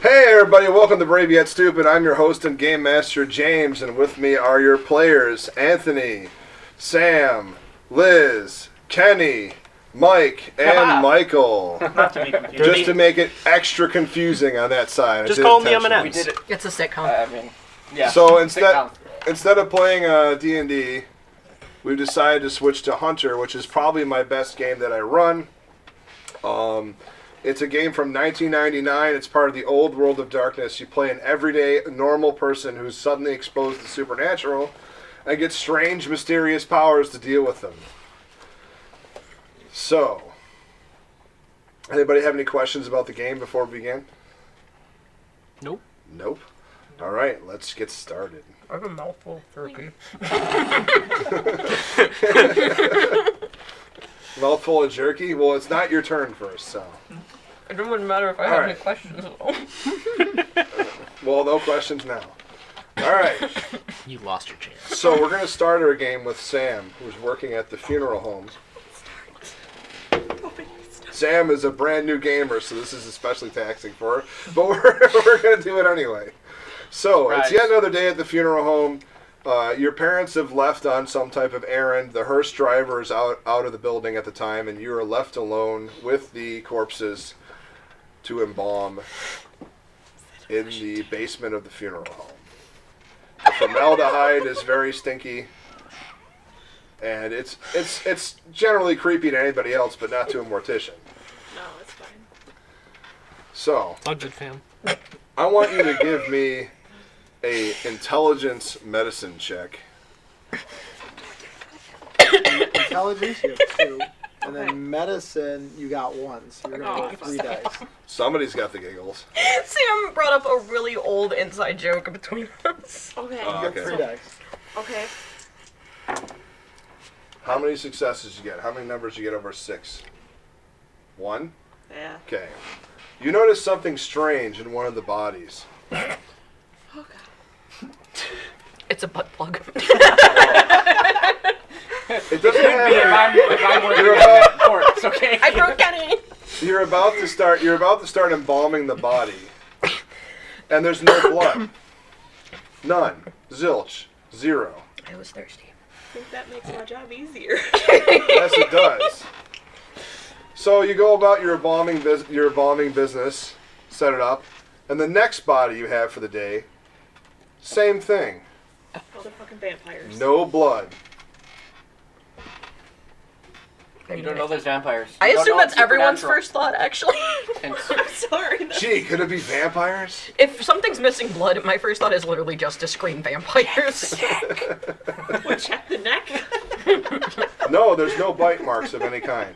Hey everybody, welcome to Brave Yet Stupid. I'm your host and game master James, and with me are your players Anthony, Sam, Liz, Kenny, Mike, and Michael. Not to be confused. Just to make it extra confusing on that side. Just call them the intentionally. We M&Ms. did it. It's a sitcom. I mean, yeah. So Sitcom. instead of playing D&D, we've decided to switch to Hunter, which is probably my best game that I run. It's a game from 1999. It's part of the old World of Darkness. You play an everyday, normal person who's suddenly exposed to supernatural and gets strange, mysterious powers to deal with them. So, anybody have any questions about the game before we begin? Nope. Nope. All right, let's get started. I have a mouthful of turkey. Mouthful of jerky? Well, it's not your turn first, so. It wouldn't matter if I All had right. any questions. Well, no questions now. All right. You lost your chance. So we're going to start our game with Sam, who's working at the funeral homes. Sam is a brand new gamer, so this is especially taxing for her. But we're going to do it anyway. So it's yet another day at the funeral home. Your parents have left on some type of errand. The hearse driver is out of the building at the time, and you are left alone with the corpses to embalm in the basement of the funeral home. The formaldehyde is very stinky, and it's generally creepy to anybody else, but not to a mortician. No, it's fine. So, It's all good, fam. I want you to give me a intelligence medicine check. Intelligence, you have 2. And then medicine, you got 1. So you're going to get 3 dice. Somebody's got the giggles. Sam brought up a really old inside joke between us. Okay. Oh, You get okay. 3 dice. Okay. How many successes you get? How many numbers you get over 6? 1? Yeah. Okay. You notice something strange in one of the bodies. Oh god. It's a butt plug. It doesn't have if I'm working You're at about- the corpse, okay? I broke Kenny. You're about to start embalming the body. And there's no blood. None. Zilch. 0. I was thirsty. I think that makes my job easier. Yes, it does. So you go about your embalming business, set it up, and the next body you have for the day, same thing. Motherfucking vampires. No blood. You don't know there's vampires. I You don't assume know that's it's everyone's supernatural. first thought, actually. And I'm sorry. That's Gee, could it be vampires? If something's missing blood, my first thought is literally just to scream vampires. would check the neck. No, there's no bite marks of any kind.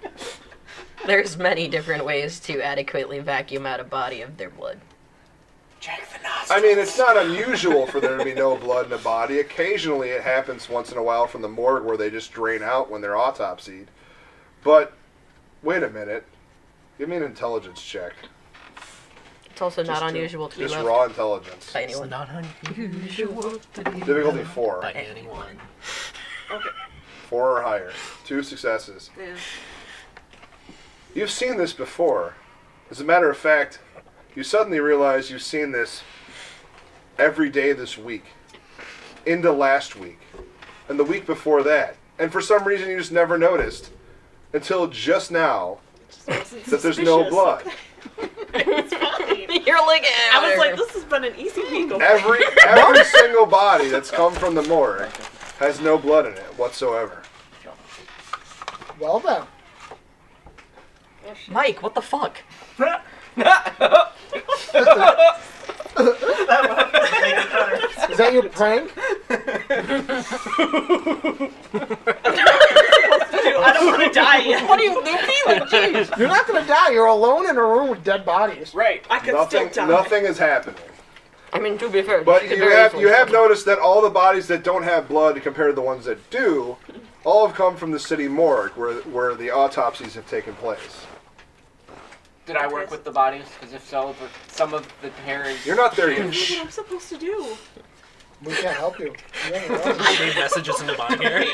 There's many different ways to adequately vacuum out a body of their blood. check the nostrils. I mean, it's not unusual for there to be no blood in a body. Occasionally it happens once in a while from the morgue where they just drain out when they're autopsied. But, wait a minute. Give me an intelligence check. It's also not Just unusual to be Just loved raw intelligence. by It's anyone. not unusual to be Difficulty loved 4. by anyone. Okay. 4 or higher. 2 successes. Yeah. You've seen this before. As a matter of fact, you suddenly realize you've seen this every day this week, into last week, and the week before that. And for some reason you just never noticed until just now Wasn't that there's no suspicious. blood. It's fine. You're like, I was like, this has been an easy week. Okay. Every single body that's come from the morgue has no blood in it whatsoever. Well then. Mike, what the fuck? Is that your prank? I don't want to die yet. What are you doing? Jeez. You're not gonna die. You're alone in a room with dead bodies. Right. I could Nothing, still die. nothing is happening. I mean, to be fair, But she could you very have easily you have still- noticed that all the bodies that don't have blood compared to the ones that do, all have come from the city morgue where the autopsies have taken place. Did I work with the bodies? Because if so, some of the hair is... You're not there yet. That's what I'm supposed to do. We can't help you. You're on your own. Leave messages in the body here.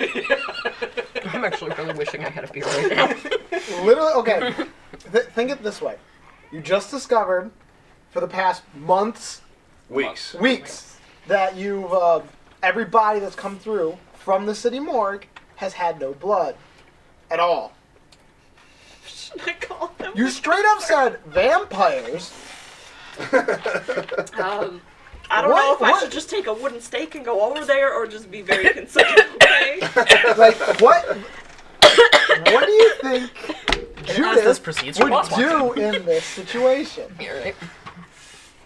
I'm actually really wishing I had a beer right now. Literally, okay. Think it this way. You just discovered for the past months, Weeks. that you've everybody that's come through from the city morgue has had no blood at all. Should I call them? You straight up said vampires. I don't know if I What? should just take a wooden stake and go over there, or just be very considerate. Okay? Like what? What do you think As this Judith proceeds, would your boss walks do in. in this situation? You're right.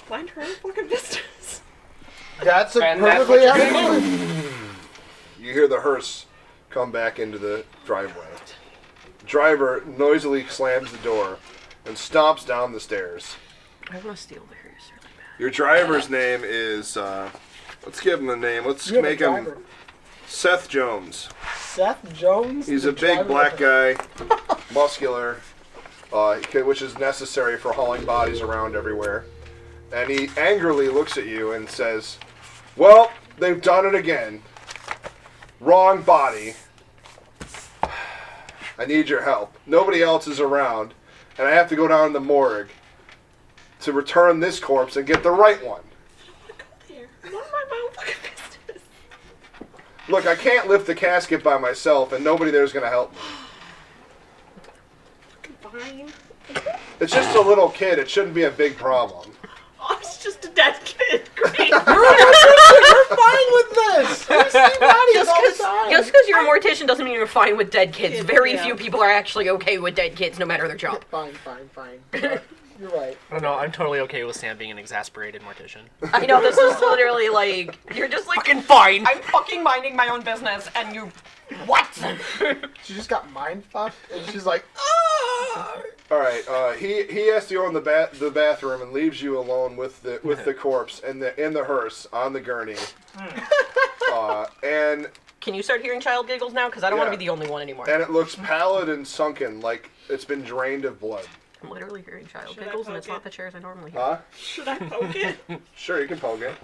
Mind her own fucking business. That's a And that's perfectly what you're adequate. You hear the hearse come back into the driveway. Driver noisily slams the door and stomps down the stairs. I want to steal the hearse really bad. Your driver's name is, let's give him a name. Let's You have a make him driver. Seth Jones. Seth Jones. He's the a big driver black of- guy, muscular, which is necessary for hauling bodies around everywhere. And he angrily looks at you and says, "Well, they've done it again. Wrong body. I need your help. Nobody else is around, and I have to go down to the morgue to return this corpse and get the right one. I go there. None of my own fucking business. Look, I can't lift the casket by myself, and nobody there's going to help me. Fucking fine. It's just a little kid. It shouldn't be a big problem." Oh, it's just a dead kid. Great. You're fine with this. You see bodies all the time. Just because you're a mortician doesn't mean you're fine with dead kids. Yeah, Very yeah. few people are actually okay with dead kids, no matter their job. Fine. You're right. Oh no, I'm totally okay with Sam being an exasperated mortician. I know, this is literally like, you're just like, Fucking fine! I'm fucking minding my own business, and you, what? She just got mind fucked, and she's like, ah! All right. He has to go in the bathroom and leaves you alone with the corpse and in the hearse on the gurney. And Can you start hearing child giggles now? Because I don't want Yeah. to be the only one anymore. it looks pallid and sunken, like it's been drained of blood. I'm literally hearing child Should I giggles, and poke it's not it? the chairs I normally hear. Huh? Should I poke it? Sure, you can poke it.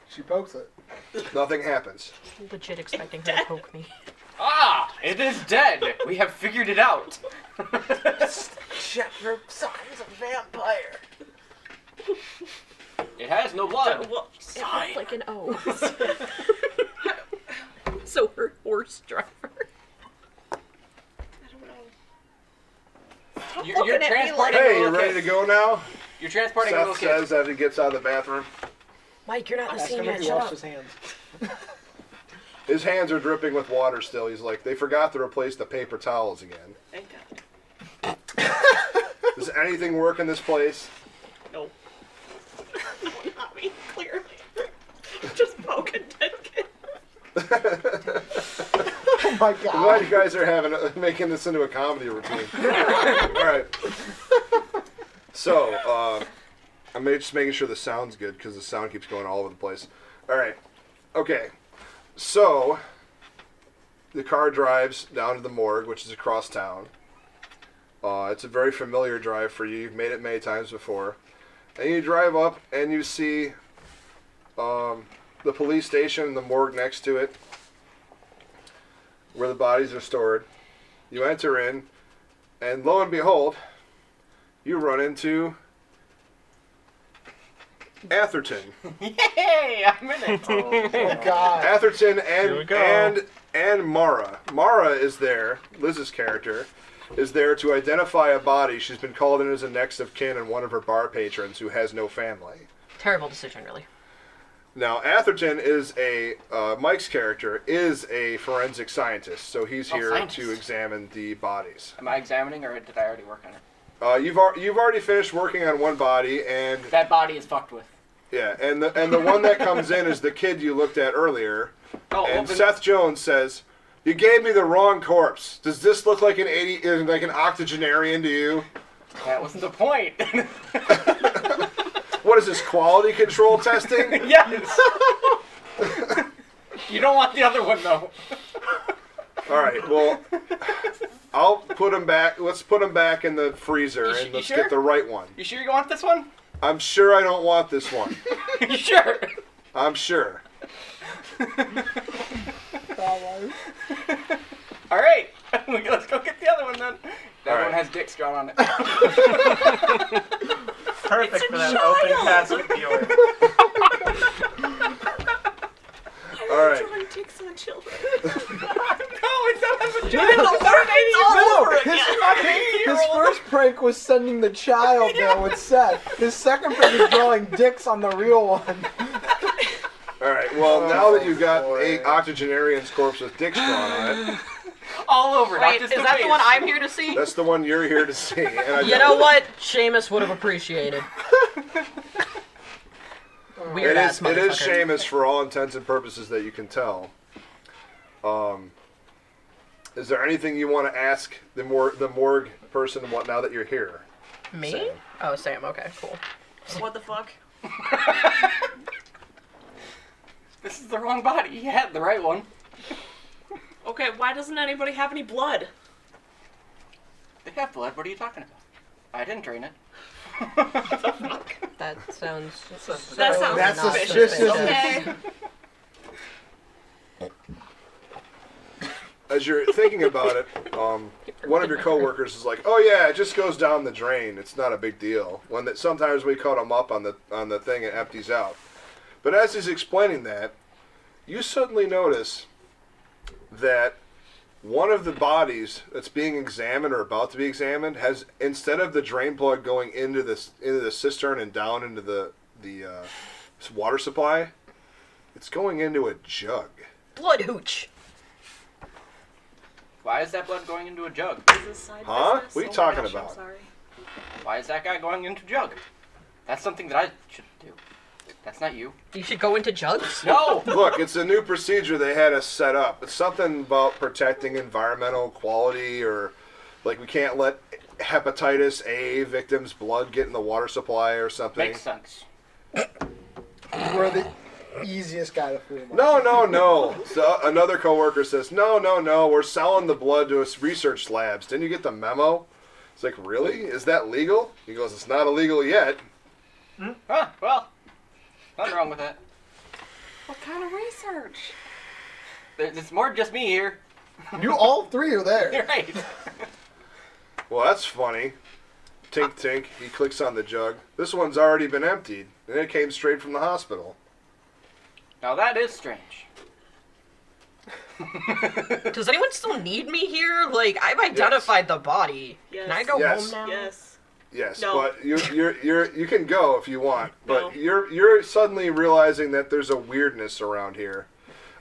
She pokes it. Nothing happens. I'm legit expecting her to poke me. Ah, it is dead. We have figured it out. Check for signs of vampire. It has no blood. Well, It looks like an O. So her horse driver. I don't know. Stop You're looking at me transporting like- a Hey, little you ready kid. to go now? You're transporting a little Seth kid. says as he gets out of the bathroom. Mike, you're not in the Ask scene him if yet. he Shut washed up. his hands. His hands are dripping with water still. He's like, they forgot to replace the paper towels again. Thank God. Does anything work in this place? No. No, not me. Clearly. Just poke a dead kid. Oh my I'm glad you god. guys are making this into a comedy routine. All right. So, I'm just making sure the sound's good because the sound keeps going all over the place. All right. Okay. So, the car drives down to the morgue, which is across town. It's a very familiar drive for you. You've made it many times before. And you drive up and you see the police station and the morgue next to it, where the bodies are stored. You enter in, and lo and behold, you run into Atherton. Yay! I'm in it. Oh god. Atherton Here we go. and Mara. Mara is there, Liz's character, is there to identify a body. She's been called in as a next of kin and one of her bar patrons who has no family. Terrible decision, really. Now, Atherton is Mike's character is a forensic scientist, so he's Oh, here scientist. to examine the bodies. Am I examining, or did I already work on it? You've already finished working on one body, and That body is fucked with. yeah, and the one that comes in is the kid you looked at earlier. Oh, And open. Seth Jones says, "You gave me the wrong corpse. Does this look like like an octogenarian to you? That wasn't the point. What is this, quality control testing?" Yes. You don't want the other one though. All right, well, I'll put him back. Let's put him back in the freezer You and let's sure? get the right one. You sure you want this one? I'm sure I don't want this one. You sure? I'm sure. All right. Let's go get the other one then. That All one right. has dicks drawn on it. perfect for that child. open casket viewer. All right. Drawing dicks on children. His first prank was sending the child there with Seth. His second prank is drawing dicks on the real one. All right. Well, now that you've got a octogenarian's corpse with dicks drawn on it, All over. Wait, not is just that the face. one I'm here to see? that's the one you're here to see. And I You know what? Seamus would have appreciated. Weird ass It is motherfucker. Seamus for all intents and purposes that you can tell. Is there anything you want to ask the morgue person now that you're here? Me? Sam. Oh, Sam. Okay, cool. What the fuck? This is the wrong body. You had the right one. Okay, why doesn't anybody have any blood? They have blood. What are you talking about? I didn't drain it. That sounds. That sounds That's suspicious. suspicious. Okay. As you're thinking about it, one of your coworkers is like, "Oh yeah, it just goes down the drain. It's not a big deal." Sometimes we cut them up on the thing and it empties out. But as he's explaining that, you suddenly notice that one of the bodies that's being examined or about to be examined has, instead of the drain plug going into the cistern and down into the water supply, it's going into a jug. Blood hooch. Why is that blood going into a jug? Is this side Huh? business? What are you Oh my talking gosh, about? I'm sorry. Why is that guy going into a jug? That's something that I should do. That's not you. You should go into jugs. No! Look, it's a new procedure they had us set up. It's something about protecting environmental quality, or like we can't let hepatitis A victims' blood get in the water supply or something. Makes sense. We're the easiest guy to fool. No. So another coworker says, no. We're selling the blood to us research labs. Didn't you get the memo? It's like, really? Is that legal? He goes, it's not illegal yet. Huh, well, nothing wrong with that. What kind of research? It's more just me here. You all three are there. You're right. Well, that's funny. Tink, tink. He clicks on the jug. This one's already been emptied, and it came straight from the hospital. Now that is strange. Does anyone still need me here? Like, I've identified the body. Yes. Can I go Yes. home now? Yes. Yes, No. but you can go if you want, but No. you're suddenly realizing that there's a weirdness around here,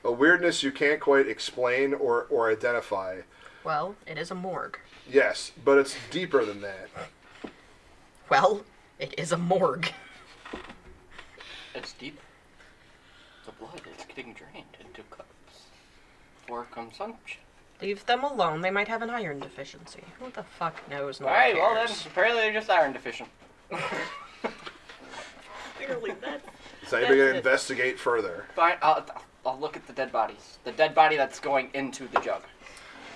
a weirdness you can't quite explain or identify. Well, it is a morgue. Yes, but it's deeper than that. Well, it is a morgue. It's deep. The blood is getting drained into cups for consumption. Leave them alone. They might have an iron deficiency. Who the fuck knows? No one Alright, well then, cares. apparently they're just iron deficient. Clearly, that. Is anybody going to That's it. investigate further? Fine, I'll look at the dead bodies. The dead body that's going into the jug.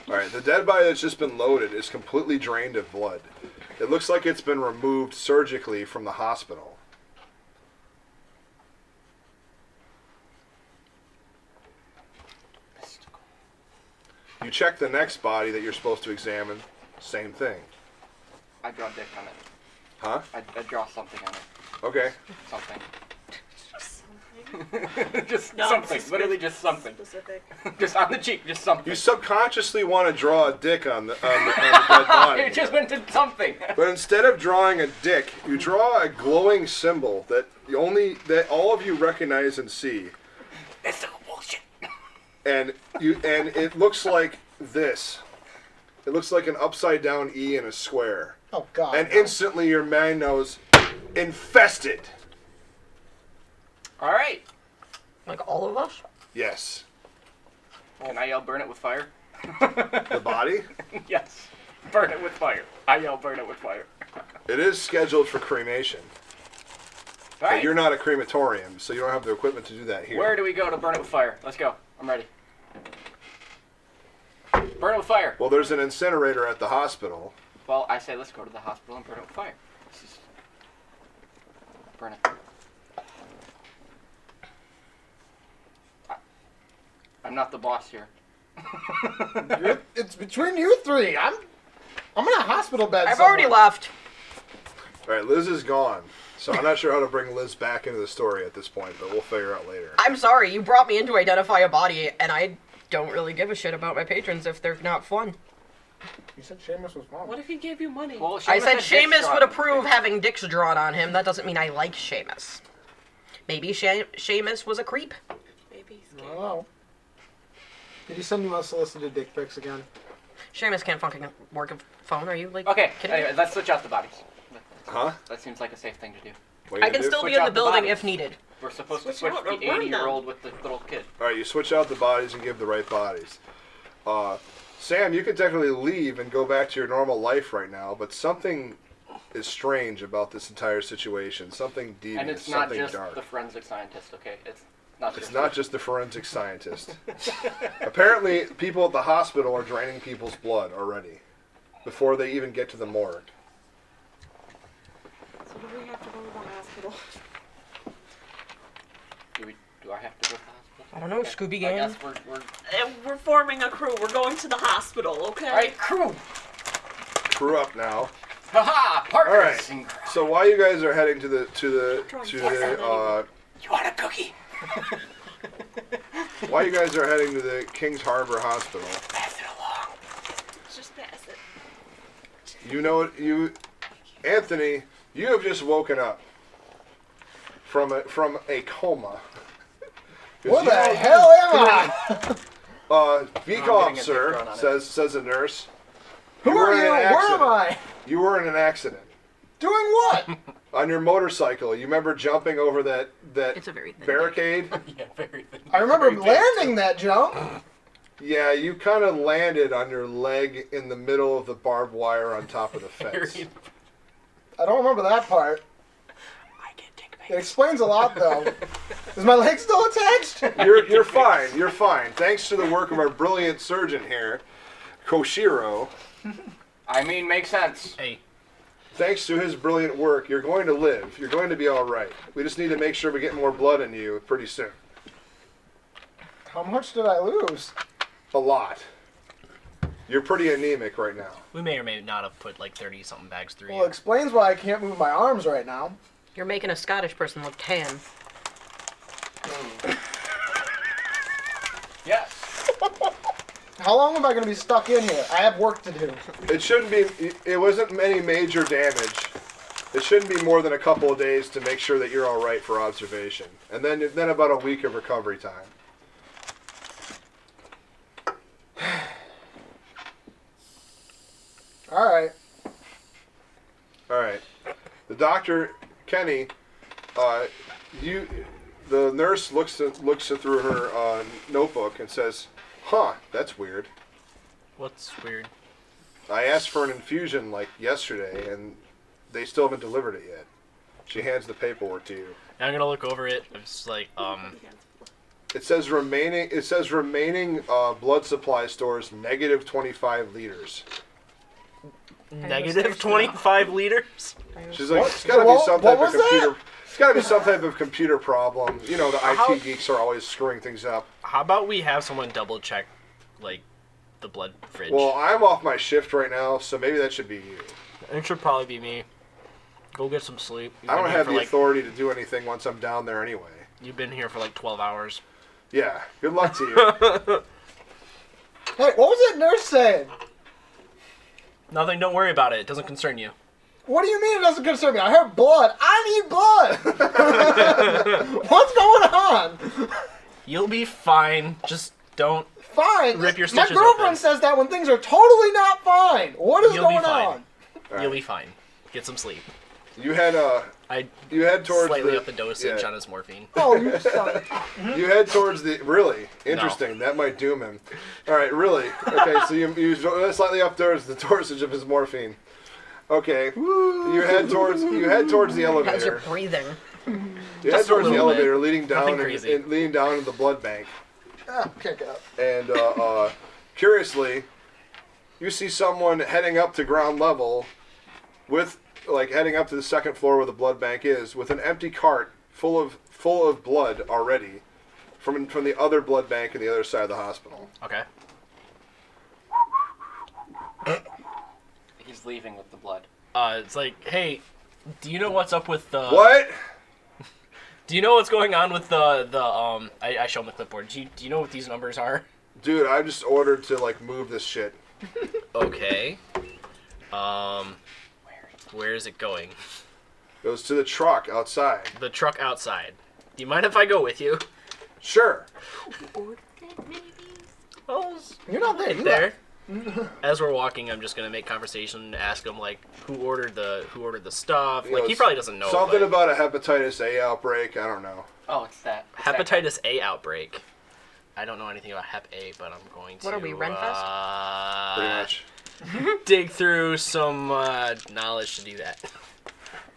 All right, the dead body that's just been loaded is completely drained of blood. It looks like it's been removed surgically from the hospital. Mystical. You check the next body that you're supposed to examine, same thing. I draw dick on it. Huh? I draw something on it. Okay. Something. Something. Just Not something. specific- Literally just something. Specific. Just on the cheek, just something. You subconsciously want to draw a dick on the dead body. It just went to something. But instead of drawing a dick, you draw a glowing symbol that all of you recognize and see. Mystical bullshit. And it looks like this. It looks like an upside down E in a square. Oh God. And instantly your mind knows, infested. Alright. Like all of us? Yes. Can I yell burn it with fire? The body? Yes. Burn it with fire. I yell burn it with fire. It is scheduled for cremation. But Alright. you're not a crematorium, so you don't have the equipment to do that here. Where do we go to burn it with fire? Let's go. I'm ready. Burn it with fire. Well, there's an incinerator at the hospital. Well, I say let's go to the hospital and burn it with fire. This is... Burn it. I'm not the boss here. It's between you three. I'm in a hospital bed. I've somewhere. already left. All right, Liz is gone. So I'm not sure how to bring Liz back into the story at this point, but we'll figure out later. I'm sorry, you brought me in to identify a body, and I don't really give a shit about my patrons if they're not fun. You said Seamus was fun. What if he gave you money? Well, I said Seamus had dicks Seamus drawn would on his approve face. having dicks drawn on him. That doesn't mean I like Seamus. Maybe Seamus was a creep. Maybe he's I gay. don't know. Did he send you unsolicited dick pics again? Seamus can't fucking work a phone. Are you like Okay, kidding me? anyway, let's switch out the bodies. Huh? That seems like a safe thing to do. What you I gonna can do? still Switch be in out the the building bodies. if needed. We're supposed to Switch switch out the or burn 80-year-old with the little kid. All right, you switch out the bodies and give the right bodies. Sam, you can technically leave and go back to your normal life right now, but something is strange about this entire situation. Something devious, And it's not something just dark. the forensic scientist, okay? It's not just It's not just the forensic scientist. Apparently, people at the hospital are draining people's blood already before they even get to the morgue. So do we have to go to the hospital? Do I have to go to the hospital? I don't know, Scooby I Gang. guess we're... We're forming a crew. We're going to the hospital, okay? Alright, crew! Crew up now. Haha! Partners! All right. in crime. So while you guys are heading to the You want a cookie? while you guys are heading to the Kings Harbor Hospital, Pass it along. Just pass it. you know Anthony, you have just woken up from a coma. 'Cause What you the know- hell am I? Be I'm calm, getting a sir, dick drawn on it. says a nurse. Who are were in you? an Where am accident. I? You were in an accident Doing what? on your motorcycle. You remember jumping over that It's a very thin barricade? Yeah, very thin. I remember Very big. landing that jump. Yeah, you kind of landed on your leg in the middle of the barbed wire on top of the fence. Very- I don't remember that part. I get dick It explains a lot, though. Is my leg still attached? You're fine. You're fine. Thanks to the work of our brilliant surgeon here, Koshiro. I mean, makes sense. Hey, Thanks to his brilliant work, you're going to live. You're going to be all right. We just need to make sure we get more blood in you pretty soon. How much did I lose? A lot. You're pretty anemic right now. we may or may not have put like 30-something bags through Well, you. it explains why I can't move my arms right now. You're making a Scottish person look tan. Yes. How long am I going to be stuck in here? I have work to do. It shouldn't be. It wasn't any major damage. It shouldn't be more than a couple of days to make sure that you're all right for observation, and then about a week of recovery time. All right. All right. The doctor, Kenny, the nurse looks through her notebook and says, "Huh, that's weird. What's weird? I asked for an infusion like yesterday, and they still haven't delivered it yet." She hands the paperwork to you. I'm gonna look over it. It's like, It says remaining blood supply stores negative 25 liters. negative 25 liters? She's like, What? it's got to be What- some what type of was that? computer. It's got to be some type of computer problem. You know, the How- IT geeks are always screwing things up. How about we have someone double check, like, the blood fridge? Well, I'm off my shift right now, so maybe that should be you. It should probably be me. Go get some sleep. You've I been don't here have for, the like, authority to do anything once I'm down there anyway. You've been here for like 12 hours. Yeah, good luck to you. Hey, what was that nurse saying? Nothing, don't worry about it. It doesn't concern you. What do you mean it doesn't concern me? I heard blood. I need blood. What's going on? You'll be fine. Just don't. Fine. Rip your My stitches girlfriend open. says that when things are totally not fine. What is You'll be going fine. on? You'll be fine. Get some sleep. You head I towards slightly up the dosage yeah. on his morphine. Oh, you son. You head towards the really interesting. That might doom him. All right, really. Okay, so you slightly up towards the dosage of his morphine. Okay, you head towards the How's your elevator. breathing? You head Just a towards the little bit. elevator, leading down Nothing crazy. leading down into the blood bank. Ah, can't get up. And curiously, you see someone heading up to ground level with, like, heading up to the second floor where the blood bank is, with an empty cart full of blood already from the other blood bank on the other side of the hospital. Okay. He's leaving with the blood. It's like, hey, Do you know what's up with the... What? Do you know what's going on with I show him the clipboard. Do you know what these numbers are? Dude, I just ordered to, like, move this shit. Okay. Where is it going? Goes to the truck outside. The truck outside. Do you mind if I go with you? Sure. Well, You're not there. You there. As we're walking, I'm just gonna make conversation and ask him like who ordered the stuff. You Like know, he probably doesn't know. Something but about a hepatitis A outbreak. I don't know. Oh, it's that. It's that. hepatitis A outbreak. I don't know anything about Hep A, but I'm going to. What are we, Renfest? Pretty much. Dig through some knowledge to do that,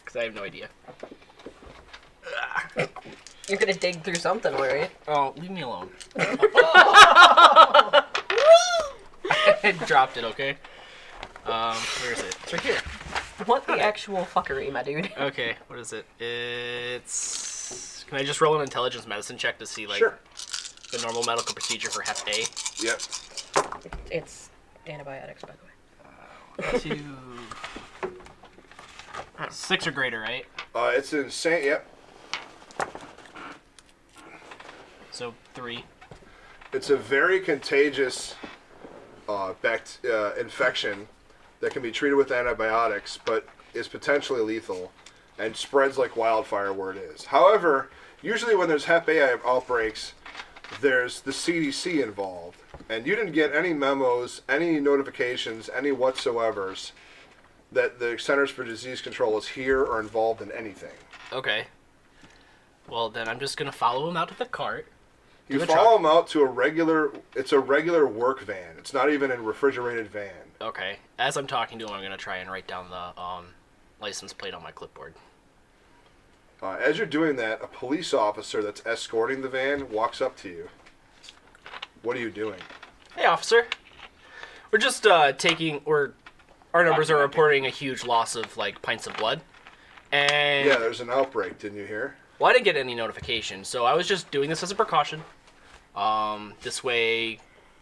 because I have no idea. You're gonna dig through something, right? Oh, leave me alone. I dropped it, okay? Where is it? It's right here. What the actual fuckery, my dude? Okay, what is it? It's... Can I just roll an intelligence medicine check to see, like, Sure. the normal medical procedure for Hep A? Yep. It's antibiotics, by the way. 2... 6 or greater, right? It's insane. Yep. So, 3. It's a very contagious infection that can be treated with antibiotics, but is potentially lethal and spreads like wildfire where it is. However, usually when there's Hep A outbreaks, there's the CDC involved, and you didn't get any memos, any notifications, any whatsoevers that the Centers for Disease Control is here or involved in anything. Okay. Well, then I'm just gonna follow him out to the cart. You the follow truck. them out to a regular work van. It's not even a refrigerated van. Okay. As I'm talking to him, I'm gonna try and write down the license plate on my clipboard. As you're doing that, a police officer that's escorting the van walks up to you. What are you doing? Hey, officer. We're just our numbers are reporting a huge loss of like pints of blood, and Yeah, there's an outbreak, didn't you hear? well, I didn't get any notification, so I was just doing this as a precaution. This way,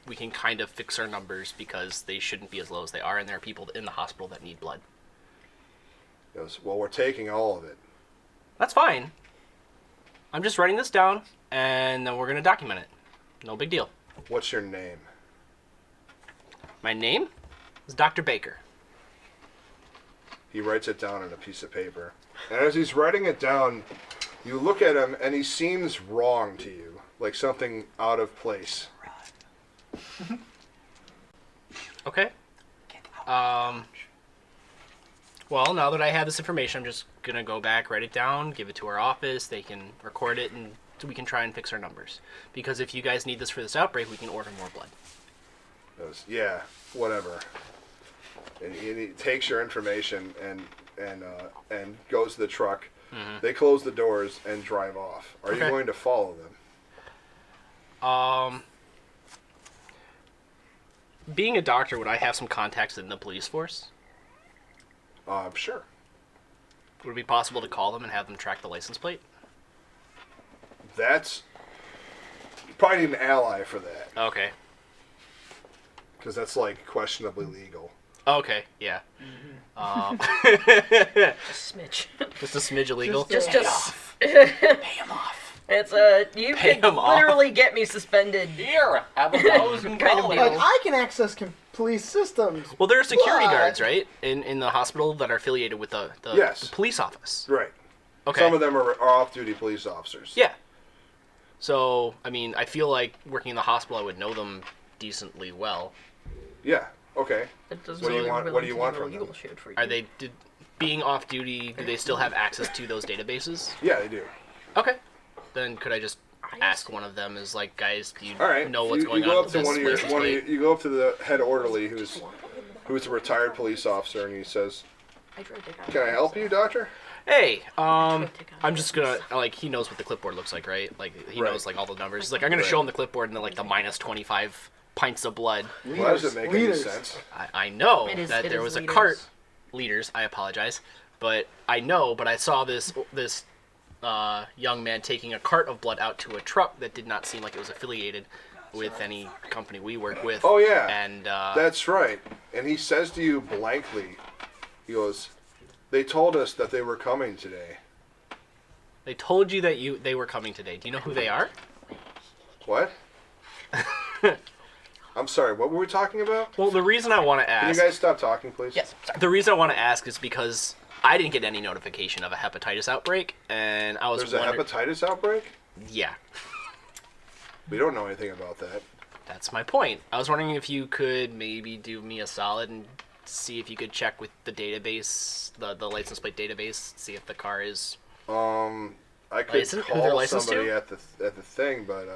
we can kind of fix our numbers because they shouldn't be as low as they are, and there are people in the hospital that need blood. He goes, well, we're taking all of it. That's fine. I'm just writing this down, and then we're gonna document it. No big deal. What's your name? My name is Dr. Baker. He writes it down on a piece of paper. And as he's writing it down, you look at him and he seems wrong to you, like something out of place. Okay. Well, now that I have this information, I'm just gonna go back, write it down, give it to our office. They can record it, and so we can try and fix our numbers. Because if you guys need this for this outbreak, we can order more blood. He goes, yeah, whatever. And he takes your information and goes to the truck. Mm-hmm. They close the doors and drive off. Are you Okay. going to follow them? Being a doctor, would I have some contacts in the police force? Sure. Would it be possible to call them and have them track the license plate? That's... You probably need an ally for that. Okay. Because that's, like, questionably legal. Okay, yeah. Just smidge. Just a smidge illegal. Just. Pay him off. It's you Pay could him off. literally get me suspended. Here, have a nose and Kind of go. deal. Like, I can access police systems. Well, there are security What? guards, right, in the hospital that are affiliated with the Yes. police office. Right. Okay. Some of them are off-duty police officers. Yeah. So, I mean, I feel like working in the hospital, I would know them decently well. Yeah. Okay. It doesn't What do you really want- really what do you do want the from legal them? shit for you. Are they being off duty? Do they still have access to those databases? Yeah, they do. Okay. Then could I just ask one of them? Is like, guys, do you All right. know what's you going go on up with to this license plate? you go up to the head orderly who's a retired police officer, and he says, "Can I help you, doctor?" Hey, I'm just gonna like he knows what the clipboard looks like, right? Like he Right. knows like all the numbers. He's like, I'm gonna show him the clipboard and then like the minus 25 pints of blood. Well, that doesn't make any Leaders. sense. I know It is- that it there is was a leaders. cart. Leaders, I apologize, but I saw this young man taking a cart of blood out to a truck that did not seem like it was affiliated with any company we work with. Oh, yeah. And That's right. And he says to you blankly, he goes, They told us that they were coming today. They told you that they were coming today. Do you know who they are? What? I'm sorry, what were we talking about? Well, the reason I want to Can you ask... guys stop talking, please? Yes. Sorry. The reason I want to ask is because I didn't get any notification of a hepatitis outbreak, and I was There's a wondering... hepatitis outbreak? Yeah, We don't know anything about that. that's my point. I was wondering if you could maybe do me a solid and see if you could check with the database, the license plate database, see if the car is... I could License? Who they're call licensed somebody to? at the thing, but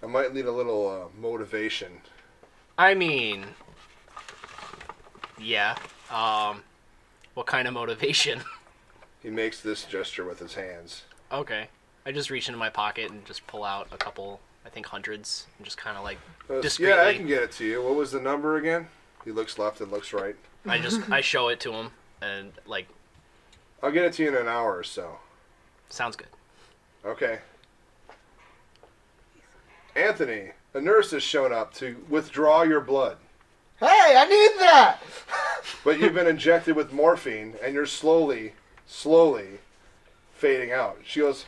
I might need a little motivation. I mean... Yeah. What kind of motivation? He makes this gesture with his hands. Okay. I just reach into my pocket and just pull out a couple, I think hundreds, and just kind of like discreetly. Yeah, I can get it to you. What was the number again? He looks left and looks right. I show it to him, and like, I'll get it to you in an hour or so. sounds good. Okay. Anthony, a nurse has shown up to withdraw your blood, Hey, I need that. but you've been injected with morphine and you're slowly fading out. She goes,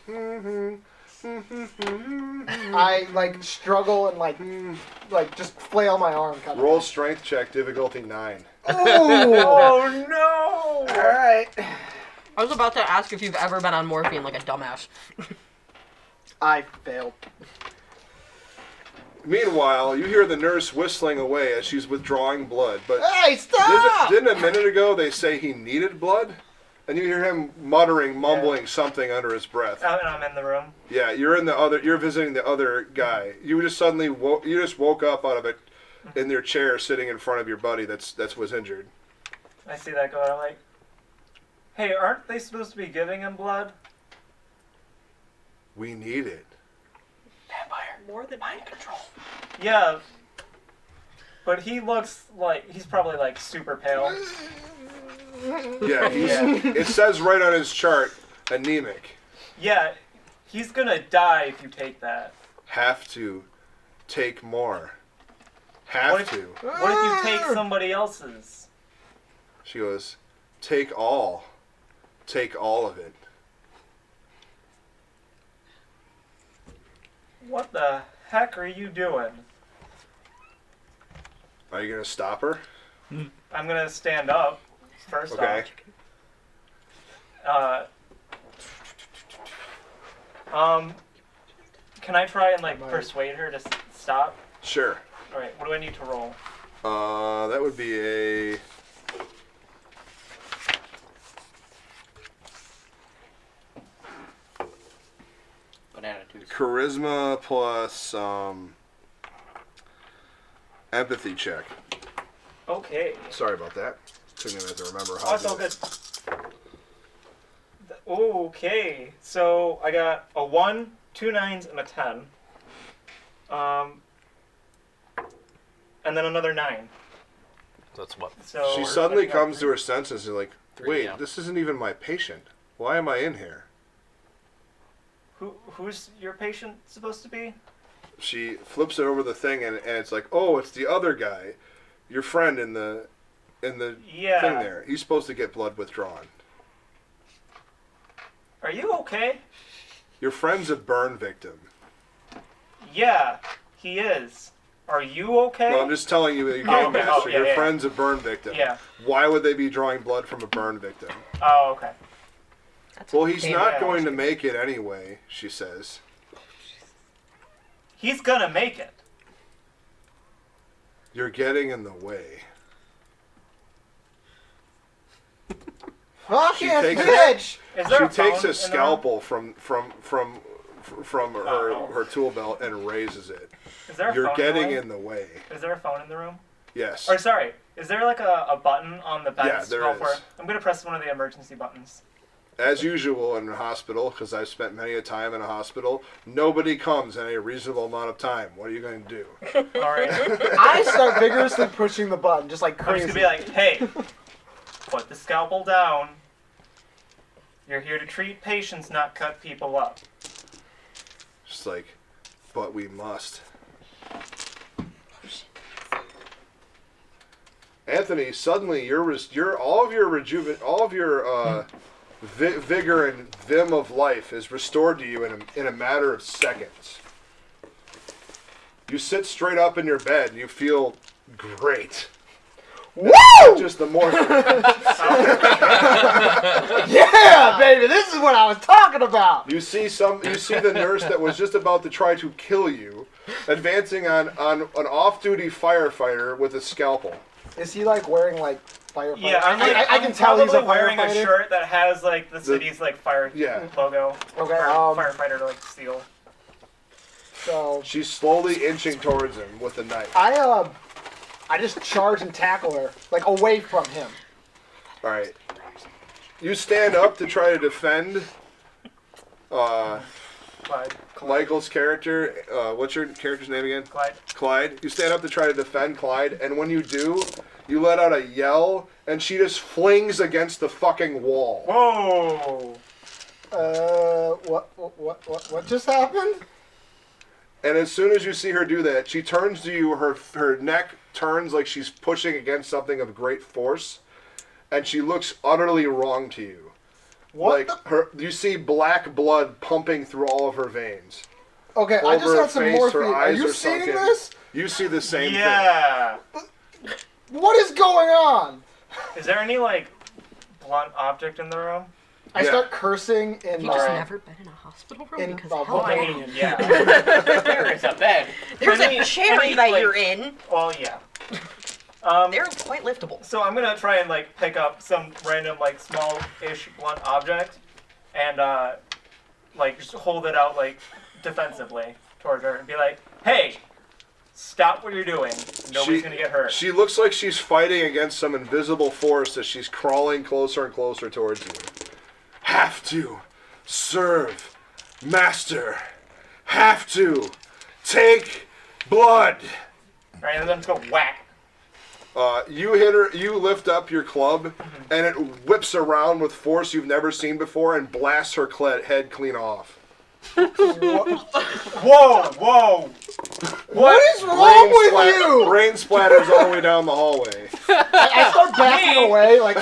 I like struggle and like just flail my arm kind of. roll strength check, difficulty 9. Oh no! All right. I was about to ask if you've ever been on morphine like a dumbass. I failed. Meanwhile, you hear the nurse whistling away as she's withdrawing blood, but Hey, stop! didn't a minute ago they say he needed blood? And you hear him mumbling something under his breath. And I'm in the room. Yeah, you're visiting the other guy. You just suddenly woke up out of it in your chair sitting in front of your buddy that was injured. I see that going. I'm like, hey, aren't they supposed to be giving him blood? We need it. More than mind control. Yeah. But he looks like he's probably like super pale. Yeah, it says right on his chart, anemic. Yeah, he's gonna die if you take that. Have to take more. What Have if, to. what if you take somebody else's? She goes, take all. Take all of it. What the heck are you doing? Are you gonna stop her? I'm gonna stand up. First Okay. off. Can I try and like persuade her to stop? Sure. All right. What do I need to roll? That would be a. Banana juice. Charisma plus empathy check. Okay. Sorry about that. Took me a minute to remember how Oh, to it's all do good. it. Okay, so I got a 1, 2 9s, and a 10. And then another 9. That's what. So She suddenly I got comes to three. her senses and like, 3, wait, yeah. this isn't even my patient. Why am I in here? Who's your patient supposed to be? She flips it over the thing and it's like, oh, it's the other guy, your friend in the Yeah. thing there. He's supposed to get blood withdrawn. Are you okay? Your friend's a burn victim. Yeah, he is. Are you okay? Well, I'm just telling you, you Oh, game okay. master, Oh, yeah, your yeah. friend's a burn victim. Yeah. Why would they be drawing blood from a burn victim? Oh, okay. That's Well, he's damn not Yeah. going to make it anyway, she says. He's gonna make it. You're getting in the way. Fuck She yes, takes bitch! Is there She a phone takes in a the scalpel from Oh. her tool belt and raises it. room? Is there a You're phone getting in in the way. the room? Is there a phone in the room? Yes. Or sorry, is there like a button on the bed? Yeah, there is. I'm gonna press one of the emergency buttons. As usual in a hospital, because I've spent many a time in a hospital, nobody comes in a reasonable amount of time. What are you going to do? All right. I start vigorously pushing the button, just like I'm just crazy. gonna be like, hey, put the scalpel down. You're here to treat patients, not cut people up. Just like, but we must. Anthony, suddenly your vigor and vim of life is restored to you in a matter of seconds. You sit straight up in your bed and you feel great. Woo! Just the more. Yeah, baby, this is what I was talking about. You see the nurse that was just about to try to kill you, advancing on an off-duty firefighter with a scalpel. Is he like wearing like firefighter? Yeah, I can tell he's a wearing a firefighter. shirt that has like the city's like fire logo. Okay, Or firefighter like seal. So She's slowly inching towards him with a knife. I just charge and tackle her, like away from him. All right. You stand up to try to defend Clyde. Michael's character. What's your character's name again? Clyde. Clyde. You stand up to try to defend Clyde, and when you do, you let out a yell, and she just flings against the fucking wall. Whoa! What just happened? And as soon as you see her do that, she turns to you, her neck turns like she's pushing against something of great force, and she looks utterly wrong to you. What? You see black blood pumping through all of her veins. Okay, I just Over her got some face, morphine. her Are eyes you are seeing sunken. this? You see the same thing. Yeah. What is going on? Is there any like blunt object in the room? I Yeah. start cursing in You just my. never been in a hospital room In because a hell I no. mean, yeah. There is a bed. There's Any- a chair any, that like- you're in. Well, yeah. They're quite liftable. So I'm gonna try and like pick up some random like small-ish blunt object, and like just hold it out like defensively towards her and be like, "Hey, stop what you're doing. Nobody's gonna get hurt." She looks like she's fighting against some invisible force as she's crawling closer and closer towards you. Have to serve master. Have to take blood. Right, and then just go whack. You hit her. You lift up your club, and it whips around with force you've never seen before, and blasts her head clean off. Whoa, whoa! What is wrong with you? Brain splatters all the way down the hallway. I start backing away, like.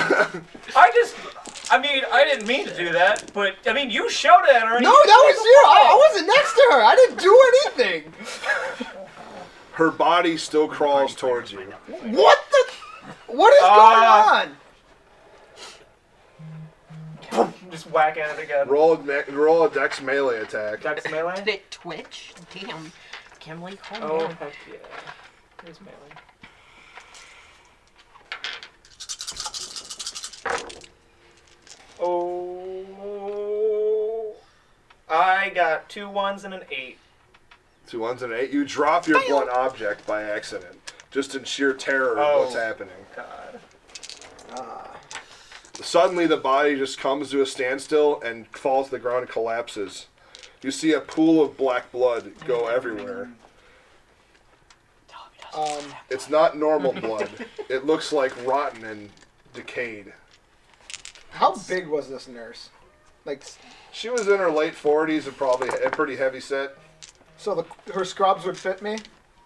I mean, I didn't mean to do that, but I mean, you shouted at her. And No, that was you. I wasn't next to her. I didn't do anything. Her body still crawls towards you. What is going on? Just whack at it again. Roll a dex melee attack. Dex melee? Did it twitch? Damn. Kimberly, calm Oh, down. heck yeah. Here's melee. Oh, I got 2 1s and an 8. 2 1s and an 8. You drop your blunt object by accident, just in sheer terror of what's happening. God. Suddenly, the body just comes to a standstill and falls to the ground and collapses. You see a pool of black blood go everywhere. It's not normal blood. It looks like rotten and decayed. How big was this nurse? Like, She was in her late 40s and probably a pretty heavy set. so her scrubs would fit me?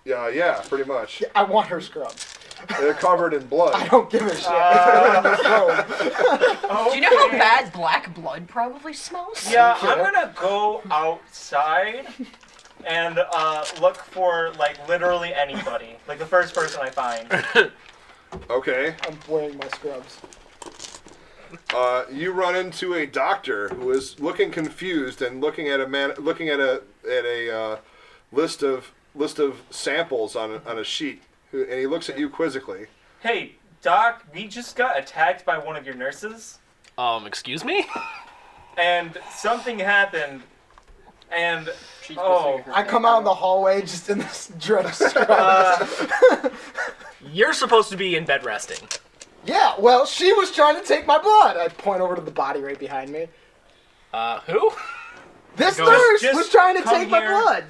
Yeah, pretty much. I want her scrubs. They're covered in I blood. don't give a shit. Do you know how bad black blood probably smells? Yeah, I'm gonna go outside and look for like literally anybody, like the first person I find. Okay. I'm wearing my scrubs. You run into a doctor who is looking confused and looking at a list of samples on a sheet, and he looks at you quizzically. Hey, Doc, we just got attacked by one of your nurses, Excuse me? and something happened, and She's I come out in the hallway just in this drenched scrubs. You're supposed to be in bed resting. Yeah, well, she was trying to take my blood. I point over to the body right behind me. Who? This Go- nurse Just was trying to come take my here. blood.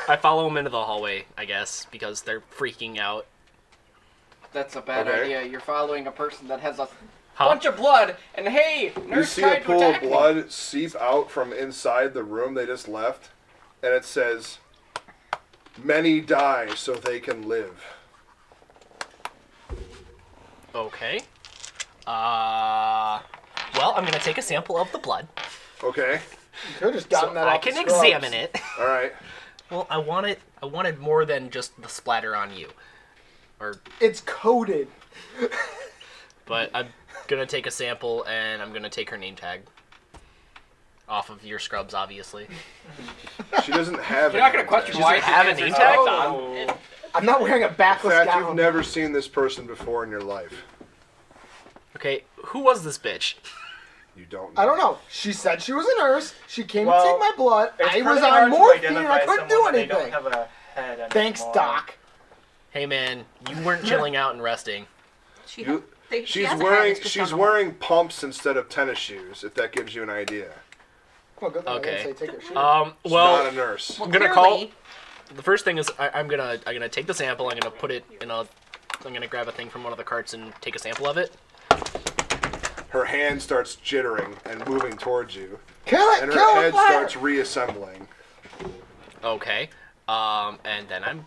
I follow him into the hallway, I guess, because they're freaking out. That's a bad Okay. idea. You're following a person that has a Huh? bunch of blood, and hey, You nurse see tried a to pool of attack me. blood seep out from inside the room they just left, and it says, "Many die so they can live." Okay. Well, I'm gonna take a sample of the blood. Okay. You could have just gotten So that I off can the scrubs. examine it. All right. Well, I wanted more than just the splatter on you. It's coated. But I'm gonna take a sample and I'm gonna take her name tag. Off of your scrubs, obviously. She doesn't have. You're not gonna question She why doesn't have a she name answers tag? on. I'm not wearing a In backless fact, gown. you've never seen this person before in your life. Okay, who was this bitch? You don't know. I don't know. She said she was a nurse. She came Well, to take my blood. It's I was pretty on hard to morphine and identify I couldn't do someone when they don't anything. have a head anymore. Thanks, Doc. Hey man, you weren't chilling out and resting. She, You- she She's has a wearing head, it's just she's on wearing pumps instead of tennis shoes. If that gives you an idea. Well, good thing I Okay. didn't say take your shoes. She's not Well, a nurse. Well, I'm gonna clearly- the first thing is I'm gonna take the sample. I'm gonna put it in a. I'm gonna grab a thing from one of the carts and take a sample of it. Her hand starts jittering and moving towards you, Kill it! and Kill her it! head fire! starts reassembling. Okay. And then I'm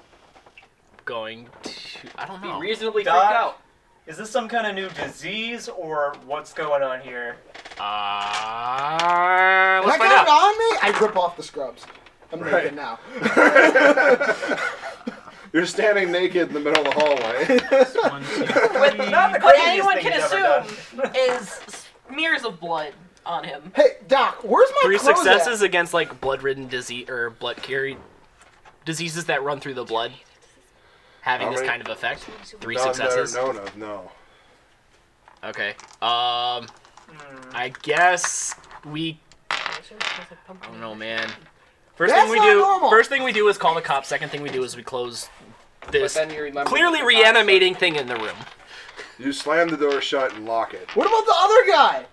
going to. I don't Be know. reasonably freaked Doc? out. Is this some kind of new disease or what's going on here? Can Let's I find got it out. on me? I rip off the scrubs. I'm Right. naked now. You're standing naked in the middle of the hallway. Not the What craziest anyone thing can he's ever assume done. is smears of blood on him. Hey, Doc, where's my 3 clothes successes at? against like blood-ridden disease or blood carried diseases that run through the blood, having How this many? kind of effect. 3 No, successes. No. Okay. I guess we. I don't know, man. First That's thing we not do. normal. First thing we do is call the cops. Second thing we do is we close But this then you remember clearly the reanimating thing in the room. You slam the door shut and lock it. What about the other guy?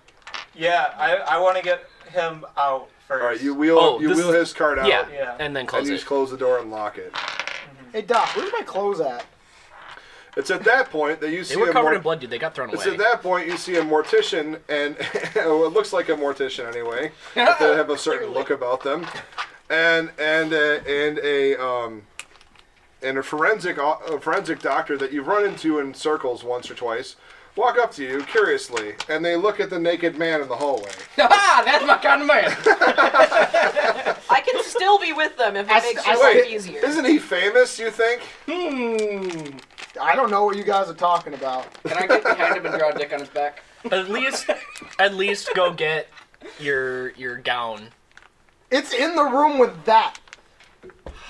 Yeah, I want to get him out first. All right, you wheel Oh, this wheel is- his cart out. Yeah. Yeah. And then And close you it. just close the door and lock it. Hey, Doc, where's my clothes at? It's at that point that you see They were a covered mor- in blood, dude. They got thrown It's away. at that point you see a mortician, and well, it looks like a mortician anyway. But they have a certain look about them, and a forensic doctor that you've run into in circles once or twice walk up to you curiously, and they look at the naked man in the hallway. Ah, that's my kind of man. I can still be with them if it makes I- your life Wait, easier. isn't he famous? You think? I don't know what you guys are talking about. Can I get behind him and draw a dick on his back? At least go get your gown. It's in the room with that.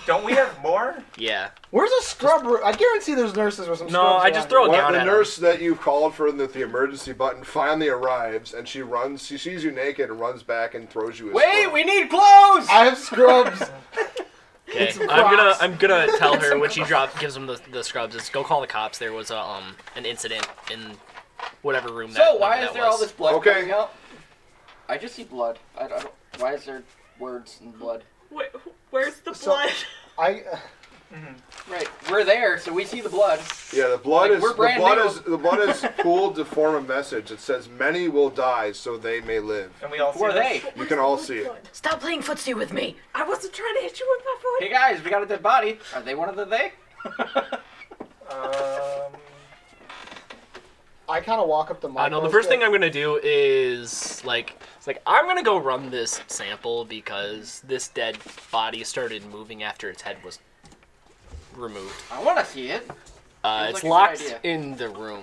Don't we have more? Yeah. Where's a scrub room? I guarantee there's nurses with some No, scrubs I just around throw here. a gown The at him. nurse that you called for the emergency button finally arrives, and she runs. She sees you naked and runs back and throws you a Wait, scrub. we need clothes. I have scrubs. Okay. some I'm Crocs. gonna tell her when she gives them the scrubs is go call the cops. There was an incident in whatever room that. So why that is there all was. this blood Okay. coming out? I just see blood. I don't. Why is there words and blood? Wait, where's the So- blood? I Right, we're there, so we see the blood. Yeah, the blood Like, is we're the brand blood new. is the blood is pooled to form a message. It says, "Many will die, so they may live." And we all Who see are this? they? You can all see it. Stop playing footsie with me. I wasn't trying to hit you with my foot. Hey guys, we got a dead body. Are they one of the they? I kind of walk up to my. I know the first thing I'm gonna do is I'm gonna go run this sample because this dead body started moving after its head was removed. I want to see it. It's like a good locked idea. in the room.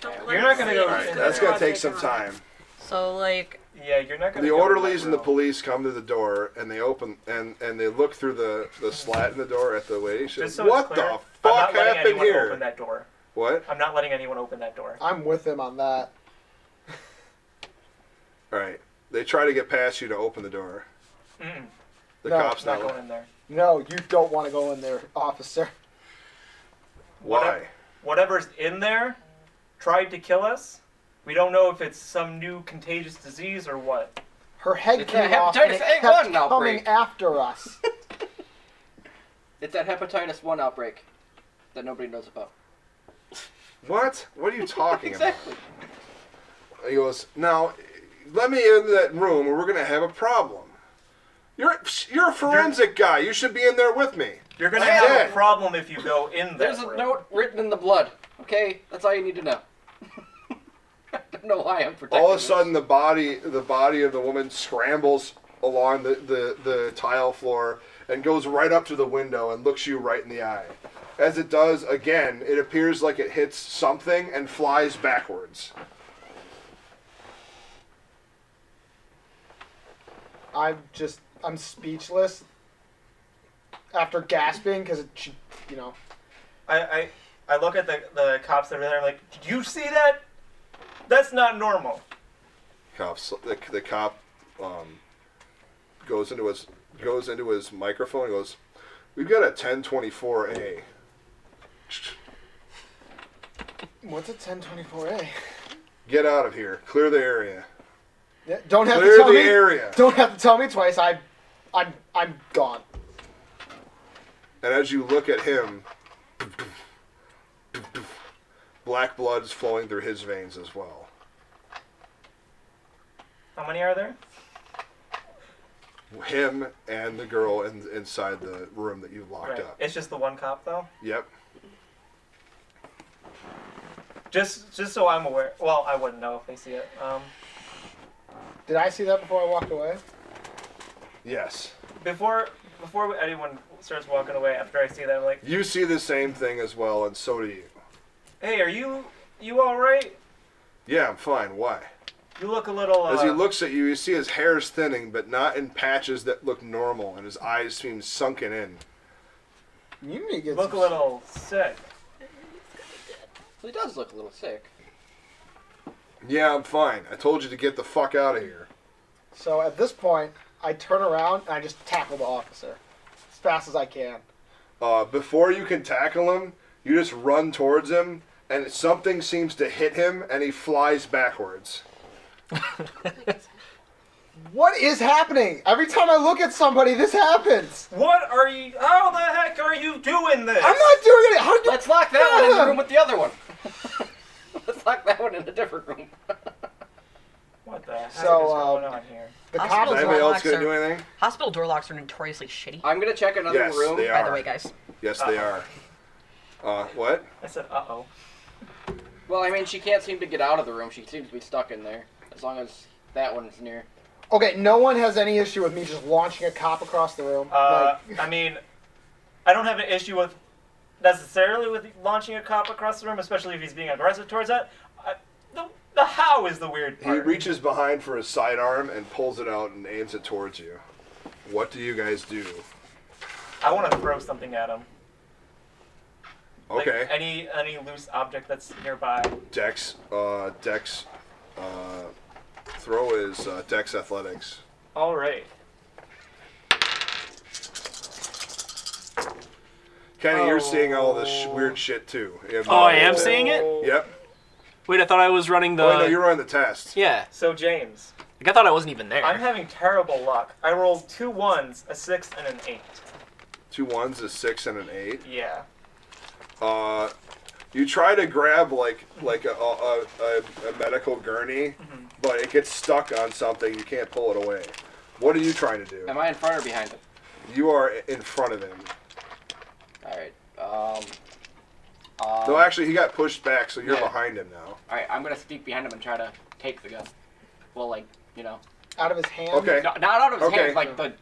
Don't You're not gonna go. All right, in that's there. gonna take some time. So, like, Yeah, you're not gonna. The go in orderlies that and the room. police come to the door, and they open and they look through the slat in the door at the lady. She Just says, so "What it's clear, the I'm fuck not letting happened anyone here?" open that door. What? I'm not letting anyone open that door. I'm with him on that. All right. They try to get past you to open the door. Mm-mm. The No, cops It's not not. going in there. No, you don't want to go in there, officer. Why? Whatever's in there tried to kill us. We don't know if it's some new contagious disease or what. Her head It's came a off and it hepatitis A1 kept coming outbreak. after us. It's that hepatitis 1 outbreak that nobody knows about. What? What are you talking Exactly. about? He goes, "Now, let me in that room, or we're gonna have a problem. You're a forensic guy. You should be in there with me." You're gonna Yeah. have Yeah. a problem if you go in there. There's a note written in the blood. Okay, that's all you need to know. don't know why I'm protecting All of a this. sudden, the body of the woman scrambles along the tile floor and goes right up to the window and looks you right in the eye. As it does, again, it appears like it hits something and flies backwards. I'm speechless after gasping because I look at the cops that are there. I'm like, did you see that? That's not normal. The cop goes into his microphone and goes, "We've got a 1024A." What's a 1024A? Get out of here. Clear the area. Yeah, don't have Clear to tell the me. area. Don't have to tell me twice. I'm gone. And as you look at him, black blood is flowing through his veins as well. How many are there? Him and the girl inside the room that you locked Right. up. It's just the one cop though. Yep. Just so I'm aware. Well, I wouldn't know if they see it. Did I see that before I walked away? Yes. Before anyone starts walking away, after I see that, I'm like, You see the same thing as well, and so do you. hey, are you all right? Yeah, I'm fine. Why? You look a little. As he looks at you, you see his hair is thinning, but not in patches that look normal, and his eyes seem sunken in. You need to get look a some- little sick. He does look a little sick. Yeah, I'm fine. I told you to get the fuck out of here. So at this point, I turn around and I just tackle the officer as fast as I can. Before you can tackle him, you just run towards him, and something seems to hit him, and he flies backwards. What is happening? Every time I look at somebody, this happens. What are you? How the heck are you doing this? I'm not doing it. How do you? Let's lock that one in the room with the other one. Let's lock that one in a different room. What the heck So, is going on here? The Hospital cops. Is anybody door else locks going to are- do anything? Hospital door locks are notoriously shitty. I'm gonna check another Yes, room. they By are. the way, guys. Yes, they are. What? I said, uh-oh. Well, I mean, she can't seem to get out of the room. She seems to be stuck in there. As long as that one's near. Okay, no one has any issue with me just launching a cop across the room. I mean, I don't have an issue with necessarily with launching a cop across the room, especially if he's being aggressive towards that. The how is the weird He part. reaches behind for his sidearm and pulls it out and aims it towards you. What do you guys do? I want to throw something at him. Like Okay. any loose object that's nearby. Dex. Throw is Dex Athletics. All right. Kenny, you're seeing all this weird shit too. You have Oh, I no am idea. seeing it? Yep. Wait, I thought I was running the. Oh, no, you're running the test. Yeah, So James, like I thought I wasn't even there. I'm having terrible luck. I rolled 2 1s, a 6, and an 8. 2 1s, a 6, and an 8. Yeah. You try to grab like a medical gurney, but it gets stuck on something. You can't pull it away. What are you trying to do? Am I in front or behind him? You are in front of him. All right. No, actually, he got pushed back, so you're Yeah. behind him now. All right. I'm gonna sneak behind him and try to take the gun. Well, like out of his hand. Okay. not out of his Okay. hands, like the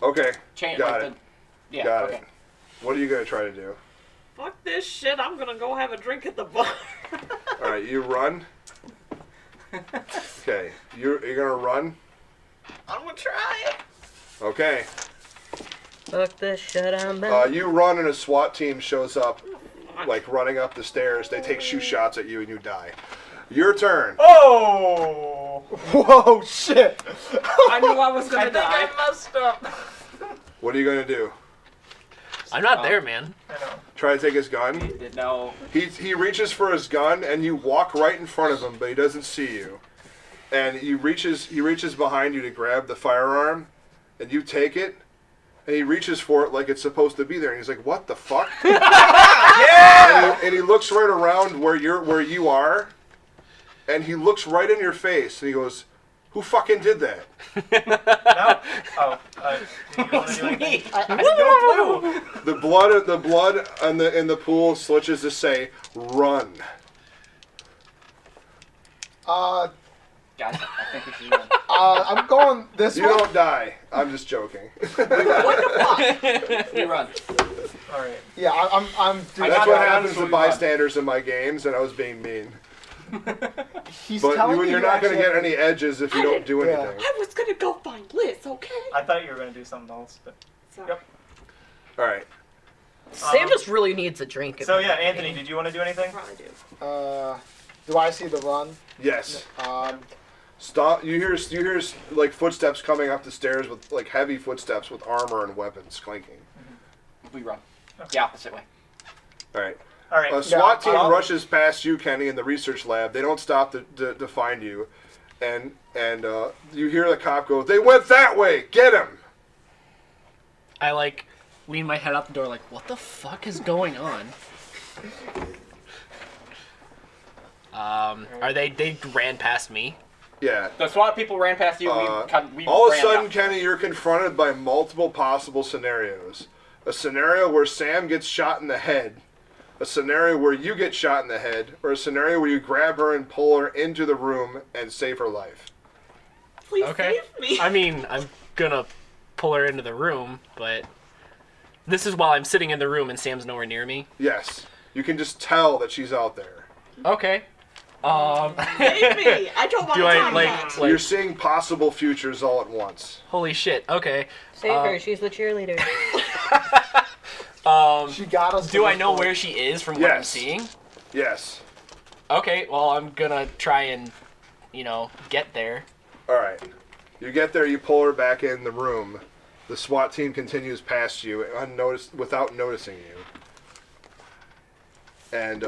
Okay. chain, Got like it. the. Yeah. Got okay. it. What are you gonna try to do? Fuck this shit. I'm gonna go have a drink at the bar. All right, you run. Okay, you're gonna run. I'm gonna try it. Okay. Fuck this shit, I'm back. You run and a SWAT team shows up, like running up the stairs. They take shoe shots at you and you die. Your turn. Oh! Whoa, shit. I knew I was I gonna think die. I messed up. What are you gonna do? I'm not there, man. I know. Try to take his gun. Did no. He reaches for his gun and you walk right in front of him, but he doesn't see you. And he reaches behind you to grab the firearm, and you take it. And he reaches for it like it's supposed to be there, and he's like, "What the fuck?" Yeah! And he looks right around where you are, and he looks right in your face, and he goes, "Who fucking did that?" No. Oh. Do you want to do anything? Me. I had no clue. The blood in the pool switches to say, "Run." Uh, Guys, I think we should run. I'm going this You way. don't die. I'm just joking. We run. All right. Yeah, I'm. Dude, I That's got what the gun, happens so to we run. bystanders in my games, and I was being mean. He's But telling me you're not going to actually get any edges if you don't do Yeah. anything. I was gonna go find Liz, okay? I thought you were gonna do something else. But... Sorry. Yep. All right. Sam just really needs a drink. So yeah, Anthony, did you want to do anything? Probably do. Do I see the run? Yes. Stop. You hear like footsteps coming up the stairs with like heavy footsteps with armor and weapons clinking. We run. The opposite way. All right. All right. A SWAT team I'll- rushes past you, Kenny, in the research lab. They don't stop to find you, and you hear the cop go, "They went that way. Get him!" I like lean my head out the door, like, what the fuck is going on? Are they ran past me? Yeah. The SWAT people ran past you. We All of a ran sudden, up. Kenny, you're confronted by multiple possible scenarios. A scenario where Sam gets shot in the head, a scenario where you get shot in the head, or a scenario where you grab her and pull her into the room and save her life. Please Okay. save me. I mean, I'm gonna pull her into the room, but this is while I'm sitting in the room and Sam's nowhere near me. Yes. You can just tell that she's out there. Okay. Save me. I don't want Do to I talk like, about it. You're seeing possible futures all at once. holy shit? Okay. Save her. She's the cheerleader. She got us. Do I know where she is from what I'm Yes. seeing? Yes. Okay. Well, I'm gonna try and, get there. All right. You get there, you pull her back in the room. The SWAT team continues past you unnoticed without noticing you. And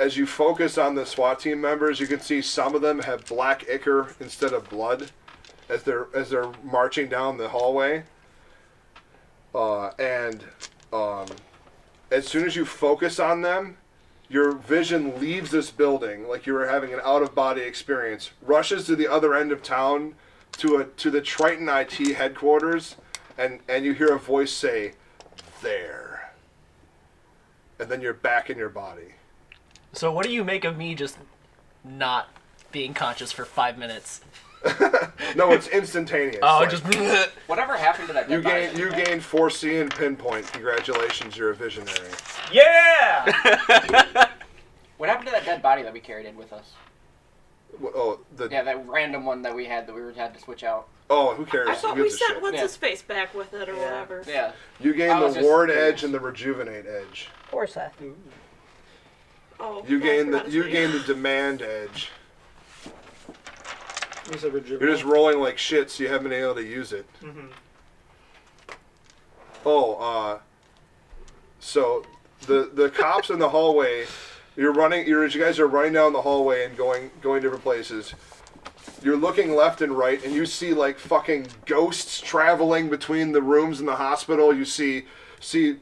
as you focus on the SWAT team members, you can see some of them have black ichor instead of blood as they're marching down the hallway. As soon as you focus on them, your vision leaves this building like you were having an out-of-body experience, rushes to the other end of town to the Triton IT headquarters, and you hear a voice say, "There." And then you're back in your body. So what do you make of me just not being conscious for 5 minutes? No, it's instantaneous. Oh, Like, just Whatever happened to that? you dead body? gained 4C and pinpoint. Congratulations, you're a visionary. Yeah. What happened to that dead body that we carried in with us? Oh, Yeah, that random one that we had had to switch out. who cares? I thought Who we gives a sent shit? what's Yeah. his face back with it or Yeah. whatever. Yeah. You I gain was the just ward curious. edge and the rejuvenate edge. Poor Seth. Oh. You I gain forgot his name. the demand edge. You said You're just rolling like shit, so you haven't been able to use it. Mhm. Oh, so the cops in the hallway, you guys are running down the hallway and going different places. You're looking left and right, and you see like fucking ghosts traveling between the rooms in the hospital. You see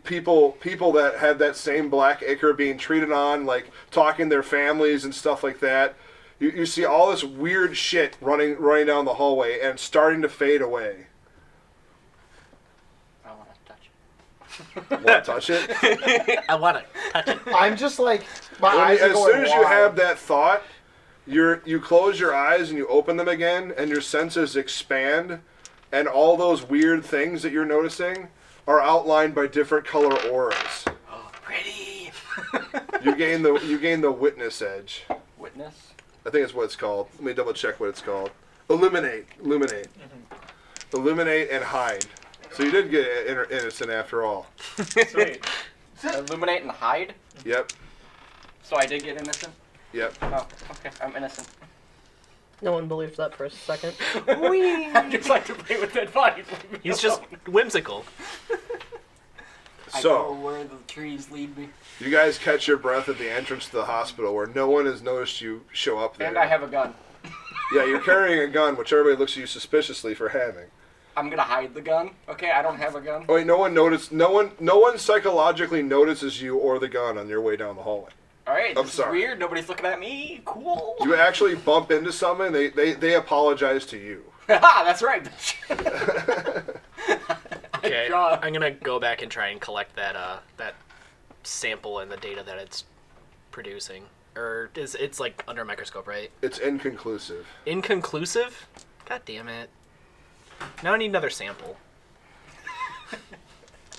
people that have that same black ichor being treated on, like talking to their families and stuff like that. You see all this weird shit running down the hallway and starting to fade away. I don't want to touch it. Want to touch it? I want to touch it. I'm just like my eyes are As going soon as you wide. have that thought, you close your eyes and you open them again, and your senses expand, and all those weird things that you're noticing are outlined by different color auras. Pretty. You gain the witness edge. Witness. I think that's what it's called. Let me double check what it's called. Illuminate, illuminate, and hide. So you did get innocent after all. Sweet. Illuminate and hide. Yep, So I did get innocent. yep. Oh, okay. I'm innocent. No one believes that for a second. I just like to play with dead bodies. He's just whimsical. I go So where the trees lead me. you guys catch your breath at the entrance to the hospital, where no one has noticed you show up there. And I have a gun. Yeah, you're carrying a gun, which everybody looks at you suspiciously for having. I'm gonna hide the gun. Okay, I don't have a gun. Oh wait, no one noticed. No one psychologically notices you or the gun on your way down the hallway. All right, I'm this sorry. is weird. Nobody's looking at me. Cool. You actually bump into someone. They apologize to you. Haha, that's right. bitch. Okay, draw. I'm gonna go back and try and collect that that sample and the data that it's producing. or it's like under a microscope, right? It's inconclusive. Inconclusive? God damn it. Now I need another sample.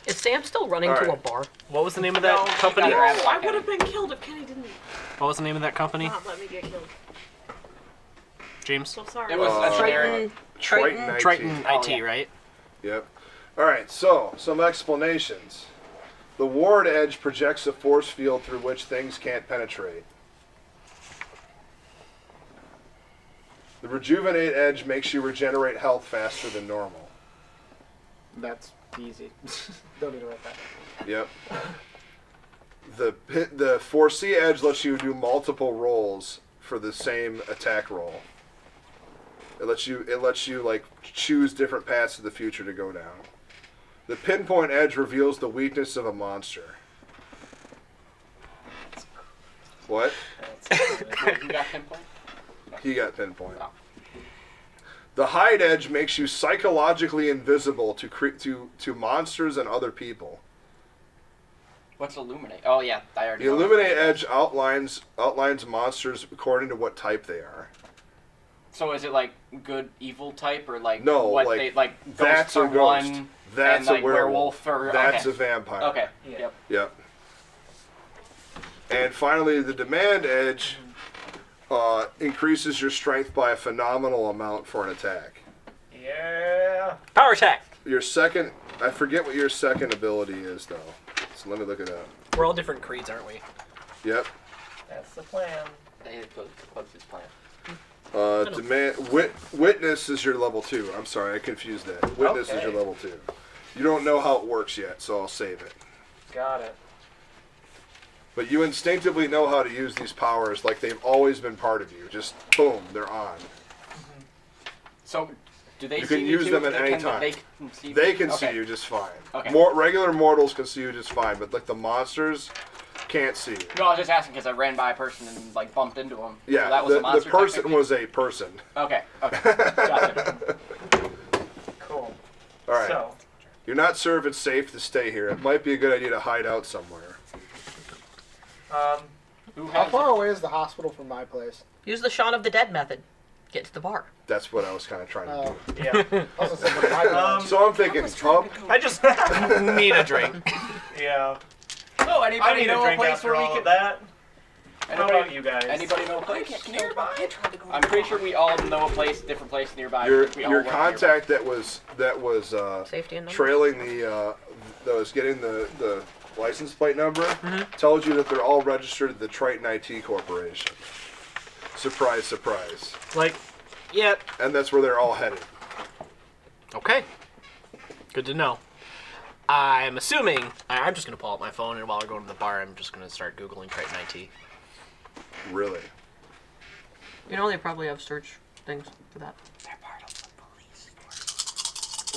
Is Sam still running All to a right. bar? What was the name of that No, she company? got her ass Oh, I back would in. have been killed if Kenny didn't What was the name of that company? not let me get killed. James? So sorry. It was a generic. Triton IT. Triton Oh, IT, yeah. right? Yep. All right, so some explanations. The ward edge projects a force field through which things can't penetrate. The rejuvenate edge makes you regenerate health faster than normal. That's easy. Don't need to write that. Yep. The foresee edge lets you do multiple rolls for the same attack roll. It lets you like choose different paths to the future to go down. The pinpoint edge reveals the weakness of a monster. What? You got pinpoint? He got pinpoint. Oh. The hide edge makes you psychologically invisible to monsters and other people. What's illuminate? Oh yeah, I already The know. illuminate edge outlines monsters according to what type they are. So is it like good evil type or like No, what like, they like ghost That's for a ghost. one That's and like a werewolf. or That's okay. a vampire. Okay. Yeah. Yep. Yep. And finally, the demand edge increases your strength by a phenomenal amount for an attack. Yeah. Power attack! Your second, I forget what your second ability is though. So let me look it up. We're all different creeds, aren't we? Yep. That's the plan. What's his plan? Witness is your level 2. I'm sorry, I confused that. Witness is your Okay. level 2. You don't know how it works yet, so I'll save it. Got it. But you instinctively know how to use these powers like they've always been part of you. Just boom, they're on. So do they You see can me use too? them at Can any they- time. They can see. They me? can Okay. see you just fine. Okay. Regular mortals can see you just fine, but like the monsters can't see you. No, I was just asking because I ran by a person and like bumped into him. Yeah, so that was a the monster. person technically? was a person. Okay. Okay. Gotcha. Cool. All right. So, You're not sure if it's safe to stay here. It might be a good idea to hide out somewhere. Who How has far it? away is the hospital from my place? Use the Shaun of the Dead method. Get to the bar. That's what I was kind of trying to Oh, do. yeah. I was gonna say, what am I doing? So I'm thinking pub. I just need a drink. Yeah. Oh, I anybody need a know a drink place after where we all can? of that. How Anybody, about you guys? Anybody know a place nearby? I'm pretty sure we all know a place, different place nearby. Your because we all your work contact that was Safety and numbers. trailing that was getting the license plate number tells you that they're all registered at the Triton IT Corporation. Surprise, surprise. Like, yeah. And that's where they're all headed. Okay. Good to know. I'm assuming I'm just gonna pull out my phone, and while we're going to the bar, I'm just gonna start googling Triton IT. Really. You know they probably have search things for that. They're part of the police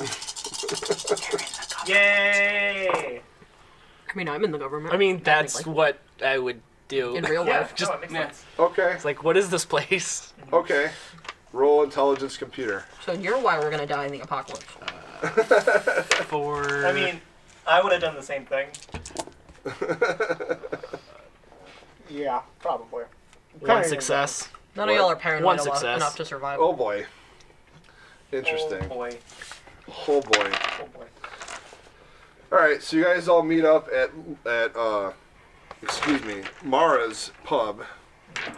force. Yay! I mean, I'm in the government. I mean, that's technically. what I would do. In real Yeah, life. just- no, it makes yeah. sense. Okay. It's like, what is this place? Okay. Roll intelligence computer. So you're why we're gonna die in the apocalypse. For I mean, I would have done the same thing. Yeah, probably. one success. None of y'all are paranoid One success. enough to survive. Oh boy. Oh Interesting. boy. Oh boy. Oh boy. All right, so you guys all meet up at Mara's pub.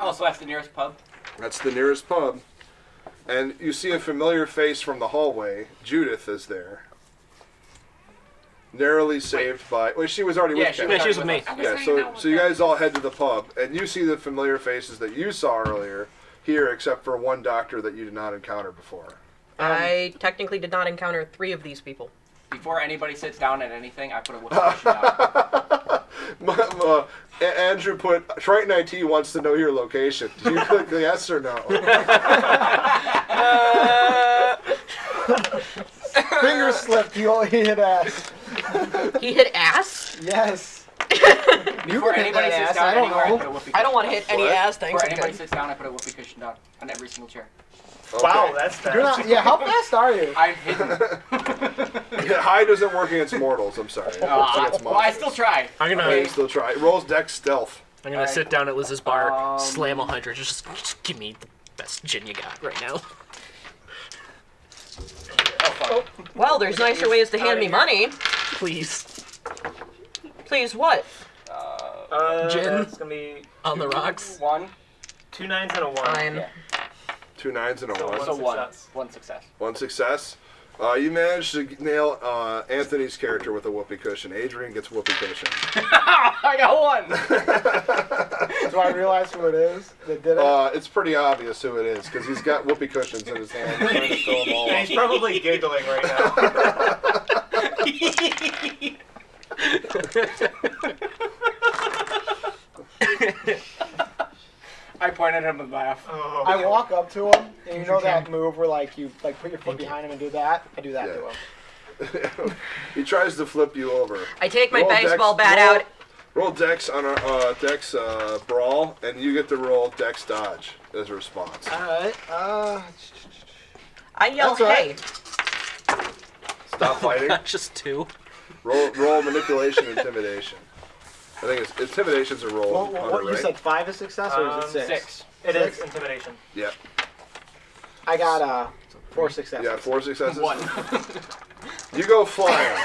Oh, so that's the nearest pub. That's the nearest pub. And you see a familiar face from the hallway. Judith is there. Narrowly saved by... Wait, she was already Yeah, with she Kevin. Yeah, she was with me. Yeah, so you guys all head to the pub, and you see the familiar faces that you saw earlier here, except for one doctor that you did not encounter before. I technically did not encounter 3 of these people. Before anybody sits down at anything, I put a whoopee cushion down. Andrew put, Triton IT wants to know your location. Do you click the yes or no? Finger slipped. He hit ass. He hit ass? Yes. Before can hit anybody that sits ass, down I don't anywhere, I know. put a whoopee I don't cushion want to hit any What? ass things. Before anybody Okay. sits down, I put a whoopee cushion down on every single chair. Okay. Wow, that's fast. You're not. Yeah. How fast are you? I'm hidden. Yeah, high doesn't work against mortals, I'm sorry. It works against Well, I monsters. still try. I'm Okay, gonna. still try. It rolls dex stealth. I'm gonna Alright. sit down at Liz's bar, slam 100, just give me the best gin you got right now. Well, there's nicer ways to hand me money. Please. Please, what? Gin? It's gonna be On the rocks. 1. 2 9s and a 1. Fine. Yeah. 2 9s and a So 1. So 1. success. 1 success. 1 success. You managed to nail Anthony's character with a whoopee cushion. Adrian gets whoopee cushion. I got 1. Do I realize who it is that did it? It's pretty obvious who it is because he's got whoopee cushions in his hand. He's trying to throw them all And off. he's probably giggling right now. I pointed at him and laughed. Oh. I walk up to him, and you know that move where like you like put your foot behind him and do that? I do that Yeah. to him. He tries to flip you over. I take my Roll baseball dex- bat roll- out. Roll Dex on a Dex brawl, and you get to roll Dex dodge as a response. Alright, I yell, That's all hey. right. Stop fighting. Just 2. Roll manipulation, intimidation. I think it's intimidation's a roll. well, 100, what, you right? said 5 is success, or is it 6? 6. It is 6? intimidation. Yeah. I got 4 successes. Yeah, 4 successes. 1. You go flying.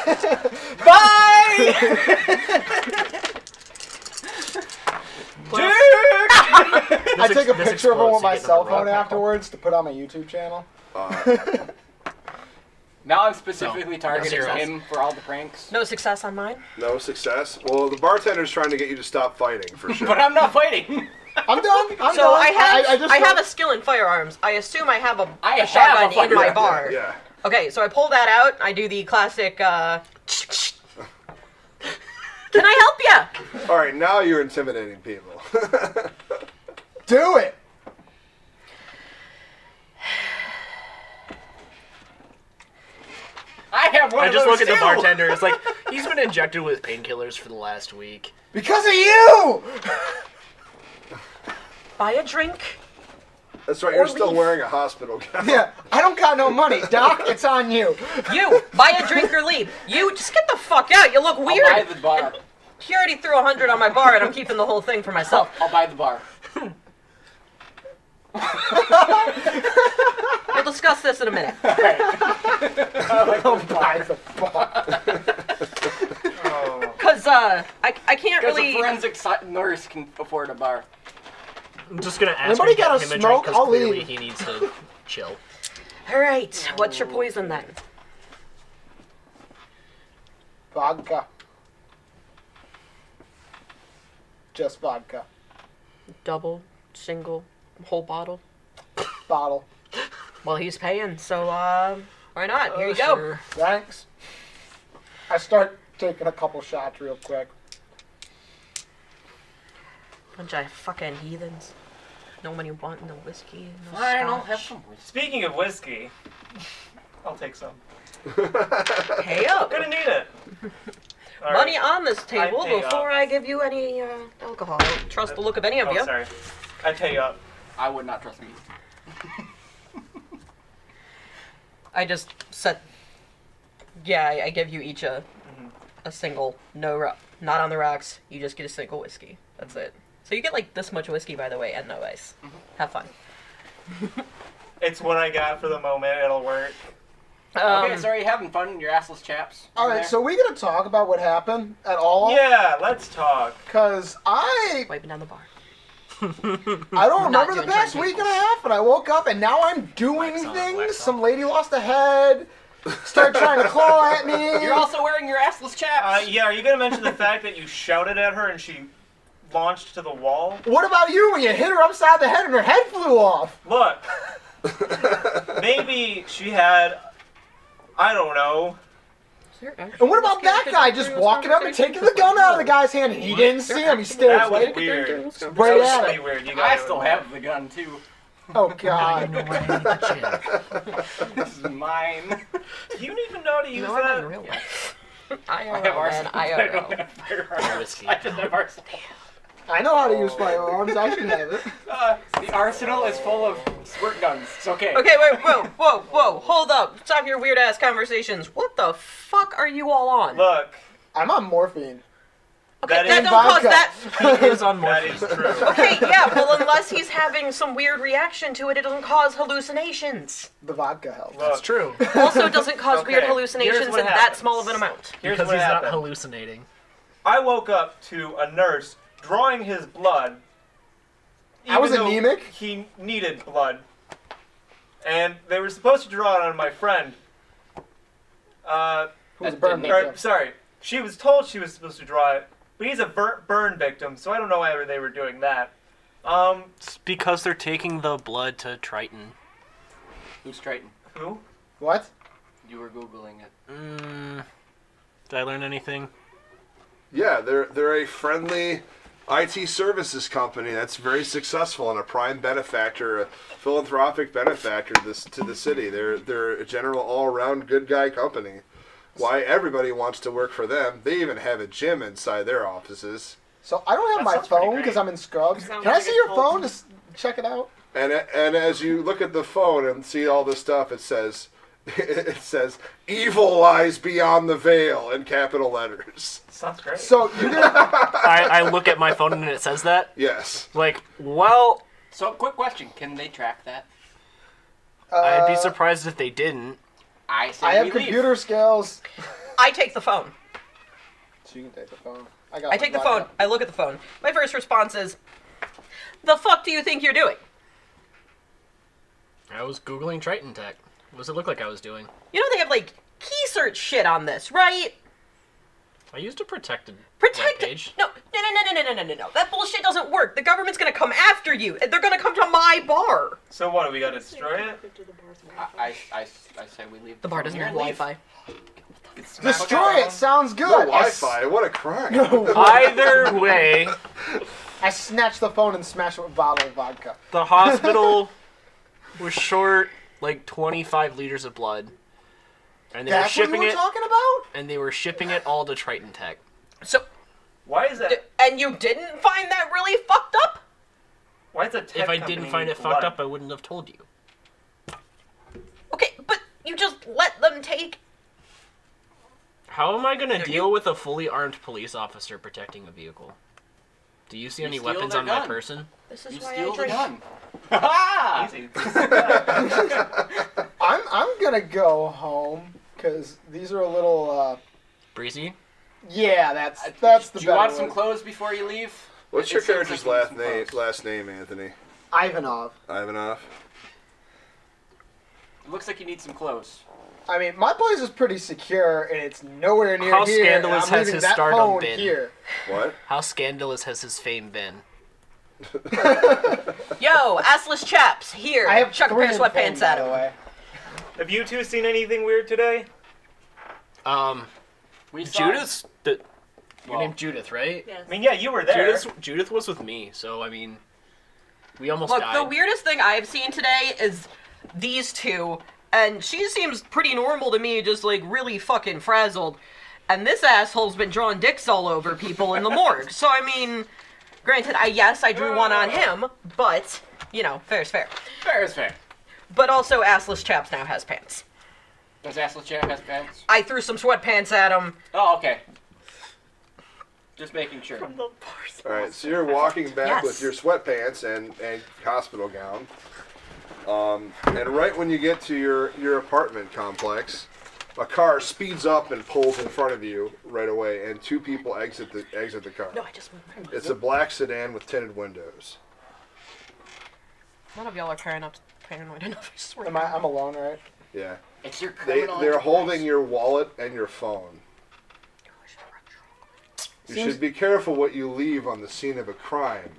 I take a This picture of him with explodes, my you get cell another phone rock. afterwards to put on my YouTube channel. Now I'm specifically No. targeting Zero. him for all the pranks. No success on mine. No success. Well, the bartender's trying to get you to stop fighting for sure. But I'm not fighting. I'm done. I'm So done. I have just I have don't- a skill in firearms. I assume I have a I have shotgun a in my firearm. bar. Yeah. Okay, so I pull that out. I do the classic. Can I help you? All right, now you're intimidating people. Do it. I have one I of just those look at the too. bartender. It's like, he's been injected with painkillers for the last week. Because of you! Buy a drink. That's right. You're Or still leave. wearing a hospital gown. Yeah, I don't got no money, Doc. It's on you. You buy a drink or leave. You just get the fuck out. You look I'll weird. buy the bar. He already threw 100 on my bar, and I'm keeping the whole thing for myself. I'll buy the bar. We'll discuss this in a minute. I'll buy the bar. Cause I can't Because really. a forensic nurse can afford a bar. I'm just gonna ask Anybody her to got get a him a smoke? drink because I'll clearly leave. he needs to chill. All right, what's your poison then? Vodka. Just vodka. Double, single, whole bottle. Bottle. Well, he's paying, so why not? Here you go. Sure. Thanks. I start taking a couple shots real quick. Bunch of fucking heathens. Nobody wanting no whiskey. No Fine, I'll scotch. have some whiskey. Speaking of whiskey, I'll take some. Pay up. Gonna need it. All Money right. on this table pay before up. I give you any alcohol. I don't trust the look of any of Oh, you. sorry. I pay up. I would not trust me. I just set. Yeah, I give you each a single, not on the rocks. You just get a single whiskey. That's it. So you get like this much whiskey, by the way, and no ice. Have fun. It's what I got for the moment. It'll work. Okay, so are you having fun, your assless chaps? All over right, there? so we gonna talk about what happened at all? Yeah, let's talk. Cause I Wiping down the bar. don't remember the doing past drinking. week and a half, and I woke up and now I'm doing Wax on, things. wax Some off. lady lost a head. Start trying to claw at me. You're also wearing your assless chaps. Yeah, are you gonna mention the fact that you shouted at her and she launched to the wall? What about you when you hit her upside the head and her head flew off? Look, maybe she had, I don't know. And what about that guy just walking up and taking the gun out of the guy's hand? He didn't see him. He stared That was right, weird. right That was at really it. weird. You I gotta still admit. have the gun too. Oh God. This is mine. Do you even know how to use No, I that? in real life. I have IRL, man, arsenal. I don't IRL. have firearms. Whiskey. I just have arsenal. I know how to use firearms. I should have it. The arsenal is full of squirt guns. It's okay. Okay, wait, whoa, hold up. Stop your weird ass conversations. What the fuck are you all on? Look, I'm on morphine. Okay, That that is don't cause vodka. that. He is on That morphine. is true. Okay, yeah, well, unless he's having some weird reaction to it, it doesn't cause hallucinations. The vodka helps. Look, That's true. Also, doesn't cause Okay, weird here's hallucinations what in that happens. small of an amount. here's Because what he's not happened. hallucinating. I woke up to a nurse drawing his blood. I was even though anemic. He needed blood. And they were supposed to draw it on my friend. Who's a That burn didn't- victim. Sorry. She was told she was supposed to draw it, but he's a burn victim, so I don't know why they were doing that. It's because they're taking the blood to Triton. Who's Triton? Who? What? You were Googling it. Did I learn anything? Yeah, they're a friendly IT services company that's very successful and a prime benefactor, a philanthropic benefactor to the city. They're a general all-around good guy company. Why everybody wants to work for them. They even have a gym inside their offices. So I don't have That my sounds pretty phone great. because I'm in scrubs. Sounds Can I like see a your cult. phone to check it out? And as you look at the phone and see all this stuff, it says "Evil lies beyond the veil" in capital letters. Sounds great. So you're gonna. I look at my phone and it says that. Yes. Like, well, So, quick question: can they track that? I'd be surprised if they didn't. I say I have we computer leave. skills. I take the phone. So you can take the phone. got I take the vodka. phone. I look at the phone. My first response is, "The fuck do you think you're doing?" I was Googling Triton Tech. What does it look like I was doing? You know they have like key search shit on this, right? I used a protected Protected. webpage. No. That bullshit doesn't work. The government's gonna come after you. They're gonna come to my bar. So what? Do we gotta destroy it? I say we leave. The bar phone doesn't here have and leave. Wi-Fi. Destroy it. Sounds good. No Wi-Fi. What a crime. Either way, I snatch the phone and smash it with a bottle of vodka. the hospital was short like 25 liters of blood, and they were That's what shipping you were it. talking about? And they were shipping it all to Triton Tech. So, Why is that? and you didn't find that really fucked up? Why is a tech If I company didn't find it blood? fucked up, I wouldn't have told you. Okay, but you just let them take. How am I gonna There deal with a fully armed police officer protecting a vehicle? Do you see You any steal weapons their on my gun. person? This is You why steal I the drink. gun. Ha! Easy. I'm gonna go home because these are a little. Breezy? Yeah, that's the Do you want better some one. clothes before you leave? What's It your seems character's like you need some last clothes. name, Anthony? Ivanov. Ivanov? It looks like you need some clothes. I mean, my place is pretty secure, and it's nowhere near How here. and scandalous I'm has leaving his that stardom phone been? here. What? How scandalous has his fame been? Yo, assless chaps, here. I have chuck a three pair of in fame, sweatpants by at the him. way. Have you two seen anything weird today? We saw Judith. Your Well, name's Judith, right? Yes. I mean, yeah, you were there. Judith was with me, so I mean, we almost Look, died. the weirdest thing I've seen today is these two, and she seems pretty normal to me, just like really fucking frazzled. And this asshole's been drawing dicks all over people in the morgue. So I mean, granted, I drew one on him, but you know, fair's fair. fair is fair. But also, assless chaps now has pants. Does Assless Chair has pants? I threw some sweatpants at him. Oh, okay. Just making sure. From the bars. All right, so you're walking back Yes. with your sweatpants and hospital gown. And right when you get to your apartment complex, a car speeds up and pulls in front of you right away, and two people exit the car. No, I just. It's a black sedan with tinted windows. None of y'all are paranoid enough. I swear. I'm alone, right? Yeah. It's your They're criminal holding enterprise. your wallet and your phone. You Seems- should be careful what you leave on the scene of a crime,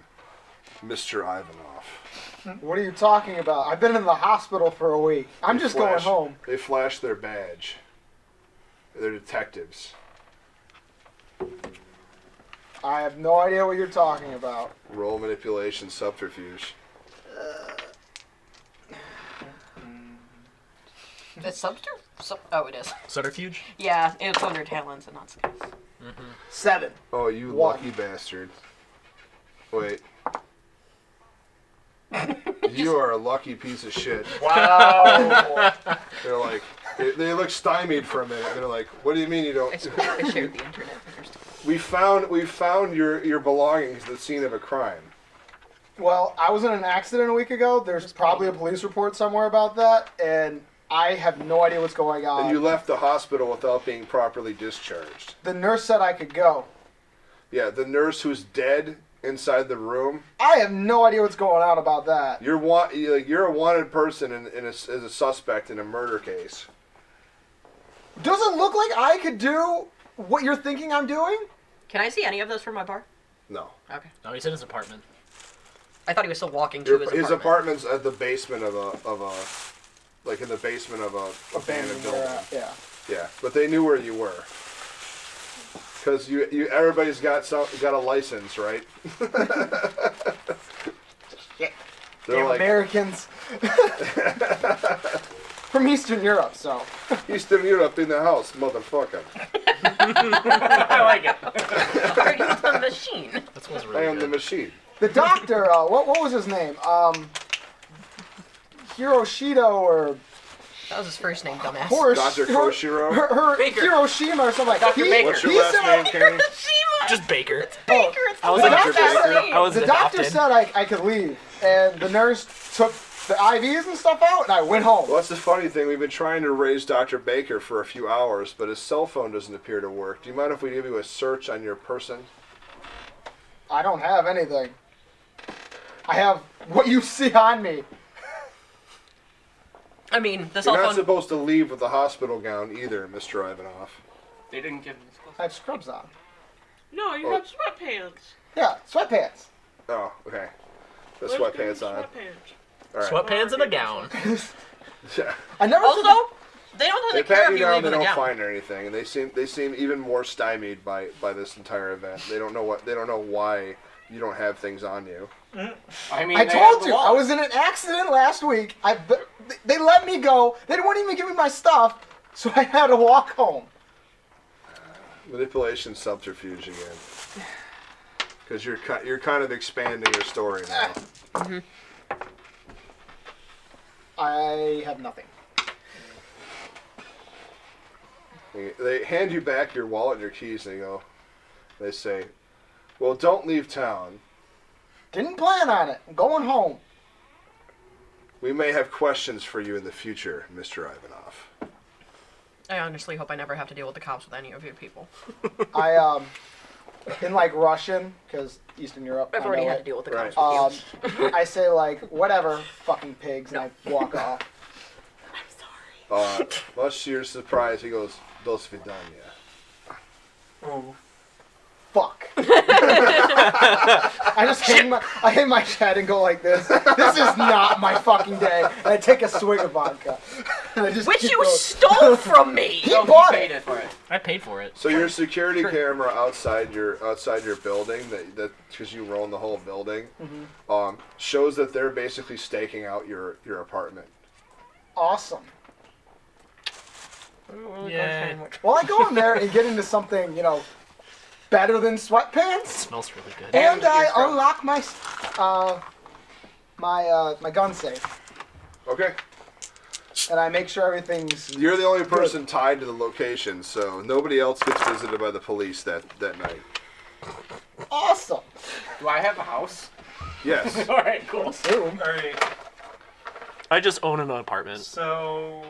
Mr. Ivanov. What are you talking about? I've been in the hospital for a week. I'm They just going flash- home. They flash their badge. They're detectives. I have no idea what you're talking about. Roll manipulation subterfuge. It's oh, it is. Subterfuge? Yeah, it's under talents and not skills. 7. Oh, you One. lucky bastard. Wait. You are a lucky piece of shit. Wow. They're like, they look stymied for a minute. They're like, what do you mean you don't? I shared the internet first. We found your belongings at the scene of a crime. Well, I was in an accident a week ago. There's probably a police report somewhere about that, and I have no idea what's going on. And you left the hospital without being properly discharged. The nurse said I could go. Yeah, the nurse who's dead inside the room. I have no idea what's going on about that. You're a wanted person as a suspect in a murder case. Does it look like I could do what you're thinking I'm doing? Can I see any of this from my bar? No. Okay. No, he's in his apartment. I thought he was still walking to His apartment's at the basement of a like in the basement of a abandoned building. Yeah. Yeah, but they knew where you were. Because everybody's got a license, right? Yeah. They're Damn like Americans. From Eastern Europe, so. Eastern Europe in the house, motherfucker. I like it. Are you the machine? That was I really am good. the machine. The doctor, what was his name? Hiroshito or That was his first name, dumbass. Dr. Koshiro? Baker. Hiroshima or something like that. Dr. Baker. What's your last name, Kenny? Just Baker. Oh, I was the adopted. doctor, I was the doctor adopted. said I could leave, and the nurse took the IVs and stuff out, and I went home. Well, that's the funny thing. We've been trying to raise Dr. Baker for a few hours, but his cell phone doesn't appear to work. Do you mind if we give you a search on your person? I don't have anything. I have what you see on me. I mean, the You're cell not phone. supposed to leave with a hospital gown either, Mr. Ivanoff. They didn't give me this close. I have scrubs on. No, you Oh. have sweatpants. Yeah, sweatpants. Oh, okay. The Let's go with sweatpants on. Sweatpants. All right. Sweatpants and a gown. Yeah. I never took Also, they don't They really care pat if you you down. leave They with a don't gown. find anything, and they seem even more stymied by this entire event. They don't know why you don't have things on you. I mean, I they told have the you, I law. was in an accident last week. They let me go. They wouldn't even give me my stuff, so I had to walk home. Manipulation, subterfuge again. Because you're kind of expanding your story now. I have nothing. They hand you back your wallet and your keys, and they say, "Well, don't leave town. Didn't plan on it. I'm going home. We may have questions for you in the future, Mr. Ivanoff." I honestly hope I never have to deal with the cops with any of you people. I in like Russian, because Eastern Europe. I've I already know had it. to deal with the Right. cops with you. I say like whatever, fucking pigs, and I walk off. I'm sorry. Much to your surprise, he goes, "Do svidaniya." Oh. Fuck. I just hang my head and go like this. This is not my fucking day. And I take a swig of vodka. And I just Which keep you going. stole from me! He No, bought he it. paid it for it. I paid for it. So your security camera outside your building, that because you roam the whole building, shows that they're basically staking out your apartment. Awesome. Yeah. Well, I go in there and get into something, better than sweatpants. Smells really good. And I eardrums. unlock my gun safe. Okay. And I make sure everything's. You're the only person tied to the location, so nobody else gets visited by the police that night. Awesome. Do I have a house? Yes. All right, cool. Boom. Alright, I just own an apartment. so.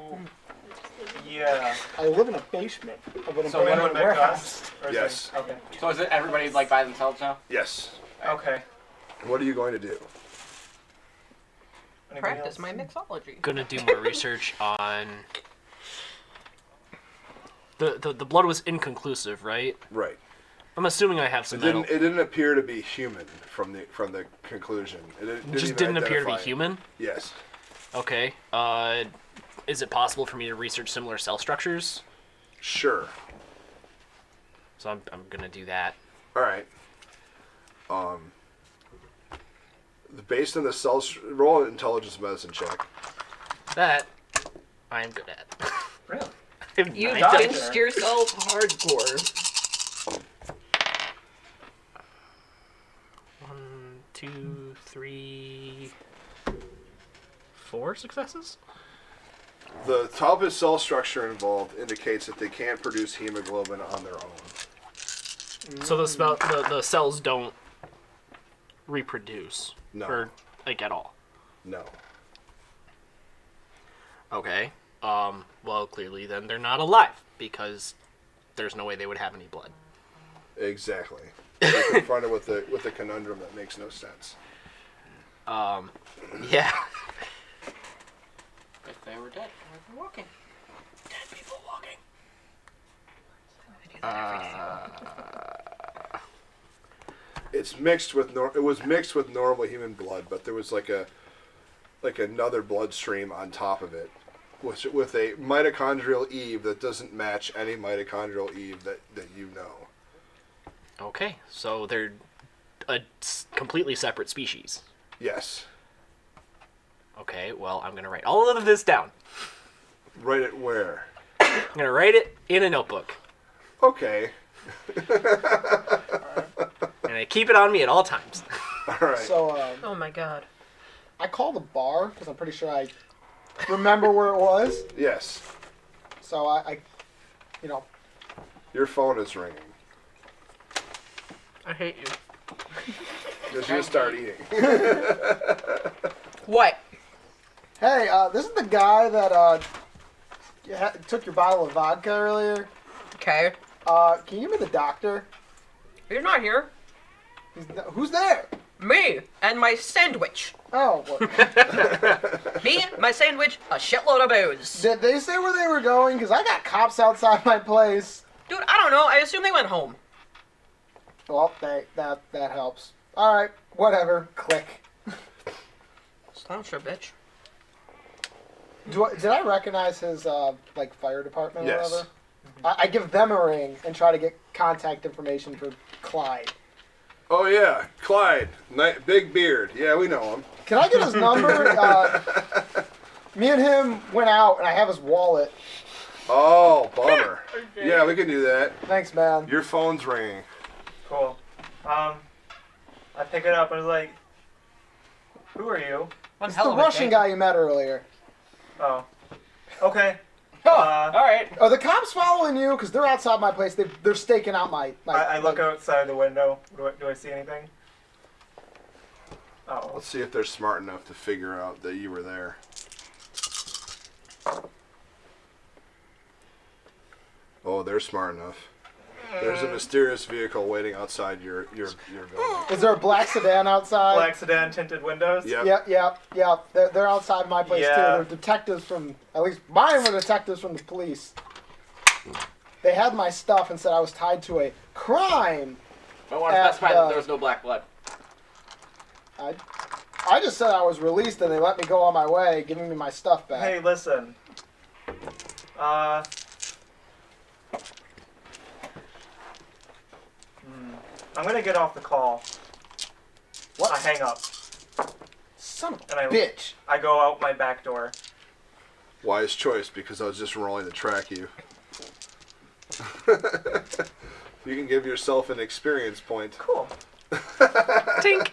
Yeah. I live in a basement of an So when abandoned would make warehouse. us? Or is Yes. it- Okay. So is it everybody like by themselves now? Yes. Okay. What are you going to do? Anybody Practice else? my mixology. Gonna do more research on. The blood was inconclusive, right? Right. I'm assuming I have It some metal. didn't appear to be human from the conclusion. It just didn't appear to be human. Yes. Okay. Is it possible for me to research similar cell structures? Sure. So I'm gonna do that. All right. Based on the roll an intelligence medicine check. That I am good at. Really? You I Doctor. pinched yourself hardcore. 1, 2, 3, 4 successes. The type of cell structure involved indicates that they can't produce hemoglobin on their own. So the cells don't reproduce. No. Or like at all. No. Okay. Well, clearly then they're not alive because there's no way they would have any blood. Exactly. You're confronted with a conundrum that makes no sense. Yeah. If they were dead, they'd be walking. Dead people walking. It's mixed with it was mixed with normal human blood, but there was like another bloodstream on top of it, with a mitochondrial Eve that doesn't match any mitochondrial Eve that you know. Okay, so they're a completely separate species. Yes. Okay, well, I'm going to write all of this down. Write it where? I'm going to write it in a notebook. Okay. And I keep it on me at all times. All right. So, Oh my god. I called the bar because I'm pretty sure I remember where it was. Yes. So I you know, Your phone is ringing. I hate you. Because you start eating. What? hey, this is the guy that took your bottle of vodka earlier. Okay. Can you give me the doctor? You're not here. Who's there? Me and my sandwich. Oh, well, Me, my sandwich, a shitload of booze. did they say where they were going? Because I got cops outside my place. Dude, I don't know. I assume they went home. Well, that helps. All right, whatever. Click. Sloucher, bitch. Did I recognize his like fire department or Yes. whatever? I give them a ring and try to get contact information for Clyde. Oh yeah, Clyde, big beard. Yeah, we know him. Can I get his number? Me and him went out, and I have his wallet. Oh, bummer. Yeah, we can do that. Thanks, man. Your phone's ringing. Cool. I pick it up and I was like, "Who are you?" One It's hell the of a Russian day. guy you met earlier. Oh. Okay. All right. Are the cops following you? Because they're outside my place. They're staking out my. I look outside the window. Do I see anything? Oh. Let's see if they're smart enough to figure out that you were there. Oh, they're smart enough. There's a mysterious vehicle waiting outside your building. Is there a black sedan outside? Black sedan, tinted windows. Yep. Yeah. They're outside my place too. Yeah. They're detectives from. At least mine were detectives from the police. They had my stuff and said I was tied to a crime. I want to specify that there was no black blood. I just said I was released and they let me go on my way, giving me my stuff back. Hey, listen. I'm gonna get off the call. What? I hang up Son of and a bitch. I go out my back door. Wise choice, because I was just rolling to track you. You can give yourself an experience point. Cool. Tink.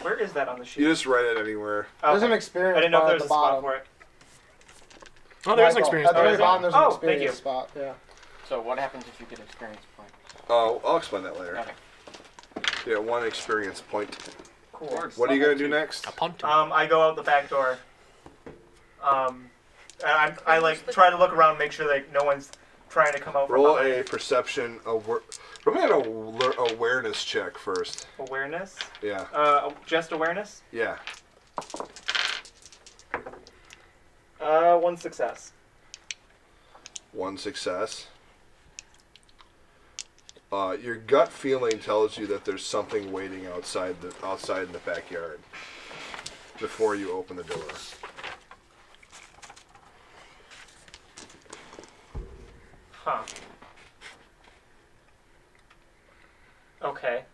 Where is that on the sheet? You just write it anywhere. Okay. There's an experience I didn't know if bar there at was the a spot bottom. for it. Oh, there's an Michael, experience At the bar. very bottom, there's an Oh, thank you. experience spot. Yeah. So what happens if you get experience point? Oh, I'll explain that later. Okay. Yeah, 1 experience point. Cool. What are you gonna do next? A punt. I go out the back door. And I like try to look around, make sure that no one's trying to come out from Roll behind. a perception. Roll me an awareness check first. Awareness. Yeah. Just awareness. Yeah. 1 success. 1 success. Your gut feeling tells you that there's something waiting outside in the backyard before you open the door. Huh. Okay.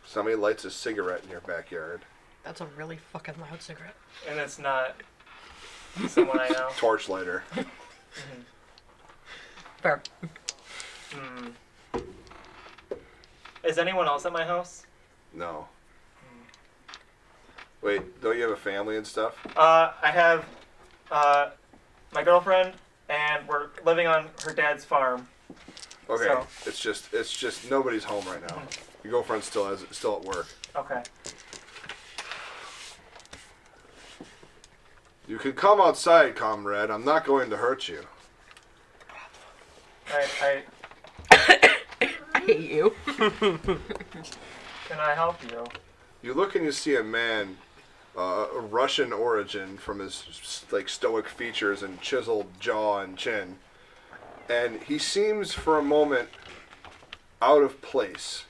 Somebody lights a cigarette in your backyard. That's a really fucking loud cigarette. And it's not someone I know. Torchlighter. Fair. Is anyone else at my house? No. Wait, don't you have a family and stuff? I have my girlfriend, and we're living on her dad's farm. Okay, So- it's just nobody's home right now. Your girlfriend's still at work. Okay. You can come outside, comrade. I'm not going to hurt you. I I hate you. can I help you? You look and you see a man, Russian origin, from his like stoic features and chiseled jaw and chin, and he seems for a moment out of place,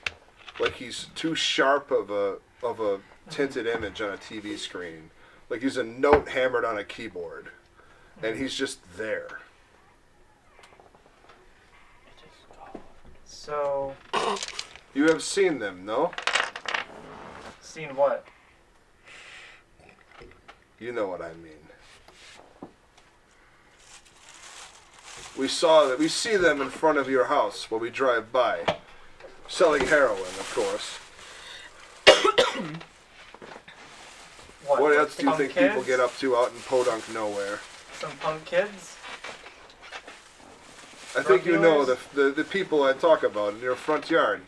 like he's too sharp of a tinted image on a TV screen, like he's a note hammered on a keyboard, and he's just there. So, You have seen them, no? seen what? You know what I mean. We see them in front of your house while we drive by, selling heroin, of course. What else do you punk think kids? people get up to out in Podunk nowhere? Some punk kids? I think you know dealers? the people I talk about in your front yard,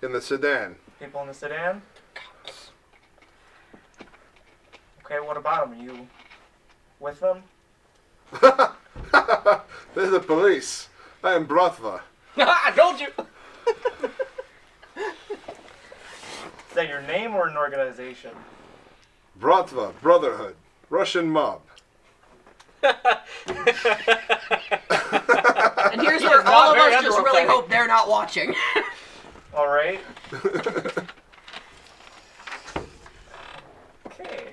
in the sedan. People in the sedan? Okay, what about them? Are you with them? They're the police. I am Bratva. I told you. Is that your name or an organization? Bratva, Brotherhood, Russian mob. And here's where all of very us just really underrepresented. hope they're not watching. Alright. Okay.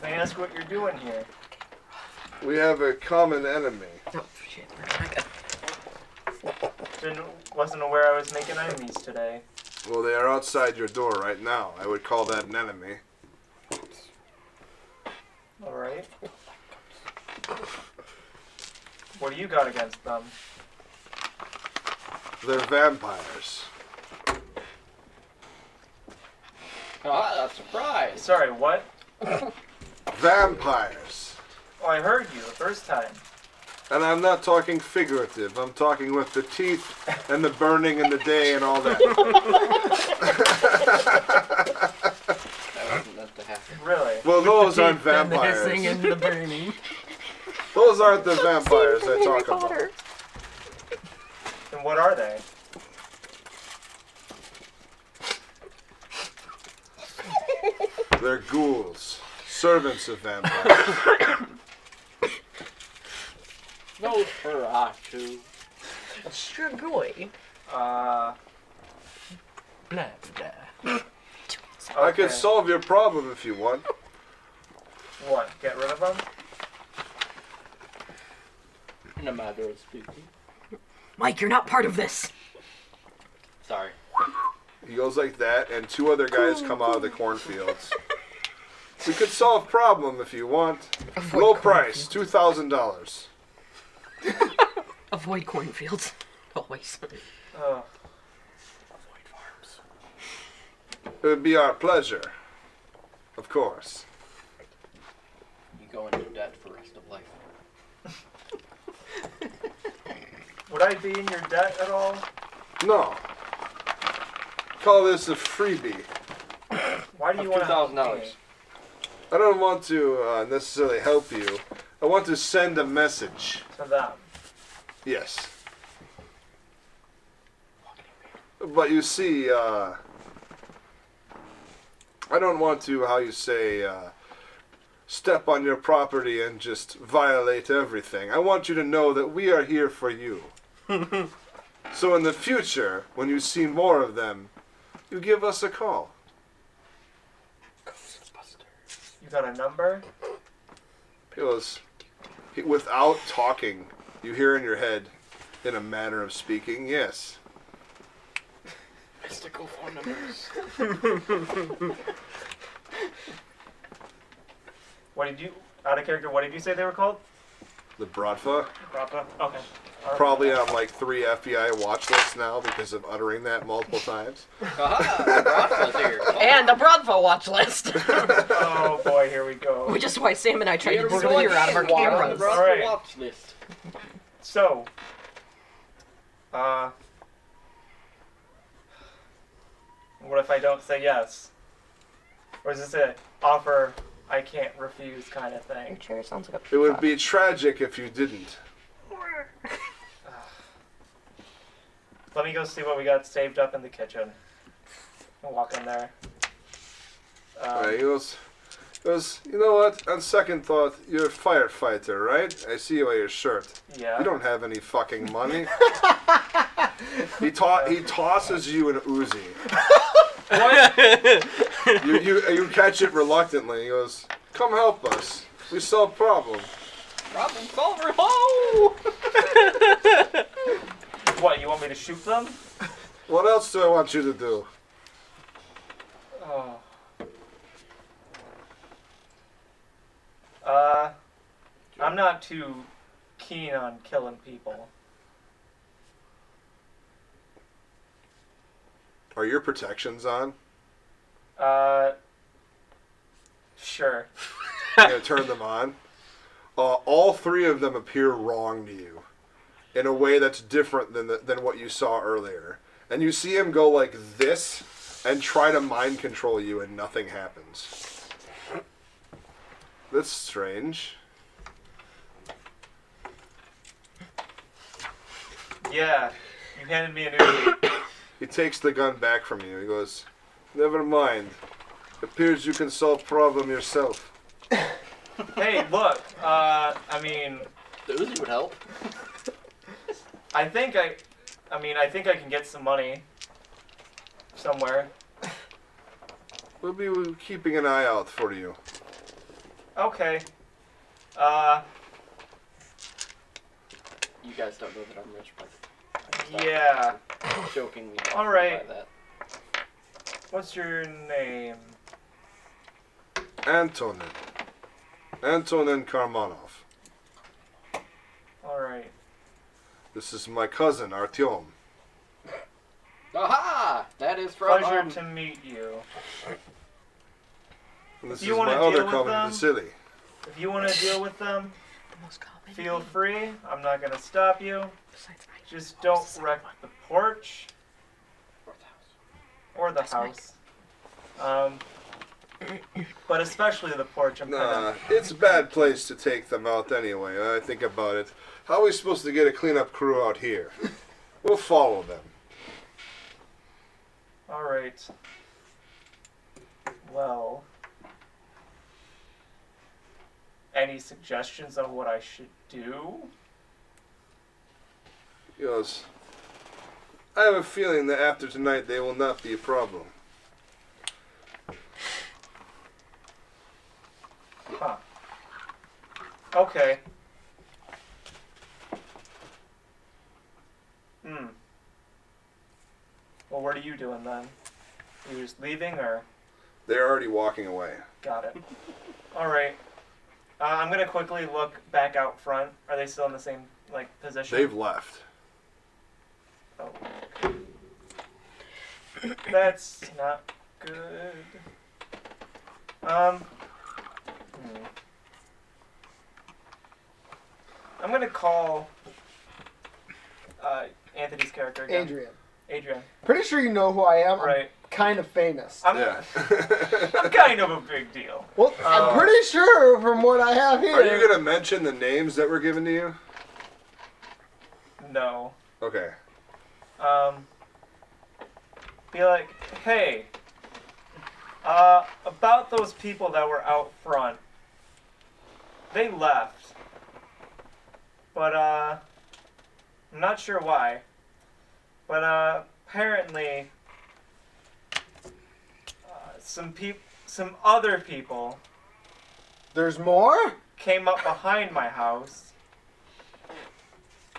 Can I ask what you're doing here? We have a common enemy. Oh shit, we're gonna go. Wasn't aware I was making enemies today. Well, they are outside your door right now. I would call that an enemy. Alright. What do you got against them? They're vampires. Oh, a surprise. Sorry, what? Vampires. Oh, I heard you the first time. And I'm not talking figurative. I'm talking with the teeth and the burning in the day and all that. That wasn't meant to happen. Really? Well, those aren't And the hissing vampires. and the burning. Those aren't the vampires I talk about. Then what are they? They're ghouls. Servants of vampires. No, Nosferatu. Strigoi. Uh, Blah, blah. I could okay. solve your problem if you want. What? Get rid of them? In a matter of speaking. Mike, you're not part of this. Sorry. He goes like that, and two other guys come out of the cornfields. We could solve problem if you want. Low price, $2,000. Avoid cornfields. Always. Oh, It would be our pleasure. Of course. You go into debt for the rest of life. would I be in your debt at all? No. Call this a freebie. Why do you want to help $2,000. me? I don't want to necessarily help you. I want to send a message. To them. Yes. But you see, I don't want to, how you say, step on your property and just violate everything. I want you to know that we are here for you. So in the future, when you see more of them, you give us a call. You got a number? He goes, without talking, you hear in your head, in a manner of speaking, yes. Mystical phone numbers. What did you, out of character, what did you say they were called? The Bratva. Rafa? Okay. Probably on like 3 FBI watch lists now because of uttering that multiple times. Aha, Bronco's here. And a Bronfo watch list. Oh boy, here we go. Which is why Sam and I tried to Here we disappear go out of our again, on the cameras. Bronco Alright. watch list. So, what if I don't say yes? Or is this an offer I can't refuse kind of Your thing? chair sounds like a It would peacock. be tragic if you didn't. Let me go see what we got saved up in the kitchen. I'll walk in there. He goes, you know what? On second thought, you're a firefighter, right? I see you by your shirt. Yeah. You don't have any fucking money. He tosses you an Uzi. You catch it reluctantly. He goes, come help us. We solve problem. Problem solver, ho! What, you want me to shoot them? What else do I want you to do? Oh. I'm not too keen on killing people. Are your protections on? Sure. I'm gonna turn them on. All 3 of them appear wrong to you, in a way that's different than what you saw earlier. And you see him go like this and try to mind control you, and nothing happens. That's strange. Yeah. You handed me a new. He takes the gun back from you. He goes, never mind. Appears you can solve problem yourself. Hey, look. I mean, The Uzi would help. I think I can get some money somewhere. We'll be keeping an eye out for you. Okay. You guys don't know that I'm rich, but I just Yeah. jokingly. All right. by that. What's your name? Antonin Karmanov. All right. This is my cousin, Artyom. Aha! That is from. Pleasure to meet you. And this You is wanna my other deal with cousin, them? Vasily. If you want to deal with them, The most common feel name free. I'm not gonna stop you. besides mine. Just don't wreck the porch or the That's Mike. house. But especially the porch. I'm Nah, kind it's a bad place to take them out anyway. I think about it. How are we supposed to get a cleanup crew out here? We'll follow them. of. All right. Well. Any suggestions on what I should do? He goes, I have a feeling that after tonight they will not be a problem. Huh. Okay. Well, what are you doing then? You just leaving or? They're already walking away. Got it. All right. I'm gonna quickly look back out front. Are they still in the same position? They've left. Oh. That's not good. I'm gonna call Anthony's character again. Adrian. Pretty sure you know who I am. Right. I'm kind of famous. I'm kind of a big deal. Well, I'm pretty sure from what I have here. Are you going to mention the names that were given to you? No. Okay. Be like, hey, about those people that were out front, they left. But, I'm not sure why. But, apparently, some other people There's more? came up behind my house.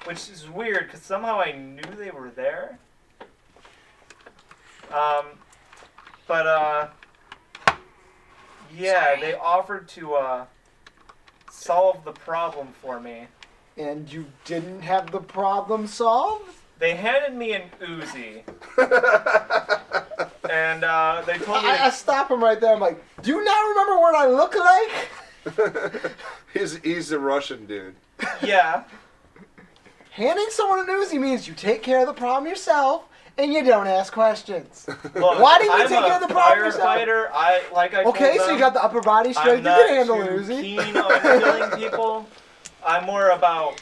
Which is weird, because somehow I knew they were there. Yeah, they offered to, solve the problem for me. and you didn't have the problem solved? They handed me an Uzi, and they told me. I stop him right there. I'm like, do you not remember what I look like? He's a Russian dude. Yeah. Handing someone an Uzi means you take care of the problem yourself and you don't ask questions. Look, Why didn't you I'm take care of the problem yourself? firefighter. I Okay, told so you them, got the upper body I'm strength. You not can handle an too Uzi. keen on killing people. I'm more about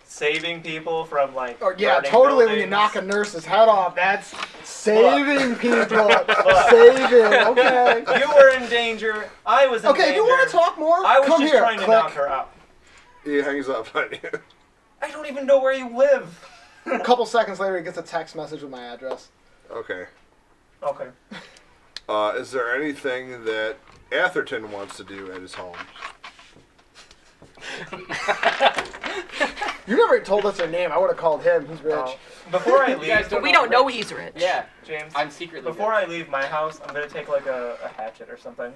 saving people from like. Or, yeah, burning totally. When you buildings. knock a nurse's head off, that's saving people. Saving. Okay. You were in danger. I was in danger. Okay. You want to talk more? I was Come just here. trying to Click. knock her out. He hangs up on you. I don't even know where you live. A couple seconds later, he gets a text message with my address. Okay. Okay. Is there anything that Atherton wants to do at his home? You never told us her name. I would have called him. He's rich. Before I You guys leave, don't We don't know he's rich. Yeah, James. I'm secretly. Before I leave my house, I'm gonna take like a hatchet or something.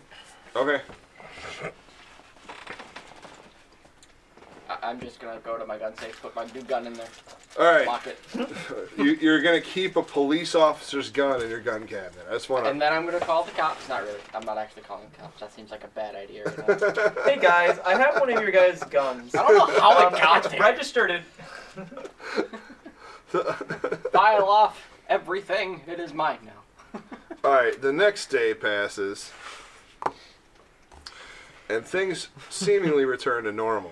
Okay. I'm just gonna go to my gun safe, put my new gun in there, All right. lock it, You're gonna keep a police officer's gun in your gun cabinet. I just want and to. then I'm gonna call the cops. Not really. I'm not actually calling the cops. That seems like a bad idea. Right now. Hey guys, I have one of your guys' guns. I don't know how it got It's there. registered it. File off everything. It is mine now. All right. The next day passes, and things seemingly return to normal.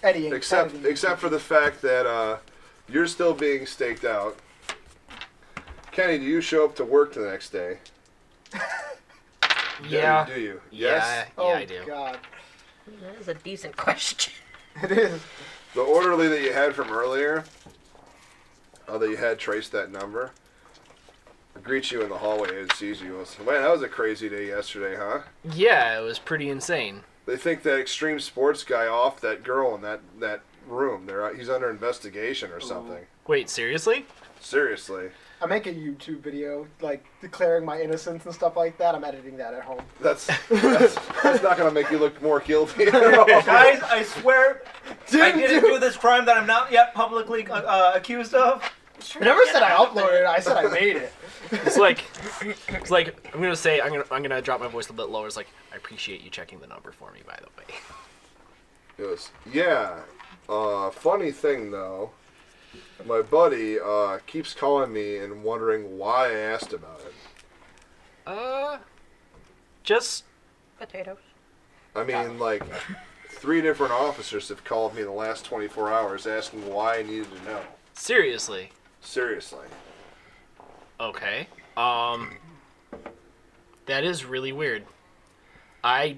Eddie. Except for the fact that you're still being staked out. Kenny, do you show up to work the next day? Yeah. Do you? Yeah, Yes. Oh I do. God. That is a decent question. It is. The orderly that you had from earlier, that you had traced that number, greets you in the hallway and sees you. Man, that was a crazy day yesterday, huh? Yeah, it was pretty insane. They think that extreme sports guy off that girl in that room. He's under investigation or something. Wait, seriously? Seriously. I make a YouTube video, like, declaring my innocence and stuff like that. I'm editing that at home. That's not gonna make you look more guilty at all. Guys, I swear, I Didn't didn't do- do this crime that I'm not yet publicly accused of. I never said I uploaded it. I said I made it. It's like I'm gonna drop my voice a little bit lower. It's like, I appreciate you checking the number for me, by the way. Yes. Yeah. Funny thing though, my buddy keeps calling me and wondering why I asked about it. Just Potatoes. I mean, like, 3 different officers have called me in the last 24 hours asking why I needed to know. seriously. Seriously. Okay. That is really weird. I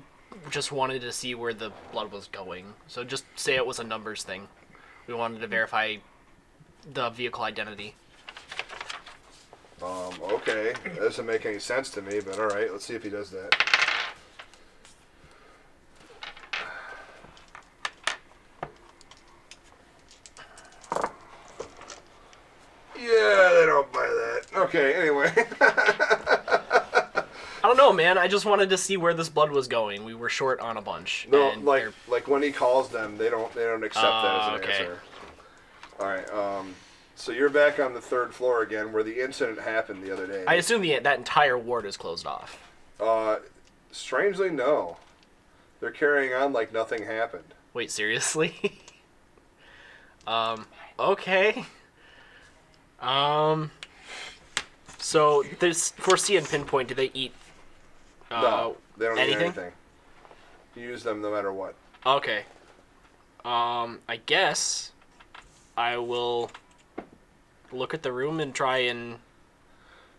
just wanted to see where the blood was going. So just say it was a numbers thing. We wanted to verify the vehicle identity. Okay. That doesn't make any sense to me, but alright, let's see if he does that. Yeah, they don't buy that. Okay, anyway. I don't know, man. I just wanted to see where this blood was going. We were short on a bunch. No, and like they're- like when he calls them, they don't accept that as an okay. answer. All right. So you're back on the 3rd floor again, where the incident happened the other day. I assume that entire ward is closed off. Strangely, no. They're carrying on like nothing happened. Wait, seriously? Okay. So this Foresee and Pinpoint, do they eat? No, they don't anything? eat anything. You use them no matter what. Okay. I guess I will look at the room and try and.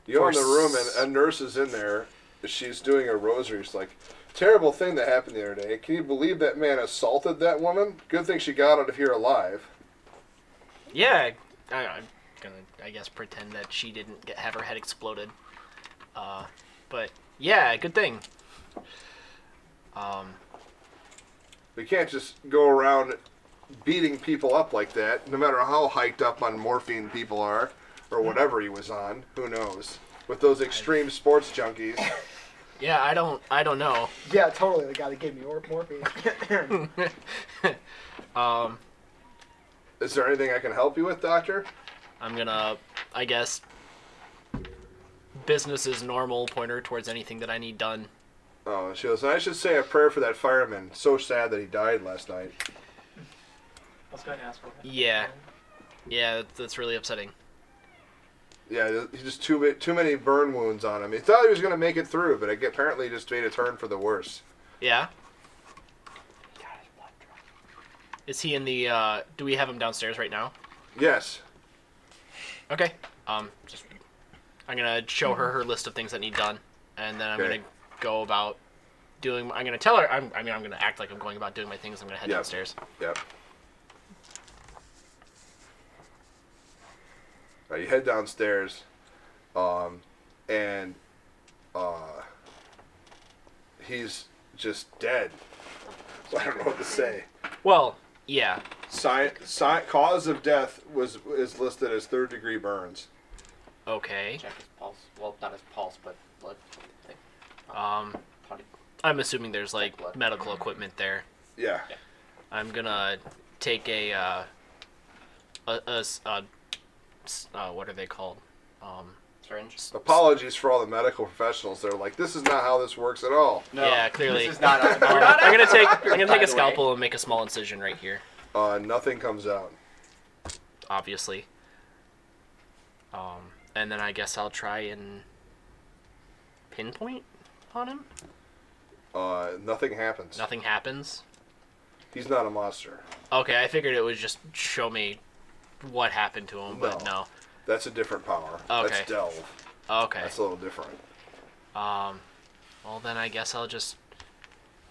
You go in the room and a nurse is in there. She's doing a rosary. She's like, terrible thing that happened the other day. Can you believe that man assaulted that woman? Good thing she got out of here alive. Yeah, I'm gonna, I guess, pretend that she didn't have her head exploded. But yeah, good thing. We can't just go around beating people up like that, no matter how hiked up on morphine people are, or whatever he was on. Who knows? With those extreme sports junkies. Yeah, I don't know. Yeah, totally. The guy that gave me morphine. Is there anything I can help you with, Doctor? I'm gonna, I guess, business as normal, pointer towards anything that I need done. Oh, she goes, I should say a prayer for that fireman. So sad that he died last night. I was going to ask what happened. Yeah, that's really upsetting. Yeah, he just too many burn wounds on him. He thought he was going to make it through, but apparently he just made a turn for the worse. Yeah? Is he in the, do we have him downstairs right now? Yes. Okay. Just, I'm gonna show her list of things that need done, and then I'm Okay. gonna go about doing, I'm gonna tell her, I'm gonna act like I'm going about doing my things. I'm gonna head Yep. downstairs. Yep. You head downstairs, and he's just dead. So I don't know what to say. Well, yeah. Cause of death is listed as 3rd-degree burns. Okay. Check his pulse. Well, not his pulse, but blood. Thing. Body- I'm assuming there's like Blood. medical equipment there. Yeah. I'm gonna take a what are they called? Syringe. Apologies for all the medical professionals. They're like, this is not how this works at all. No, Yeah, clearly. This is not. We're not I'm gonna take doctors, I'm gonna by take a the way. scalpel and make a small incision right here. Nothing comes out. Obviously. And then I guess I'll try and pinpoint on him. Nothing happens. Nothing happens. He's not a monster. Okay, I figured it would just show me what happened to him, but no. That's a different power. Okay. That's delve. Okay. That's a little different. Well, then I guess I'll just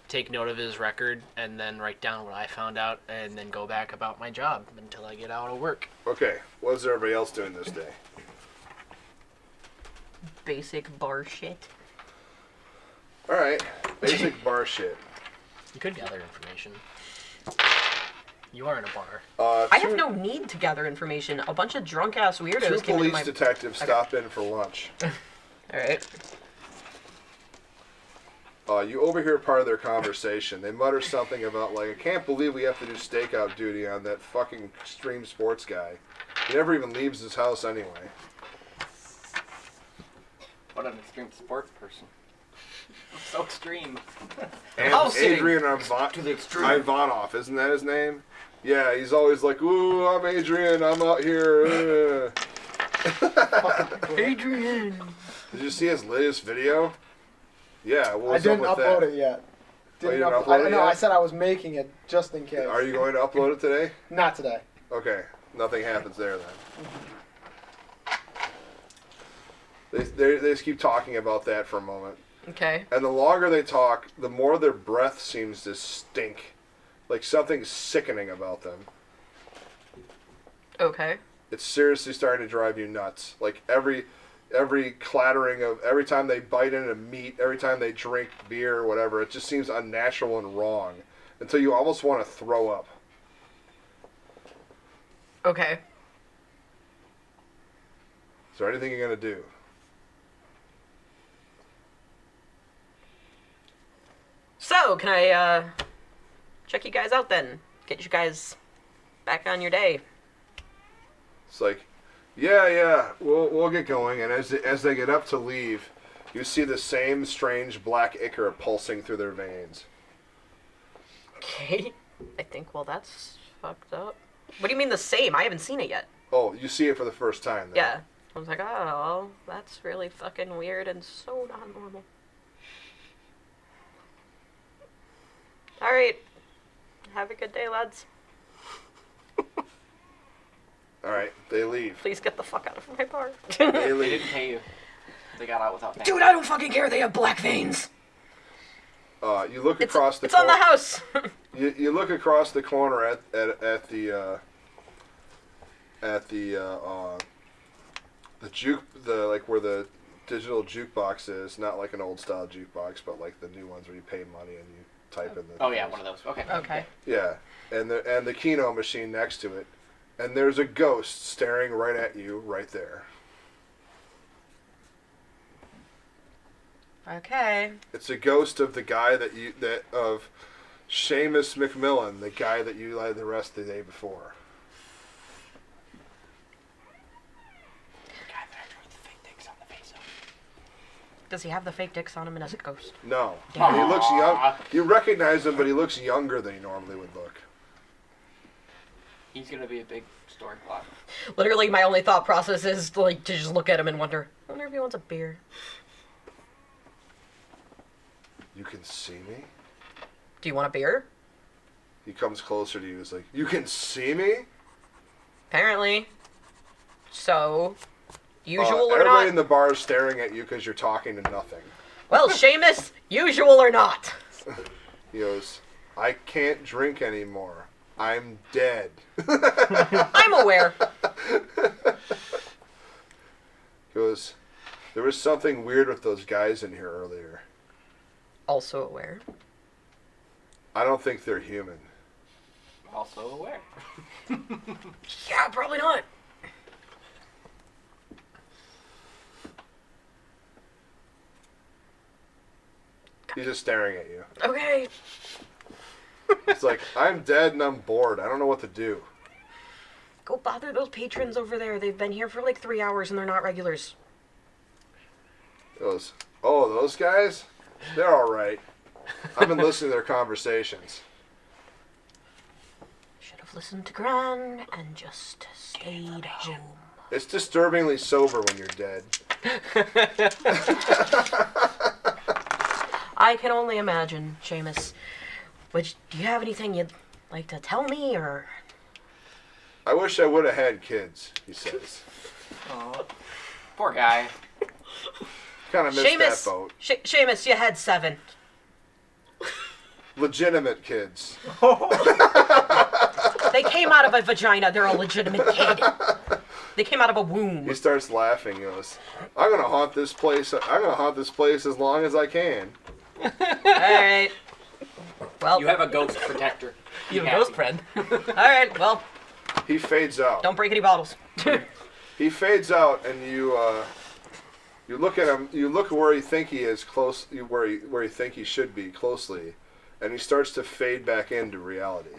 take note of his record and then write down what I found out and then go back about my job until I get out of work. Okay. What is everybody else doing this day? Basic bar shit. All right. Basic bar shit. You could gather information. You are in a bar. I have no need to gather information. A bunch of drunk ass Two weirdos came into police my. detectives stop in for lunch. All right. You overhear part of their conversation. They mutter something about, like, I can't believe we have to do stakeout duty on that fucking extreme sports guy. He never even leaves his house anyway. What an extreme sport person. So extreme. And House sitting Adrian to the extreme. Ivanov, isn't that his name? Yeah, he's always like, ooh, I'm Adrian, I'm out here. Adrian. Did you see his latest video? Yeah, I what's didn't up with upload that? it yet. you didn't upload it No, yet? I said I was making it just in case. Are you going to upload it today? Not today. Okay, nothing happens there then. They just keep talking about that for a moment. Okay. And the longer they talk, the more their breath seems to stink. Like something sickening about them. Okay. It's seriously starting to drive you nuts. Like every clattering of every time they bite into meat, every time they drink beer or whatever, it just seems unnatural and wrong until you almost want to throw up. Okay. Is there anything you're gonna do? So, can I check you guys out then? Get you guys back on your day. It's like, yeah, we'll get going. And as they get up to leave, you see the same strange black ichor pulsing through their veins. Okay. I think, well, that's fucked up. What do you mean the same? I haven't seen it yet. Oh, you see it for the first time then. Yeah. I was like, oh, well, that's really fucking weird and so not normal. Alright. Have a good day, lads. Alright, they leave. Please get the fuck out of my bar. They They leave. didn't pay you. They got out without paying. Dude, I don't fucking care. They have black veins. You look It's, across the it's on the cor- house. You look across the corner at the like where the digital jukebox is, not like an old style jukebox, but like the new ones where you pay money and you type in the. Oh yeah, one of those. Okay. Okay. Yeah, and the Keno machine next to it, and there's a ghost staring right at you right there. Okay. It's a ghost of the guy of Seamus McMillan, the guy that you lied the rest of the day before. The guy that I drew the fake dicks on the face of. Does he have the fake dicks on him and as a ghost? No. Damn. He looks young. You recognize him, but he looks younger than he normally would look. He's gonna be a big story plot. Literally, my only thought process is like to just look at him and wonder, I wonder if he wants a beer. You can see me? Do you want a beer? He comes closer to you. He's like, you can see me? Apparently. So, usual or everybody not? in the bar is staring at you because you're talking to nothing. Well, Seamus, usual or not? He goes, I can't drink anymore. I'm dead. I'm aware. He goes, there was something weird with those guys in here earlier. Also aware. I don't think they're human. Also aware. Yeah, probably not. He's just staring at you. Okay. It's like, I'm dead and I'm bored. I don't know what to do. Go bother those patrons over there. They've been here for like 3 hours and they're not regulars. He goes, oh, those guys? They're all right. I've been listening to their conversations. Should have listened to Gran and just stayed home. It's disturbingly sober when you're dead. I can only imagine, Seamus. Do you have anything you'd like to tell me, or? I wish I would have had kids, he says. Aw. Poor guy. Kind of missed that boat. Seamus, you had 7. Legitimate kids. They came out of a vagina. They're a legitimate kid. They came out of a womb. He starts laughing. He goes, I'm going to haunt this place. I'm going to haunt this place as long as I can. All right. Well, You have a ghost protector. You have a happy. ghost friend. all right. Well, He fades out. don't break any bottles. He fades out, and you look at him. You look where you think he is close, where you think he should be closely, and he starts to fade back into reality.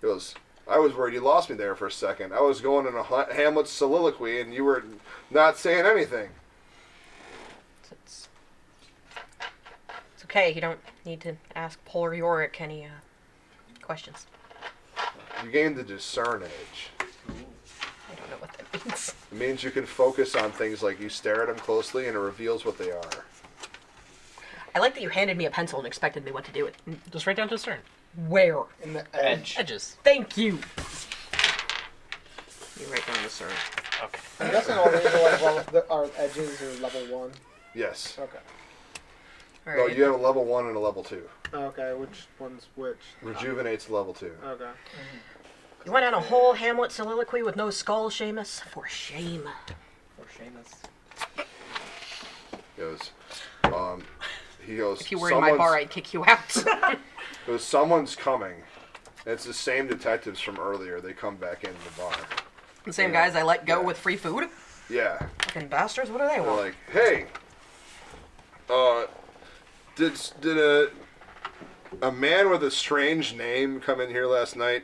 He goes, I was worried you lost me there for a second. I was going in a Hamlet soliloquy, and you were not saying anything. It's okay. You don't need to ask Polar Yorick any questions. You gained the discern edge. I don't know what that means. It means you can focus on things like you stare at them closely, and it reveals what they are. I like that you handed me a pencil and expected me what to do with it. Just write down discern. Where? In the edge. Edges. Thank you. You write down discern. Okay. I'm guessing all these are like our edges are level 1. Yes. Okay. All No, right. you have a level 1 and a level 2. Okay, which one's which? Rejuvenates level 2. Okay. You went on a whole Hamlet soliloquy with no skull, Seamus? For shame. Poor Seamus. He goes, If you were in my bar, I'd kick you out. goes, someone's coming. And it's the same detectives from earlier. They come back into the bar. The same guys I let go with free food? Yeah. Fucking bastards, what do they They're want? like, hey, did a man with a strange name come in here last night?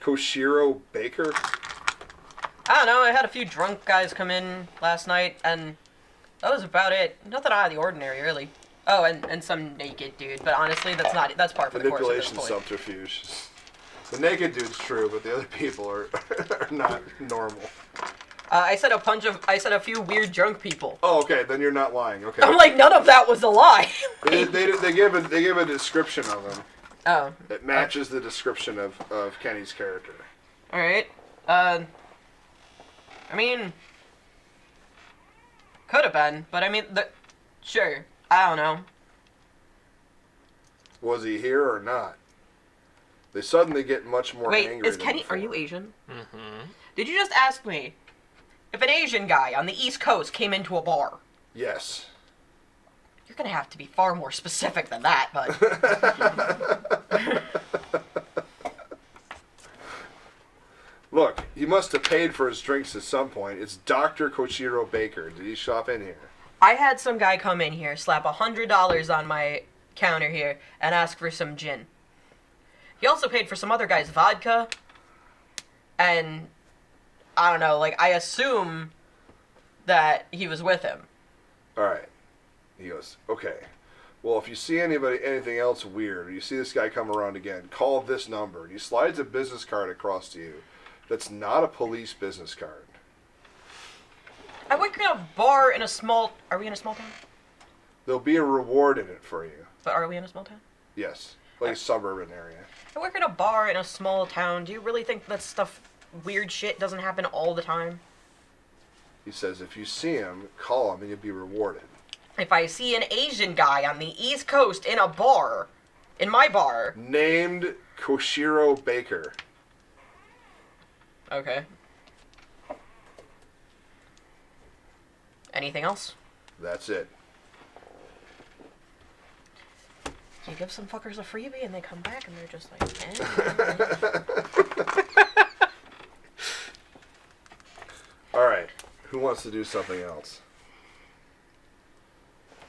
Koshiro Baker? I don't know, I had a few drunk guys come in last night, and that was about it. Nothing out of the ordinary, really. Oh, and some naked dude, but honestly, that's par for the course at this Manipulation point. subterfuge. The naked dude's true, but the other people are not normal. I said a few weird drunk people. Oh, okay, then you're not lying. Okay. I'm like, none of that was a lie. They give a description of him. Oh. It matches the description of Kenny's character. Alright. I mean, could have been, but I mean, sure. I don't know. Was he here or not? They suddenly get much more Wait, angry. is than Kenny? before. Are you Asian? Mm-hmm. Did you just ask me if an Asian guy on the East Coast came into a bar? Yes. You're gonna have to be far more specific than that, but Look, he must have paid for his drinks at some point. It's Dr. Koshiro Baker. Did he shop in here? I had some guy come in here, slap $100 on my counter here, and ask for some gin. He also paid for some other guy's vodka, and I don't know, like, I assume that he was with him. All right. He goes, okay. Well, if you see anything else weird, or you see this guy come around again, call this number. And he slides a business card across to you. That's not a police business card. I work in a bar in a small... Are we in a small town? There'll be a reward in it for you. But are we in a small town? Yes, like a suburban area. I work in a bar in a small town. Do you really think that stuff, weird shit, doesn't happen all the time? He says, if you see him, call him and you'll be rewarded. If I see an Asian guy on the East Coast in a bar, in my bar... Named Koshiro Baker. Okay. Anything else? That's it. You give some fuckers a freebie and they come back and they're just like, eh. All right. Who wants to do something else?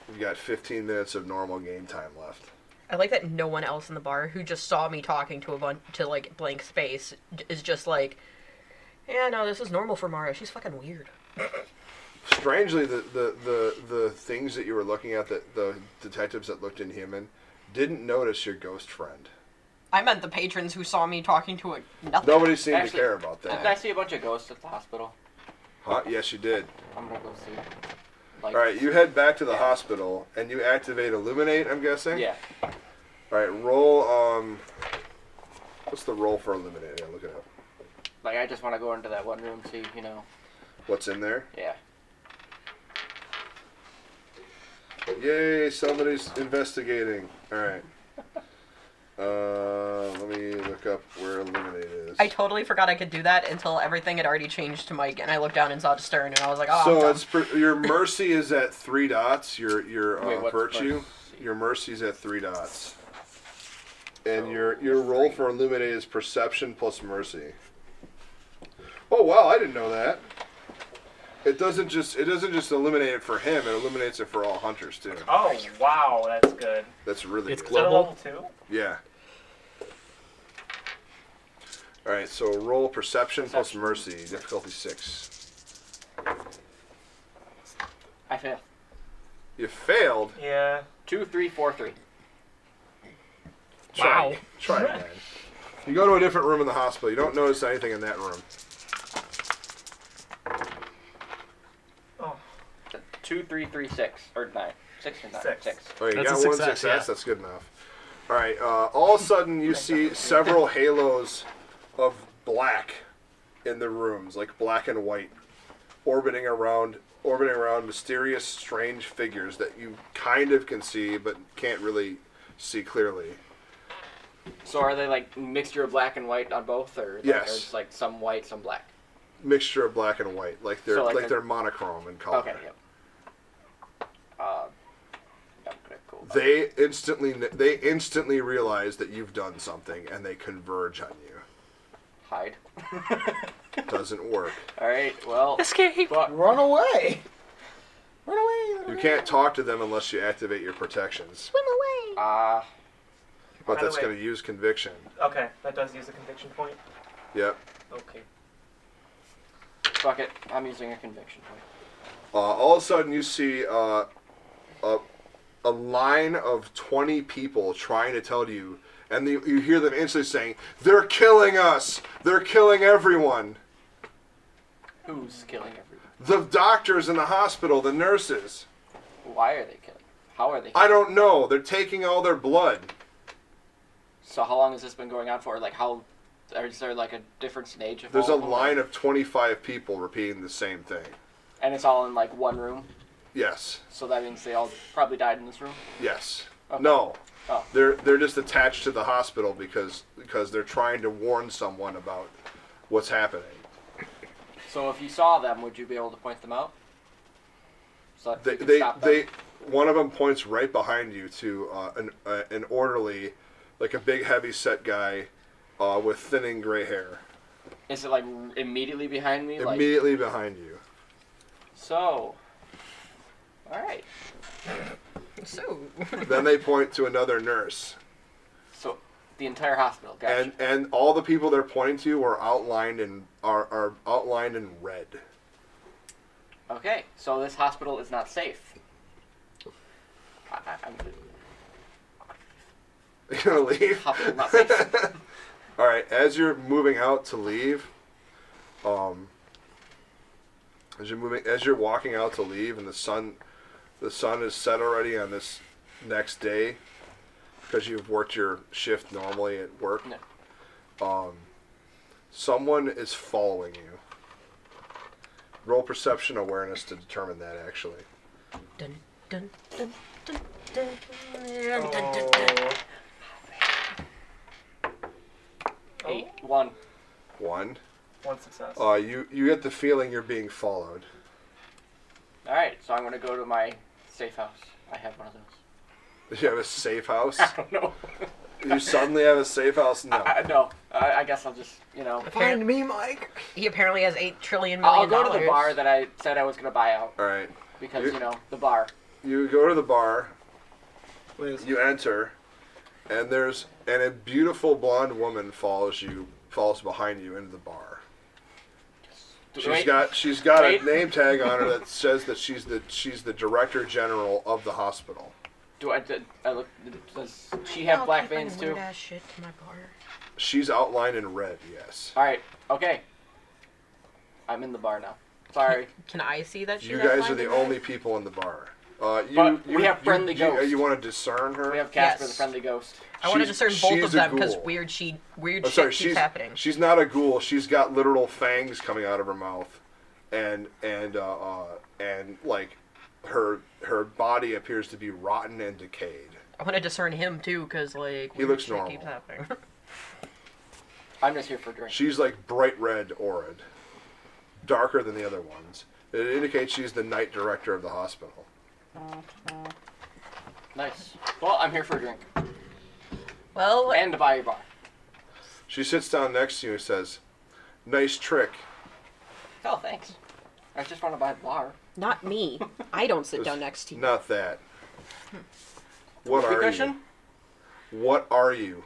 We've got 15 minutes of normal game time left. I like that no one else in the bar who just saw me talking to like blank space is just like, yeah, no, this is normal for Mara. She's fucking weird. Strangely, the things that you were looking at, that the detectives that looked inhuman, didn't notice your ghost friend. I meant the patrons who saw me talking to a nothing. Nobody seemed Actually, to care about Didn't that. I see a bunch of ghosts at the hospital? Huh? Yes, you did. I'm gonna go see. Like, All right, you head back to the Yeah. hospital and you activate Illuminate, I'm guessing? Yeah. All right, roll, what's the roll for Illuminate? Yeah, look it up. Like, I just want to go into that one room, see, What's in there? Yeah. Yay, somebody's investigating. All right. Let me look up where Illuminate is. I totally forgot I could do that until everything had already changed to Mike, and I looked down and saw Stern, and I was like, oh, I'm So done. it's your mercy is at 3 dots. Your Wait, what's virtue, mercy? your mercy's at 3 dots. And So, your roll for Illuminate is perception plus mercy. Oh wow, I didn't know that. It doesn't just eliminate it for him. It eliminates it for all hunters too. Oh, wow, that's good. That's really It's good. Is that a Global? level 2? Yeah. All right, so roll perception plus Perception. mercy, difficulty 6. I failed. You failed. Yeah. 2, 3, 4, 3. Try, try again. You go to a different room in the hospital. You don't notice anything in that room. Oh, 2, 3, 3, 6. Or 9. 6 or 9? Six. 6. Oh, you That's got a one success, success. yeah. That's good enough. All right. All of a sudden, you see several halos of black in the rooms, like black and white, orbiting around mysterious, strange figures that you kind of can see, but can't really see clearly. So are they like mixture of black and white on both, or like, Yes. or it's like some white, some black? Mixture of black and white, like they're So, like, they're monochrome in color. Okay, yep. Okay, cool. They instantly realize that you've done something, and they converge on you. Hide. Doesn't work. All right. Well. Escape. Fuck. Run away! Run away! You can't talk to them unless you activate your protections. Swim away! Uh, But By the that's way- going to use conviction. okay, that does use a conviction point. Yep. Okay. fuck it. I'm using a conviction point. All of a sudden, you see a line of 20 people trying to tell you, and you hear them instantly saying, "They're killing us! They're killing everyone! Who's killing everyone? The doctors in the hospital, the nurses. Why are they killing? How are they? I Killing? don't know. They're taking all their blood." So how long has this been going on for? Like how? Or is there like a different stage of? There's all a of them? line of 25 people repeating the same thing. And it's all in like one room. Yes. So that means they all probably died in this room. Yes. Okay. No. Oh. They're just attached to the hospital because they're trying to warn someone about what's happening. So if you saw them, would you be able to point them out? So that you could stop them? They one of them points right behind you to an orderly, like a big heavy set guy with thinning gray hair. Is it like immediately behind me? Like Immediately behind you. so. All right. So. Then they point to another nurse. So the entire hospital. Gotcha. And all the people they're pointing to are outlined in red. Okay, so this hospital is not safe. I'm You gonna leave? hospital not safe. All right. As you're moving out to leave, as you're walking out to leave, and the sun is set already on this next day, because you've worked your shift normally at work. No. Someone is following you. Roll perception awareness to determine that, actually. Dun, dun, dun, dun, dun, dun, dun, dun, dun. Oh. 8, 1. 1. One success. You get the feeling you're being followed. All right, so I'm gonna go to my safe house. I have one of those. You have a safe house? I don't know. You suddenly have a safe house? No. No. I guess I'll just, Find me, Mike. He apparently has $8 trillion I'll million. go to the bar that I said I was gonna buy out All right. because the bar. You go to the bar. Please. You enter, and a beautiful blonde woman follows behind you into the bar. She's got Wait. a name tag on her that says that she's the director general of the hospital. Does she have black veins too? Shit to my bar. She's outlined in red, yes. All right. Okay. I'm in the bar now. Sorry. Can I see that? You guys are the only people in the bar. We have friendly ghosts. You want to discern her? We have Casper, Yes. the friendly ghost. I want to discern both she's of them a because ghoul. weird shit Sorry, keeps happening. she's not a ghoul. She's got literal fangs coming out of her mouth, and like her body appears to be rotten and decayed. I want to discern him too because like He weird looks shit normal. keeps happening. I'm just here for a drink. She's like bright red aurid, darker than the other ones. It indicates she's the night director of the hospital. Nice. Well, I'm here for a drink Well, and to buy a bar. She sits down next to you and says, "Nice trick." Oh, thanks. I just want to buy a bar. not me. I don't sit down next to you. Not that. What Whoopee are cushion? you? What are you?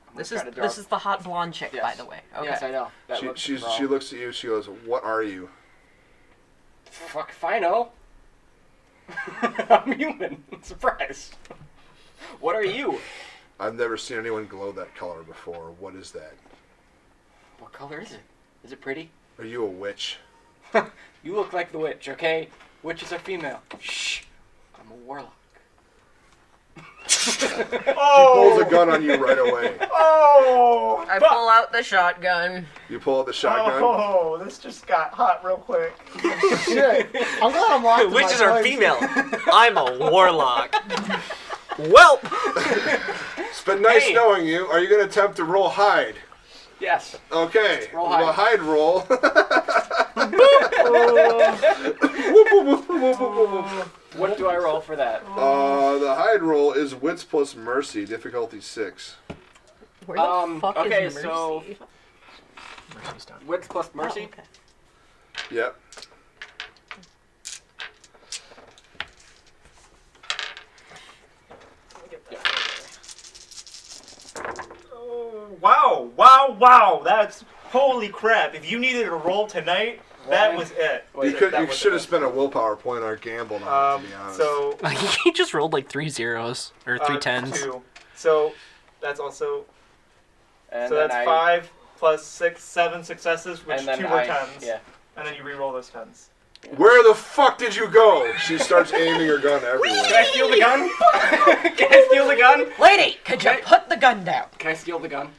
I'm This gonna is try to this draw- is the hot blonde chick, Yes. by the way. Okay. Yes, I know. That She looks she's, wrong. she looks at you. She goes, "What are you?" Fuck if I know. I'm human. Surprise. What are you? I've never seen anyone glow that color before. What is that? What color is it? Is it pretty? Are you a witch? You look like the witch, okay? Witches are female. Shh. I'm a warlock. Pulls a gun on you right away. Oh! I pull out the shotgun. You pull out the shotgun. Oh, this just got hot real quick. Shit. I'm glad I'm locked in my Witches are place. female. I'm a warlock. Well, It's been nice Hey. knowing you. Are you going to attempt to roll hide? Yes. Okay. Roll The hide. hide roll. What do I roll for that? The hide roll is wits plus mercy, difficulty 6. Where the fuck okay, is Mercy? so- Wits plus mercy? Oh, okay. Yep. Wow. That's holy crap. If you needed a roll tonight, that was it. You should have spent a willpower point on our gamble now, to be honest. So, he just rolled like 3 zeros or 3 tens. 2. So, that's also, And so then that's 5 plus 6, 7 successes, which and then 2 were 10s. Yeah. And then you re-roll those 10s. Where the fuck did you go? She starts aiming her gun everywhere. Can I steal the gun? Can I steal the gun? Lady, could you Okay. put the gun down? Can I steal the gun?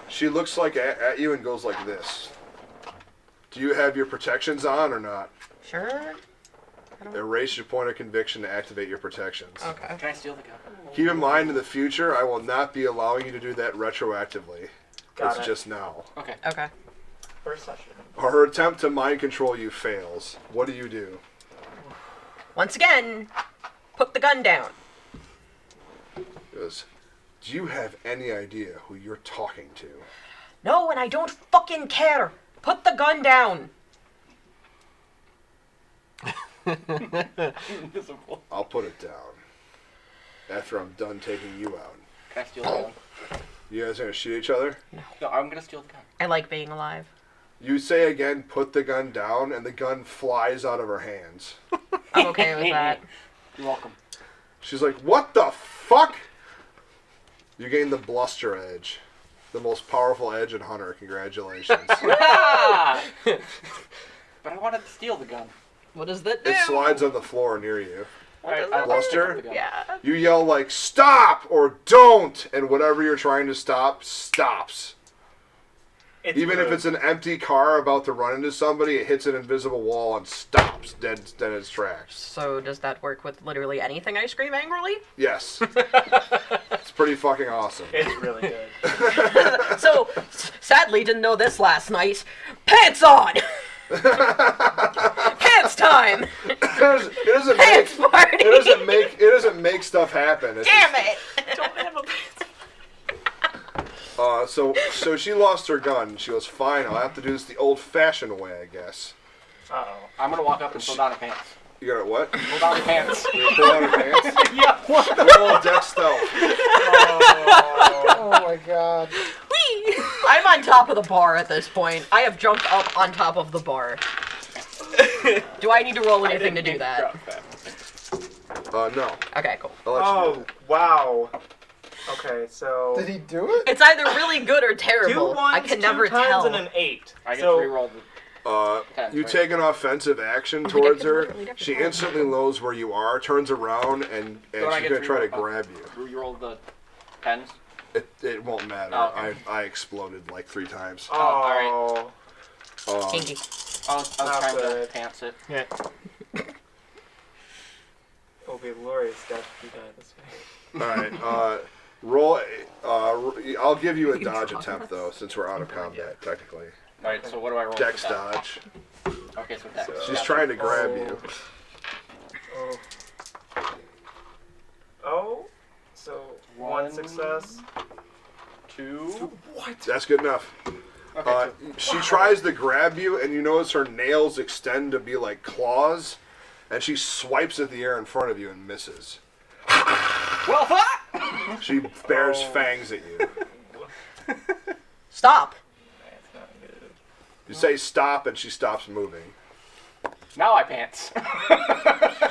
She looks like at you and goes like this. Do you have your protections on or not? Sure. Erase your point of conviction to activate your protections. Okay. Can I steal the gun? Keep in mind, in the future, I will not be allowing you to do that retroactively. Got It's it. just now. Okay. Okay. First session. Her attempt to mind control you fails. What do you do? Once again, put the gun down. Goes, do you have any idea who you're talking to? No, and I don't fucking care. Put the gun down. Invisible. I'll put it down. After I'm done taking you out. Can I steal the gun? You guys are gonna shoot each other? No, I'm gonna steal the gun. I like being alive. You say again, put the gun down, and the gun flies out of her hands. I'm okay with that. You're welcome. She's like, what the fuck? You gain the bluster edge. The most powerful edge in Hunter. Congratulations. Ah! But I wanted to steal the gun. What does that do? It slides on the floor near you. Alright, does Bluster? Yeah. You yell like, stop or don't, and whatever you're trying to stop, stops. Even if it's an empty car about to run into somebody, it hits an invisible wall and stops dead in its tracks. So does that work with literally anything I scream angrily? Yes. It's pretty fucking awesome. It's really good. So, sadly, didn't know this last night. Pants on! Pants time! It doesn't Pants make party! it doesn't make stuff happen. It's Damn just- it! Don't have a pants. So she lost her gun. She goes, fine, I'll have to do this the old-fashioned way, I guess. Uh-oh. I'm gonna walk up and pull down her pants. You got it what? Pull down her pants. You pull down her pants? Yeah. Roll deck stealth. Oh my god. Whee! I'm on top of the bar at this point. I have jumped up on top of the bar. Do I need to roll anything to do that? No. Okay, cool. I'll let you do Oh, wow. Okay, so... Did he do it? It's either really good or 2 terrible. 1s, I can never 2 times, tell. and an 8. I get So, to reroll the... You right. take an offensive action think I towards could her. literally never She tell. instantly knows where you are, turns around, and Don't I she's get gonna to try to reroll- grab you. You roll the pens? It won't matter. Oh, okay. I exploded like 3 times. oh, alright. Kinky. I was Not trying to good. pants it. it will be a glorious death if you die this way. All right. Roll. I'll give you a You dodge draw attempt us? though, since we're out of combat technically. Alright, so what do I roll? Dex for that? dodge. Okay, so dex. She's trying to grab you. Oh. So, 1 One. success. 2. That's good enough. Okay, She tries to grab you, and you notice her nails extend to be like claws, and she swipes at the air in front of you and misses. well fought! She bears fangs at you. Stop. That's not good. You say stop, and she stops moving. Now I pants.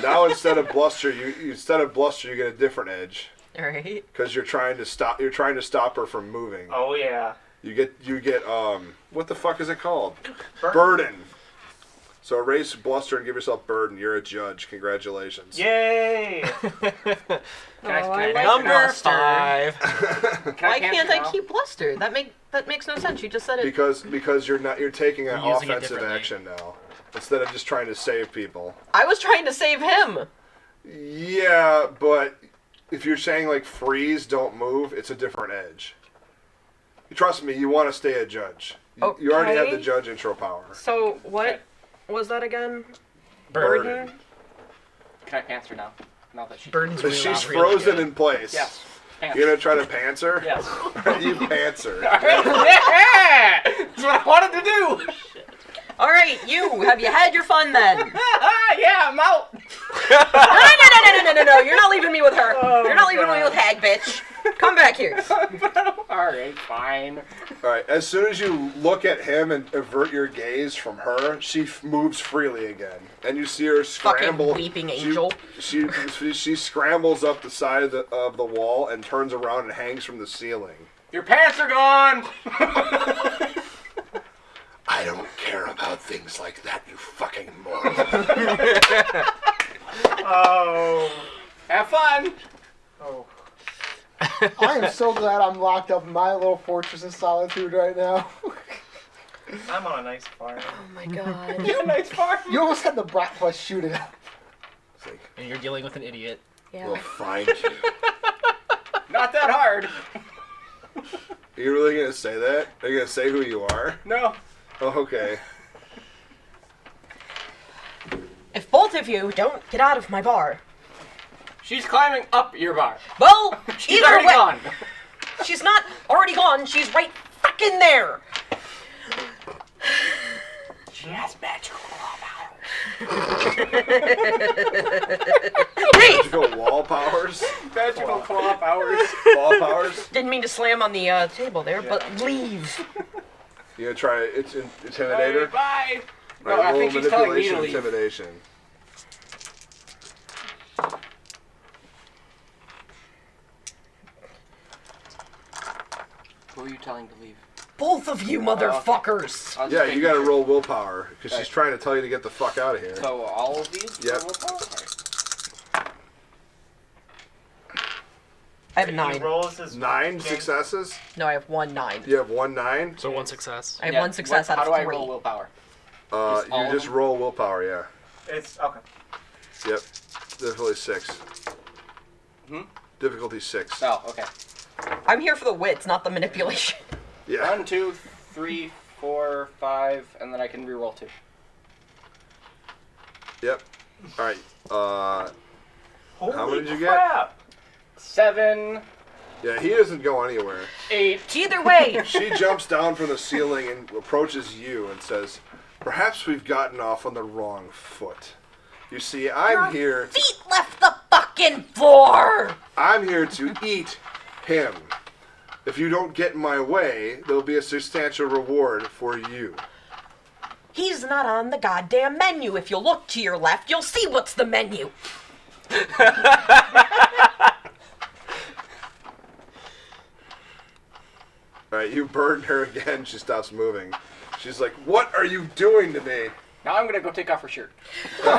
Now instead of bluster, you get a different edge Alright. because you're trying to stop. You're trying to stop her from moving. Oh, yeah. You get what the fuck is it called? Burden. So erase bluster and give yourself burden. You're a judge. Congratulations. Yay! Can I like pants Number her now? 5. Can Why pants can't her I now? keep bluster? That makes no sense. You just said it. Because you're taking an You're using it offensive differently. action now instead of just trying to save people. I was trying to save him. Yeah, but if you're saying like freeze, don't move, it's a different edge. Trust me, you want to stay a judge. You already have the Okay. judge intro power. So what was that again? Burden. Can I pants her now? Now that she's... Burden's But really she's not really frozen good. in place. Yes. Pants. You're gonna try to pants her? Yes. You pants her. Yeah! That's what I wanted to do! All right, you. Have you had your fun then? Yeah, I'm out! No. You're not leaving me with her. You're not leaving me with Hag, bitch. Come back here. Alright, fine. Alright, as soon as you look at him and avert your gaze from her, she moves freely again. And you see her scramble. Fucking weeping angel. She scrambles up the side of the wall and turns around and hangs from the ceiling. Your pants are gone! I don't care about things like that, you fucking moron. Oh. Have fun! Oh. I am so glad I'm locked up in my little fortress of solitude right now. I'm on a nice farm. Oh my god. You nice farm! You almost had the Brat Plus shoot it out. It's like, And you're dealing with an idiot. Yeah. we'll find you. Not that hard. Are you really gonna say that? Are you gonna say who you are? No. Oh, okay. If both of you don't get out of my bar, She's climbing up your bar. well, She's either already way, gone. she's not already gone. She's right fucking there. She has magical power. Magical wall powers. Magical claw powers. Wall powers. Didn't mean to slam on the table there, but leave. You gonna try intimidator? Bye. Right, No, I roll think she's telling me to manipulation, leave. intimidation. Who are you telling to leave? Both of you motherfuckers. I'll just Yeah, take you gotta these. roll willpower because she's Right. trying to tell you to get the fuck out of here. So all of these? Yep. are willpower? Alright. I have He 9. rolls his 9 game- successes. No, I have 1 9. You have 1 9. So 1 success. I have Yeah, 1 success what- out How of do 3. I roll willpower? You all of just them? roll willpower. Yeah. It's okay. Yep. Difficulty 6. Hmm? Difficulty 6. Oh, okay. I'm here for the wits, not the manipulation. Yeah. 1, 2, 3, 4, 5, and then I can reroll 2. Yep. All right. Holy How many did you get? crap. 7, Yeah, he doesn't go anywhere. 8. Either way, She jumps down from the ceiling and approaches you and says, "Perhaps we've gotten off on the wrong foot. You see, I'm here. feet left the fucking floor. I'm here to eat him. If you don't get in my way, there'll be a substantial reward for you." He's not on the goddamn menu. If you look to your left, you'll see what's the menu. All right, you burn her again. She stops moving. She's like, "What are you doing to me?" Now I'm gonna go take off her shirt. Stay!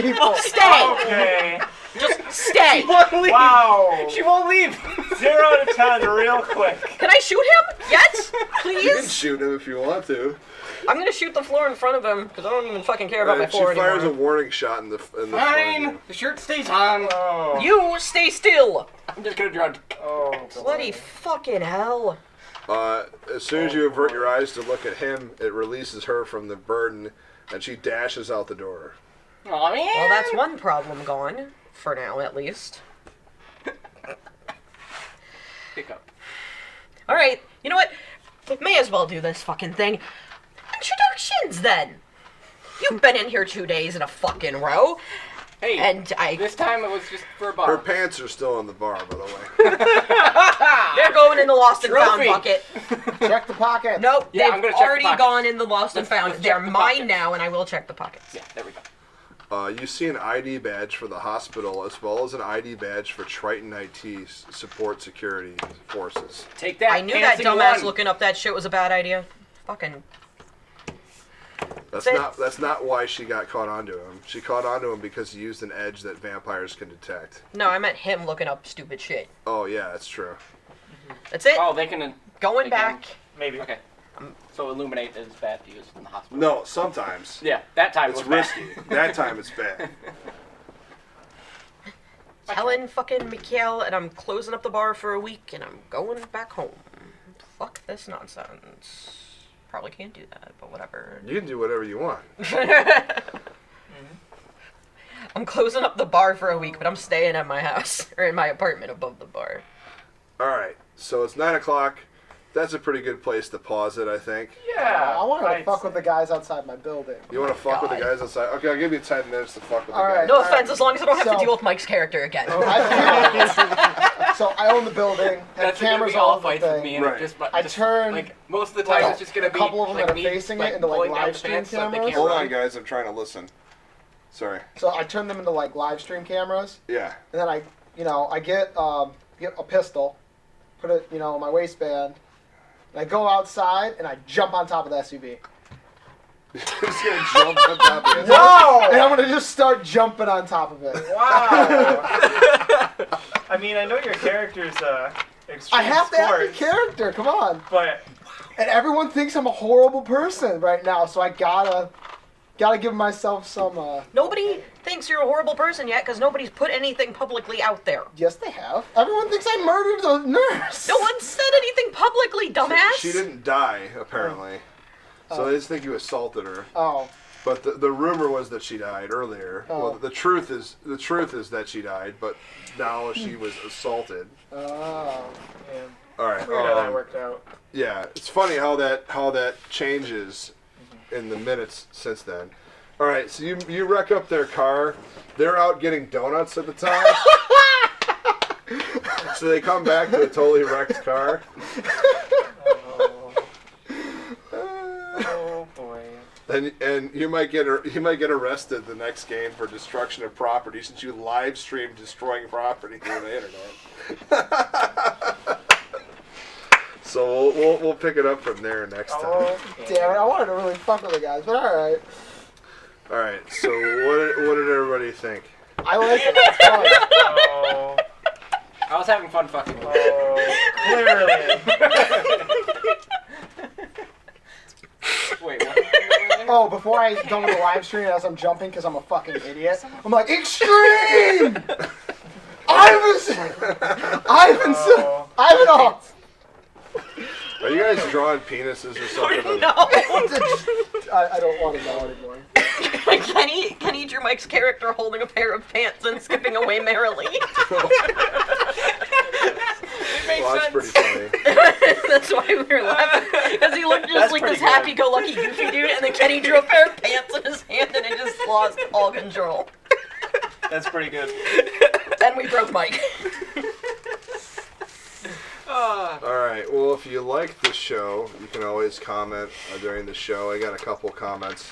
People. Stay! Okay. Just stay! won't leave. Wow. She won't leave. 0 out of 10 real quick. Can I shoot him? Yet? You can Please? shoot him if you want to. I'm gonna shoot the floor in front of him, because I don't even fucking care about my She floor fires a anymore. warning shot in the front of Fine. you. The shirt stays on. Oh. You stay still! I'm just gonna draw. Oh. Bloody fucking hell. As soon as you avert your eyes to look at him, it releases her from the burden, and she dashes out the door. Aw, man. Well, that's one problem gone. For now, at least. Pick up. Alright, you know what? May as well do this fucking thing. Introductions, then! You've been in here 2 days in a fucking row, Hey. and This time it was just for a Her bar. pants are still in the bar, by the way. they're going in the lost and found Trophy. bucket. Check the pocket. Nope, Yeah, I'm they've gonna check the already pockets. gone in the lost and Let's found. check They're the mine pockets. now, and I will check the pockets. Yeah, there we go. You see an ID badge for the hospital, as well as an ID badge for Triton IT support security forces. Take that. I knew that dancing dumbass one. looking up that shit was a bad idea. Fucking. That's not why she got caught onto him. She caught onto him because he used an edge that vampires can detect. No, I meant him looking up stupid shit. Oh yeah, that's true. That's it. Oh, they can. Going they back. Maybe. Okay. So illuminate is bad to use in the hospital. No, sometimes Yeah, that time it's was bad. risky. That time it's bad. Telling fucking Mikhail, and I'm closing up the bar for a week, and I'm going back home. Fuck this nonsense. Probably can't do that, but whatever. You can do whatever you want. I'm closing up the bar for a week, but I'm staying at my house, or in my apartment above the bar. All right, so it's 9 o'clock. That's a pretty good place to pause it, I think. Yeah. I wanted to I'd fuck say. with the guys outside my building. You want to fuck with the God. guys outside? Okay, I'll give you 10 minutes to fuck with All the right. guys. No Alright. offense, as long as I don't have to So- deal with Mike's character again. So I own the building. Had That's gonna cameras be all all over the fights with thing. me, and Right. it just. I just, turn, like most of the time. like, It's just gonna a be couple of them like that are me, facing it like, into, like, pulling down live the stream pants so that they cameras. can't Hold run. on, guys. I'm trying to listen. Sorry. So I turn them into like live stream cameras, Yeah. and then I get a pistol, put it, in my waistband, and I go outside and I jump on top of the SUV. He's gonna jump on top of it. No! And I'm gonna just start jumping on top of it. Wow. I mean, I know your character's extreme I have to have the sports, character. Come on. but And everyone thinks I'm a horrible person right now, so I gotta give myself some. Nobody thinks you're a horrible person yet, because nobody's put anything publicly out there. Yes, they have. Everyone thinks I murdered the nurse. No one said anything publicly, dumbass. She didn't die, apparently. So they just think you assaulted her. Oh. But the rumor was that she died earlier. Oh. Well, the truth is that she died, but now she was assaulted. Oh. yeah, All right. weird how that worked out. Yeah, it's funny how that changes in the minutes since then. All right, so you wreck up their car. They're out getting donuts at the time. So they come back to a totally wrecked car. Oh boy. And you might get arrested the next game for destruction of property since you live streamed destroying property through the internet. So we'll pick it up from there next time. Oh, damn it. I wanted to really fuck with the guys, but alright. All right. So what did everybody think? I like it. It's fun. Oh, I was having fun fucking with it. Clearly. Wait, what? Oh, before I go into the live stream as I'm jumping because I'm a fucking idiot, I'm like, extreme! Ivanov! Are you guys drawing penises or something? No. I don't want to know anymore. Kenny drew Mike's character holding a pair of pants and skipping away merrily. Well, that's pretty funny. That's why we were laughing. Because he looked just That's like pretty this good. happy-go-lucky goofy dude, and then Kenny drew a pair of pants in his hand and it just lost all control. That's pretty good. Then we broke Mike. All right. Well, if you like the show, you can always comment during the show. I got a couple comments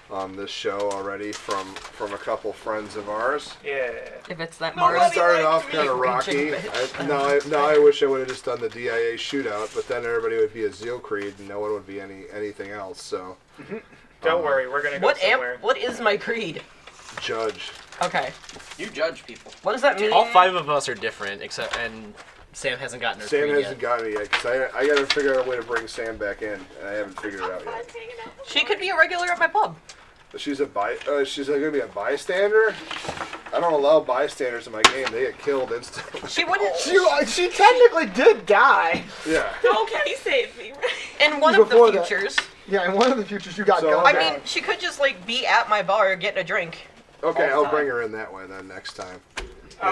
on this show already from a couple friends of ours. Yeah. If it's that It Mars. started off kind of rocky. Reaching Now I wish I would have just done the DIA shootout, but then everybody would be a Zeal Creed and no one would be anything else. So Don't worry, we're gonna go somewhere. What is my creed? Judge. Okay. You judge people. What does that mean? All 5 of us are different, and Sam hasn't gotten her Sam creed hasn't yet. gotten it yet because I got to figure out a way to bring Sam back in, and I haven't figured it out yet. She could be a regular at my pub. She's gonna be a bystander. I don't allow bystanders in my game. They get killed instantly. She wouldn't. She technically did die. Yeah. No, Kenny saved me. In one of the Before that. futures. Yeah, in one of the futures you got So- gunned I down. mean, she could just like be at my bar getting a drink. Okay, All I'll bring time. her in that way then next time. Oh.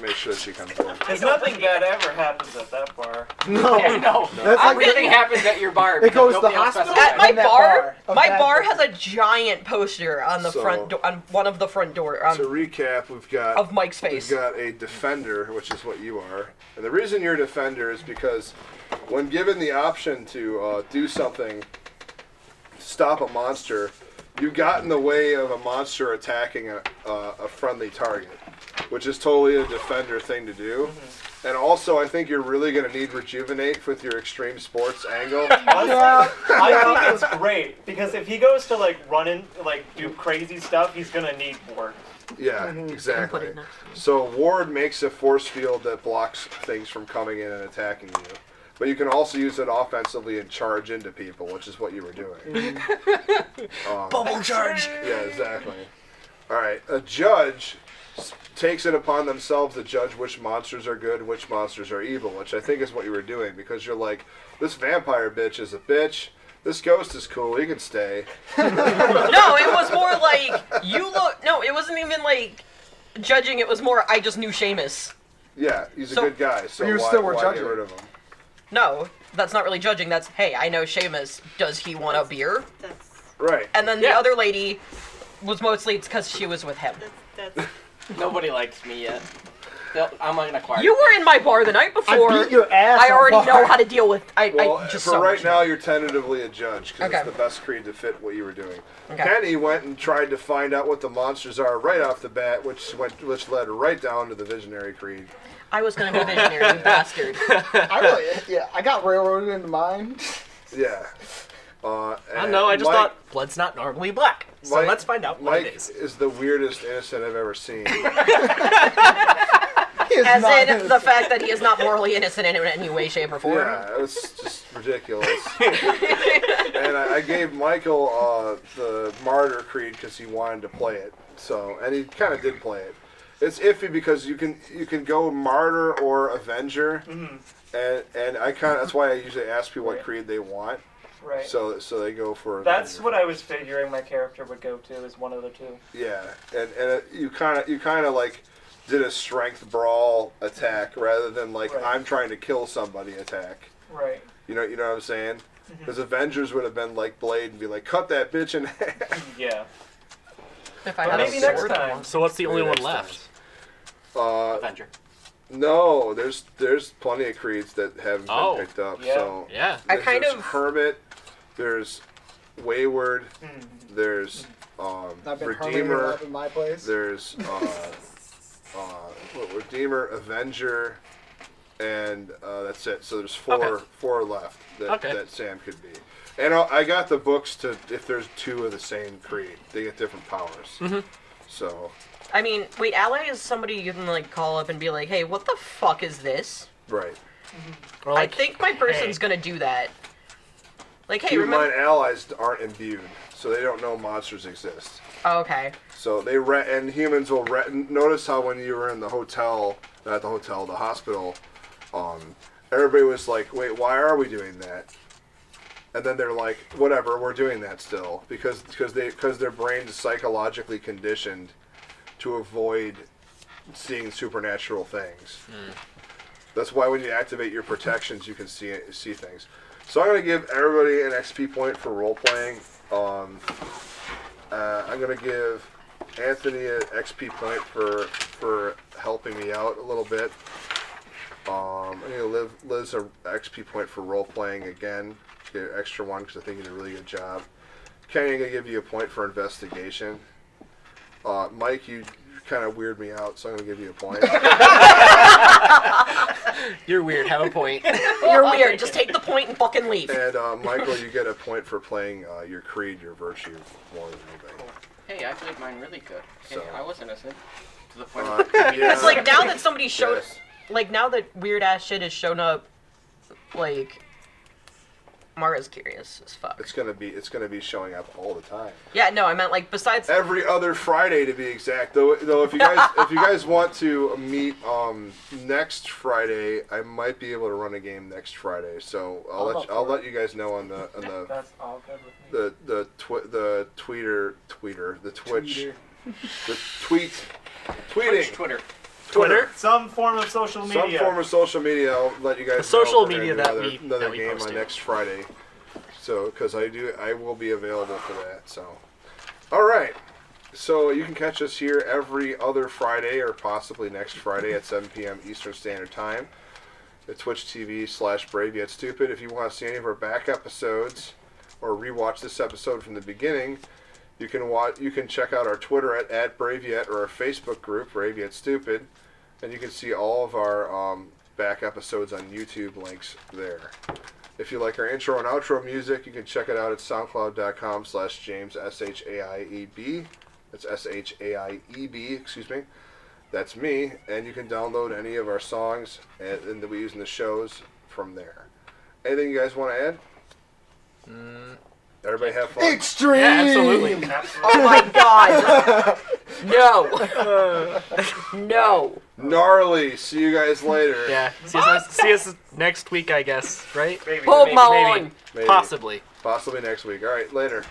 Make sure that she comes in. There's nothing bad ever happens at that bar. No. No. That's like Everything happens at your bar. It goes because to the nobody else hospital. specifies. At my And that bar, bar, my a bar bad has a giant poster on the So- front door, on one of the front door To recap, we've got of Mike's face. We've got a defender, which is what you are. And the reason you're a defender is because when given the option to do something, stop a monster, you got in the way of a monster attacking a friendly target, which is totally a defender thing to do. And also, I think you're really going to need Rejuvenate with your extreme sports angle. Yeah. I think it's great because if he goes to like run in, like do crazy stuff, he's gonna need more. Yeah, Put exactly. it next. So Ward makes a force field that blocks things from coming in and attacking you. But you can also use it offensively and charge into people, which is what you were doing. Bubble charge! Yeah, exactly. All right, a judge takes it upon themselves to judge which monsters are good and which monsters are evil, which I think is what you were doing because you're like, this vampire bitch is a bitch. This ghost is cool. He can stay. No, it was more like you look. No, it wasn't even like judging. It was more I just knew Seamus. Yeah, he's a So- good guy. So you why, still were why judging. get rid of him? No, that's not really judging. That's hey, I know Seamus. Does he want a beer? That's Right. And then the Yeah. other lady was mostly it's because she was with him. that's Nobody likes me yet. I'm not gonna acquire. You were in my bar the night before. I beat your ass. I on already bar. know how to deal with. Well, I just for so right much now, you're tentatively a judge because Okay. it's the best creed to fit what you were doing. Okay. Kenny went and tried to find out what the monsters are right off the bat, which led right down to the visionary creed. I was gonna be visionary, you bastard. I got railroaded into mine. Yeah. I don't know, I just thought blood's not normally black. So let's find out what Mike it is. is the weirdest innocent I've ever seen. He is As not in innocent. the fact that he is not morally innocent in any way, shape, or form. Yeah, it was just ridiculous. And I gave Michael the Martyr Creed because he wanted to play it. So, and he kind of did play it. It's iffy because you can go Martyr or Avenger, and I kind of that's why I usually ask people what Right. creed they want. Right. So they go for That's Avenger. what I was figuring my character would go to is one of the two. Yeah, and you kind of like did a strength brawl attack rather than like Right. I'm trying to kill somebody attack. Right. You know what I'm saying? Because Avengers would have been like Blade and be like, cut that bitch in half. Yeah. If I But had maybe a next sword, time. So what's the only Maybe one next left? Avenger. No, there's plenty of creeds that haven't Oh, been picked up. yeah. So Yeah. I there's kind of- Hermit. There's Wayward. Mm. There's I've been hermiting it Redeemer. up in my place. There's Redeemer, Avenger, and that's it. So there's four left that Sam could be. And I got the books to if there's two of the same creed, they get different powers. Mhm. So I mean, wait, ally is somebody you can like call up and be like, hey, what the fuck is this? right. Or like, I think my person's hey. gonna do that. Like, hey, Keep in remember? mind, allies aren't imbued, so they don't know monsters exist. Oh, okay. So they and humans will notice how when you were in the hotel, not the hotel, the hospital, everybody was like, "Wait, why are we doing that?" And then they're like, "Whatever, we're doing that still because their brain is psychologically conditioned to avoid seeing supernatural things. That's why when you activate your protections, you can see things." So I'm gonna give everybody an XP point for role playing. I'm gonna give Anthony an XP point for helping me out a little bit. I'm gonna give Liz an XP point for role playing again. Get an extra one because I think you did a really good job. Kenny, I'm gonna give you a point for investigation. Mike, you kind of weird me out, so I'm gonna give you a point. You're weird. Have a point. You're weird. Just take the point and fucking leave. And Michael, you get a point for playing your creed, your virtue, more than anything. Hey, I played mine really good. Hey, So- I was innocent. To the point Yeah. It's like now that somebody showed, Yes. like now that weird ass shit has shown up, like Mara's curious as fuck. It's gonna be showing up all the time. Yeah, no, I meant like besides. Every other Friday to be exact. Though if you guys want to meet next Friday, I might be able to run a game next Friday. So I'll let you guys know on the That's all good with me. the Twitch, the tweeting, Twitter? Some form of social media. some form of social media. I'll let you guys know social if we're media gonna that do we- another that we game post on to. next Friday. So because I will be available for that. So all right. So you can catch us here every other Friday or possibly next Friday at 7 p.m. Eastern Standard Time at Twitch TV/Brave Yet Stupid. If you want to see any of our back episodes or rewatch this episode from the beginning, you can check out our Twitter at Brave Yet or our Facebook group Brave Yet Stupid, and you can see all of our back episodes on YouTube links there. If you like our intro and outro music, you can check it out at soundcloud.com/James SHAIEB. That's SHAIEB, excuse me. That's me, and you can download any of our songs and that we use in the shows from there. Anything you guys want to add? Everybody have fun. Extreme. Yeah, absolutely. Oh my god! No! No! Gnarly. See you guys later. Yeah. See us next week, I guess. Right? Maybe. Hold my maybe. line! Maybe. Possibly. Possibly next week. All right, later.